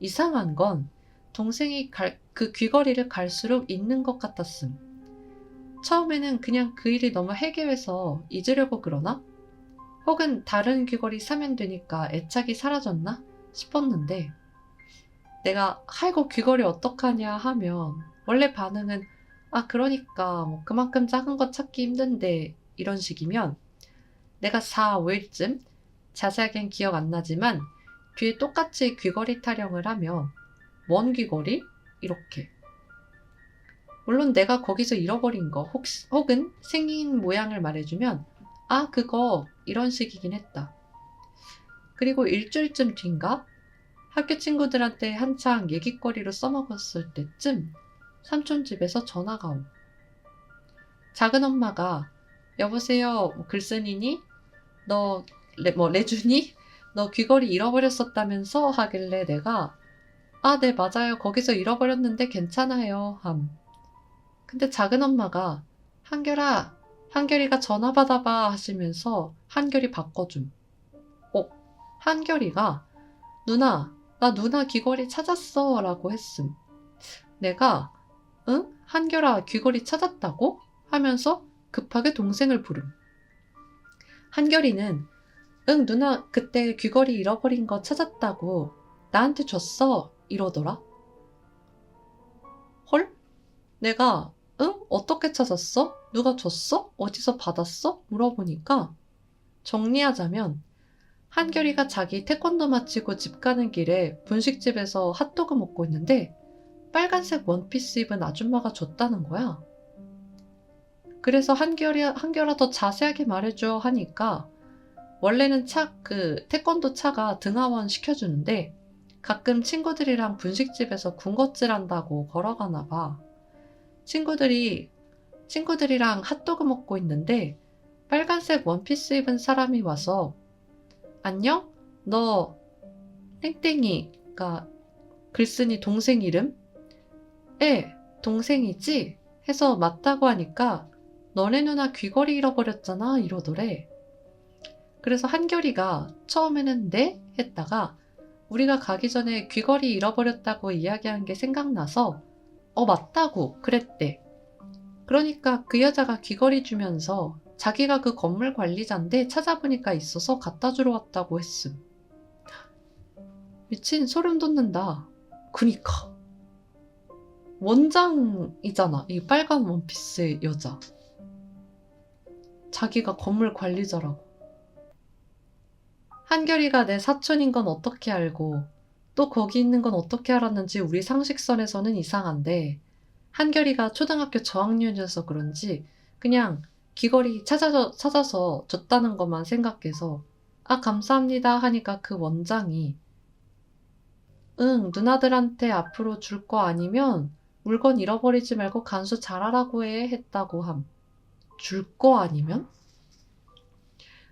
이상한 건 동생이 그 귀걸이를 갈수록 잊는 것 같았음. 처음에는 그냥 그 일이 너무 해괴해서 잊으려고 그러나? 혹은 다른 귀걸이 사면 되니까 애착이 사라졌나? 싶었는데 내가 아이고 귀걸이 어떡하냐 하면 원래 반응은 그러니까 뭐 그만큼 작은 거 찾기 힘든데 이런 식이면 내가 4, 5일쯤 자세하게는 기억 안 나지만 뒤에 똑같이 귀걸이 타령을 하면 뭔 귀걸이? 이렇게. 물론 내가 거기서 잃어버린 거 혹은 생긴 모양을 말해주면 그거 이런 식이긴 했다. 그리고 일주일쯤 뒤인가? 학교 친구들한테 한창 얘기거리로 써먹었을 때쯤 삼촌 집에서 전화가 옴. 작은 엄마가 여보세요 글쓴이니? 너 레준이? 너 귀걸이 잃어버렸었다면서? 하길래 내가 네 맞아요 거기서 잃어버렸는데 괜찮아요 함. 근데 작은 엄마가 한결이가 전화 받아봐 하시면서 한결이 바꿔줌. 한결이가 나 누나 귀걸이 찾았어 라고 했음. 내가 응? 한결아 귀걸이 찾았다고? 하면서 급하게 동생을 부름. 한결이는 응 누나 그때 귀걸이 잃어버린 거 찾았다고 나한테 줬어 이러더라. 헐? 내가 응? 어떻게 찾았어? 누가 줬어? 어디서 받았어? 물어보니까 정리하자면 한결이가 자기 태권도 마치고 집 가는 길에 분식집에서 핫도그 먹고 있는데 빨간색 원피스 입은 아줌마가 줬다는 거야. 그래서 한결아 더 자세하게 말해줘 하니까 원래는 태권도 차가 등하원 시켜주는데 가끔 친구들이랑 분식집에서 군것질 한다고 걸어가나 봐. 친구들이랑 핫도그 먹고 있는데 빨간색 원피스 입은 사람이 와서 안녕? 너 땡땡이가 글쓴이 동생 이름? 동생이지? 해서 맞다고 하니까 너네 누나 귀걸이 잃어버렸잖아 이러더래. 그래서 한결이가 처음에는 네? 했다가 우리가 가기 전에 귀걸이 잃어버렸다고 이야기한 게 생각나서 맞다고 그랬대. 그러니까 그 여자가 귀걸이 주면서 자기가 그 건물 관리자인데 찾아보니까 있어서 갖다 주러 왔다고 했음. 미친 소름 돋는다. 그니까 원장이잖아 이 빨간 원피스의 여자. 자기가 건물 관리자라고. 한결이가 내 사촌인 건 어떻게 알고 또 거기 있는 건 어떻게 알았는지 우리 상식선에서는 이상한데 한결이가 초등학교 저학년이어서 그런지 그냥 귀걸이 찾아서 줬다는 것만 생각해서 감사합니다 하니까 그 원장이 응 누나들한테 앞으로 줄 거 아니면 물건 잃어버리지 말고 간수 잘하라고 해 했다고 함. 줄 거 아니면?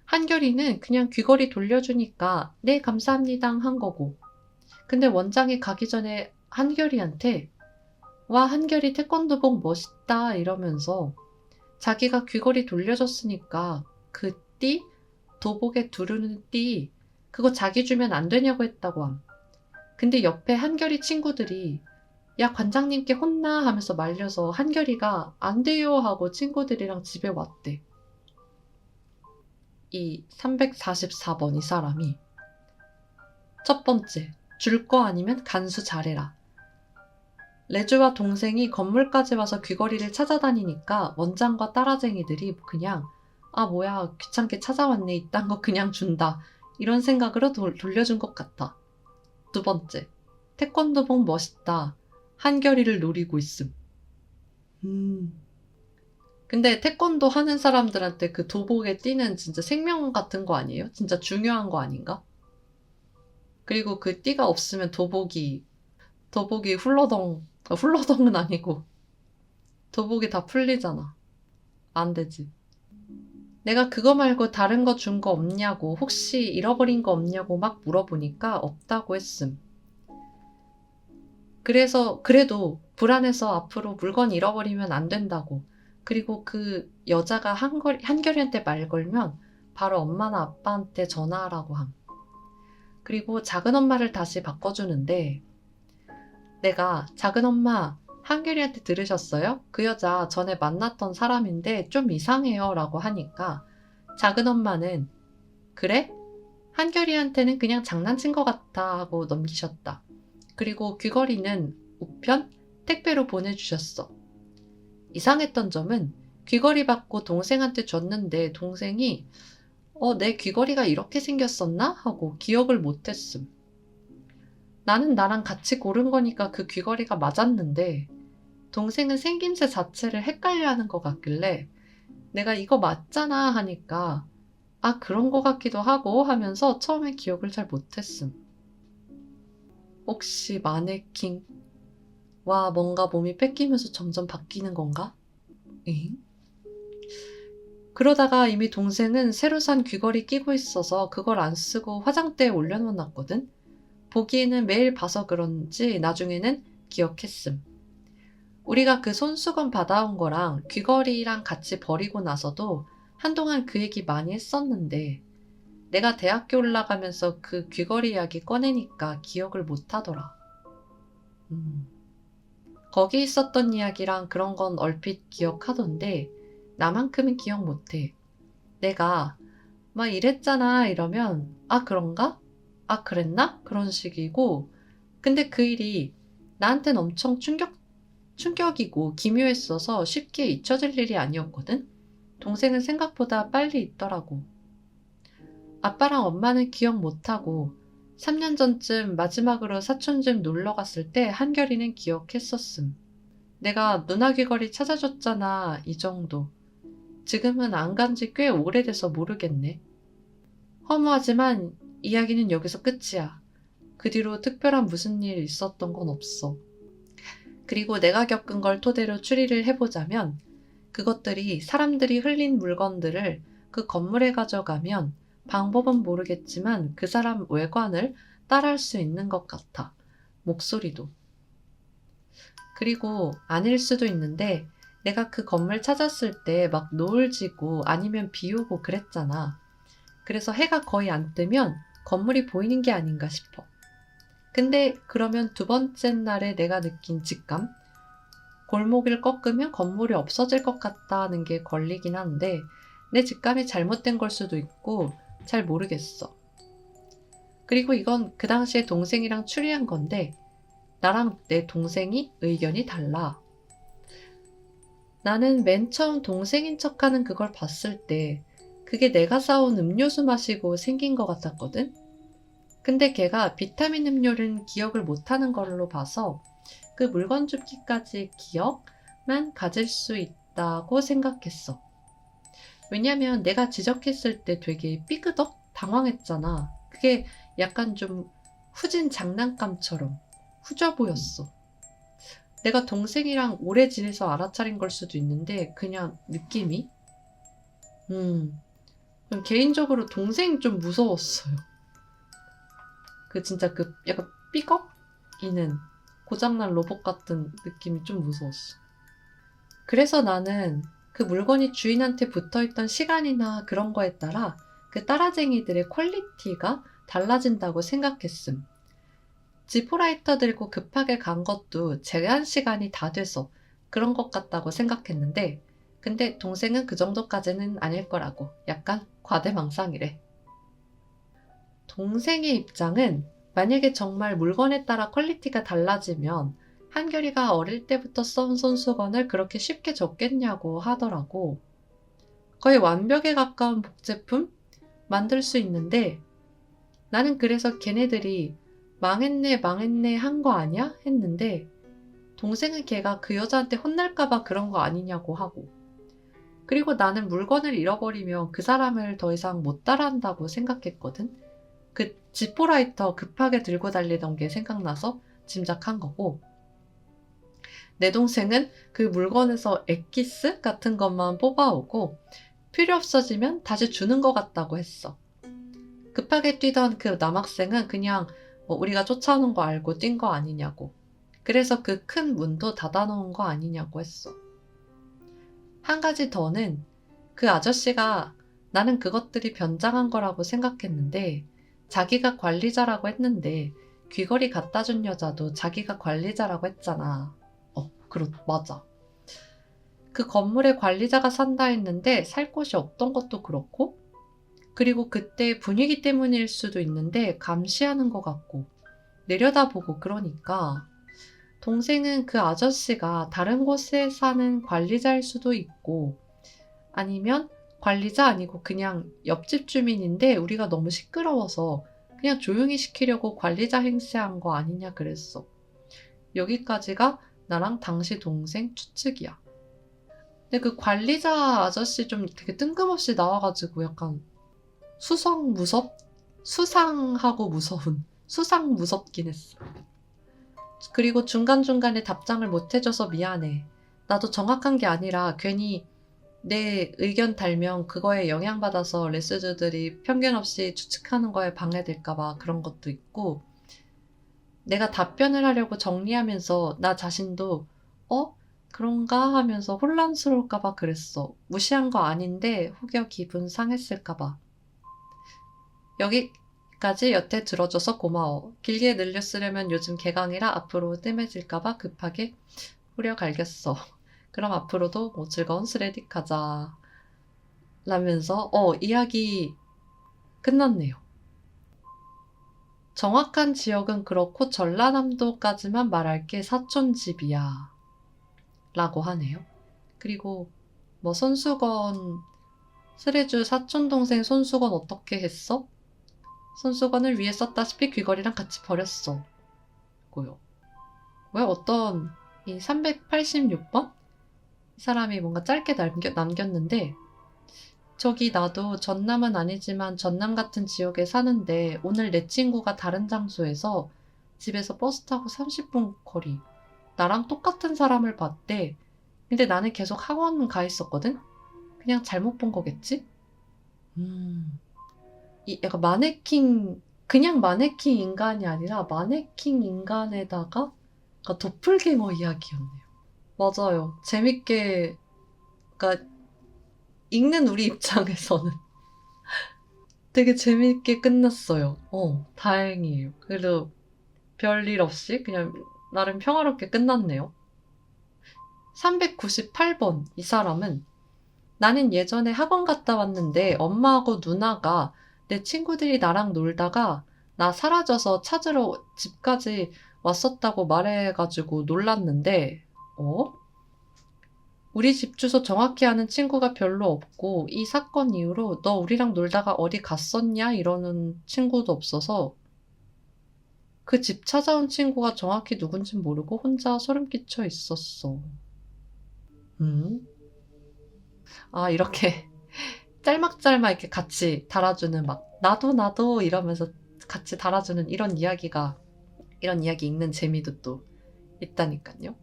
한결이는 그냥 귀걸이 돌려주니까 네 감사합니다 한 거고 근데 원장이 가기 전에 한결이한테 와 한결이 태권도복 멋있다 이러면서 자기가 귀걸이 돌려줬으니까 그 띠? 도복에 두르는 띠 그거 자기 주면 안 되냐고 했다고 함. 근데 옆에 한결이 친구들이 야 관장님께 혼나 하면서 말려서 한결이가 안 돼요 하고 친구들이랑 집에 왔대. 이 344번 이 사람이 첫 번째 줄 거 아니면 간수 잘해라. 레주와 동생이 건물까지 와서 귀걸이를 찾아다니니까 원장과 따라쟁이들이 그냥 뭐야 귀찮게 찾아왔네 이딴 거 그냥 준다 이런 생각으로 돌려준 것 같아. 두 번째 태권도복 멋있다. 한결이를 노리고 있음. 근데 태권도 하는 사람들한테 그 도복에 띠는 진짜 생명 같은 거 아니에요? 진짜 중요한 거 아닌가? 그리고 그 띠가 없으면 도복이 훌러덩은 아니고 도복이 다 풀리잖아. 안 되지. 내가 그거 말고 다른 거 준 거 없냐고, 혹시 잃어버린 거 없냐고 막 물어보니까 없다고 했음. 그래도 불안해서 앞으로 물건 잃어버리면 안 된다고. 그리고 그 여자가 한결이한테 말 걸면 바로 엄마나 아빠한테 전화하라고 함. 그리고 작은 엄마를 다시 바꿔주는데, 내가 작은 엄마, 한결이한테 들으셨어요? 그 여자 전에 만났던 사람인데 좀 이상해요 라고 하니까 작은 엄마는 그래? 한결이한테는 그냥 장난친 것 같아 하고 넘기셨다. 그리고 귀걸이는 우편 택배로 보내주셨어. 이상했던 점은 귀걸이 받고 동생한테 줬는데 동생이 내 귀걸이가 이렇게 생겼었나? 하고 기억을 못했음. 나는 나랑 같이 고른 거니까 그 귀걸이가 맞았는데 동생은 생김새 자체를 헷갈려하는 것 같길래 내가 이거 맞잖아 하니까 그런 거 같기도 하고 하면서 처음에 기억을 잘 못했음. 혹시 마네킹? 와, 뭔가 몸이 뺏기면서 점점 바뀌는 건가? 엥? 그러다가 이미 동생은 새로 산 귀걸이 끼고 있어서 그걸 안 쓰고 화장대에 올려놓았거든? 보기에는 매일 봐서 그런지 나중에는 기억했음. 우리가 그 손수건 받아온 거랑 귀걸이랑 같이 버리고 나서도 한동안 그 얘기 많이 했었는데 내가 대학교 올라가면서 그 귀걸이 이야기 꺼내니까 기억을 못 하더라. 거기 있었던 이야기랑 그런 건 얼핏 기억하던데 나만큼은 기억 못해. 내가 막 이랬잖아 이러면 그런가? 그랬나? 그런 식이고 근데 그 일이 나한텐 엄청 충격이고 기묘했어서 쉽게 잊혀질 일이 아니었거든? 동생은 생각보다 빨리 잊더라고. 아빠랑 엄마는 기억 못하고 3년 전쯤 마지막으로 사촌 집 놀러 갔을 때 한결이는 기억했었음. 내가 누나 귀걸이 찾아줬잖아 이 정도. 지금은 안 간지 꽤 오래돼서 모르겠네. 허무하지만 이야기는 여기서 끝이야. 그 뒤로 특별한 무슨 일 있었던 건 없어. 그리고 내가 겪은 걸 토대로 추리를 해보자면 그것들이 사람들이 흘린 물건들을 그 건물에 가져가면 방법은 모르겠지만 그 사람 외관을 따라할 수 있는 것 같아. 목소리도. 그리고 아닐 수도 있는데 내가 그 건물 찾았을 때 막 노을 지고 아니면 비 오고 그랬잖아. 그래서 해가 거의 안 뜨면 건물이 보이는 게 아닌가 싶어. 근데 그러면 두 번째 날에 내가 느낀 직감? 골목을 꺾으면 건물이 없어질 것 같다는 게 걸리긴 한데 내 직감이 잘못된 걸 수도 있고 잘 모르겠어. 그리고 이건 그 당시에 동생이랑 추리한 건데 나랑 내 동생이 의견이 달라. 나는 맨 처음 동생인 척하는 그걸 봤을 때 그게 내가 사온 음료수 마시고 생긴 것 같았거든? 근데 걔가 비타민 음료는 기억을 못하는 걸로 봐서 그 물건 줍기까지 기억만 가질 수 있다고 생각했어. 왜냐면 내가 지적했을 때 되게 삐그덕 당황했잖아. 그게 약간 좀 후진 장난감처럼 후져 보였어. 내가 동생이랑 오래 지내서 알아차린 걸 수도 있는데 그냥 느낌이 개인적으로 동생 좀 무서웠어요. 그 진짜 그 약간 삐걱이는 고장난 로봇 같은 느낌이 좀 무서웠어. 그래서 나는 그 물건이 주인한테 붙어있던 시간이나 그런 거에 따라 그 따라쟁이들의 퀄리티가 달라진다고 생각했음. 지포라이터 들고 급하게 간 것도 제한 시간이 다 돼서 그런 것 같다고 생각했는데 근데 동생은 그 정도까지는 아닐 거라고 약간 과대망상이래. 동생의 입장은 만약에 정말 물건에 따라 퀄리티가 달라지면 한결이가 어릴 때부터 써온 손수건을 그렇게 쉽게 줬겠냐고 하더라고. 거의 완벽에 가까운 복제품 만들 수 있는데 나는 그래서 걔네들이 망했네 한 거 아니야? 했는데 동생은 걔가 그 여자한테 혼날까봐 그런 거 아니냐고 하고. 그리고 나는 물건을 잃어버리면 그 사람을 더 이상 못 따라한다고 생각했거든. 그 지포라이터 급하게 들고 달리던 게 생각나서 짐작한 거고. 내 동생은 그 물건에서 엑기스 같은 것만 뽑아오고 필요 없어지면 다시 주는 것 같다고 했어. 급하게 뛰던 그 남학생은 그냥 우리가 쫓아오는 거 알고 뛴 거 아니냐고. 그래서 그 큰 문도 닫아놓은 거 아니냐고 했어. 한 가지 더는 그 아저씨가 나는 그것들이 변장한 거라고 생각했는데 자기가 관리자라고 했는데 귀걸이 갖다 준 여자도 자기가 관리자라고 했잖아. 맞아. 그 건물에 관리자가 산다 했는데 살 곳이 없던 것도 그렇고, 그리고 그때 분위기 때문일 수도 있는데 감시하는 것 같고 내려다보고 그러니까 동생은 그 아저씨가 다른 곳에 사는 관리자일 수도 있고 아니면 관리자 아니고 그냥 옆집 주민인데 우리가 너무 시끄러워서 그냥 조용히 시키려고 관리자 행세한 거 아니냐 그랬어. 여기까지가 나랑 당시 동생 추측이야. 근데 그 관리자 아저씨 좀 되게 뜬금없이 나와가지고 약간 수상하고 무서운, 수상 무섭긴 했어. 그리고 중간중간에 답장을 못 해줘서 미안해. 나도 정확한 게 아니라 괜히 내 의견 달면 그거에 영향받아서 레스주들이 편견 없이 추측하는 거에 방해될까봐 그런 것도 있고, 내가 답변을 하려고 정리하면서 나 자신도 그런가 하면서 혼란스러울까봐 그랬어. 무시한 거 아닌데 혹여 기분 상했을까봐. 여기까지 여태 들어줘서 고마워. 길게 늘렸으려면 요즘 개강이라 앞으로 뜸해질까봐 급하게 후려 갈겼어. 그럼 앞으로도 즐거운 스레딕 하자. 라면서 이야기 끝났네요. 정확한 지역은 그렇고 전라남도까지만 말할게 사촌집이야. 라고 하네요. 그리고 손수건, 스레주 사촌동생 손수건 어떻게 했어? 손수건을 위에 썼다시피 귀걸이랑 같이 버렸어. 고요. 왜 어떤 이 386번? 이 사람이 뭔가 짧게 남겼는데 저기 나도 전남은 아니지만 전남 같은 지역에 사는데 오늘 내 친구가 다른 장소에서 집에서 버스 타고 30분 거리 나랑 똑같은 사람을 봤대. 근데 나는 계속 학원 가 있었거든? 그냥 잘못 본 거겠지? 이 약간 그냥 마네킹 인간이 아니라 마네킹 인간에다가 도플갱어 이야기였네요. 맞아요. 재밌게, 그러니까 읽는 우리 입장에서는 되게 재밌게 끝났어요. 다행이에요. 그래도 별일 없이 그냥 나름 평화롭게 끝났네요. 398번 이 사람은 나는 예전에 학원 갔다 왔는데 엄마하고 누나가 내 친구들이 나랑 놀다가 나 사라져서 찾으러 집까지 왔었다고 말해가지고 놀랐는데 우리 집 주소 정확히 아는 친구가 별로 없고 이 사건 이후로 너 우리랑 놀다가 어디 갔었냐 이러는 친구도 없어서 그 집 찾아온 친구가 정확히 누군진 모르고 혼자 소름 끼쳐 있었어. 이렇게 짤막짤막 이렇게 같이 달아주는 나도 이러면서 같이 달아주는 이런 이야기 읽는 재미도 또 있다니까요.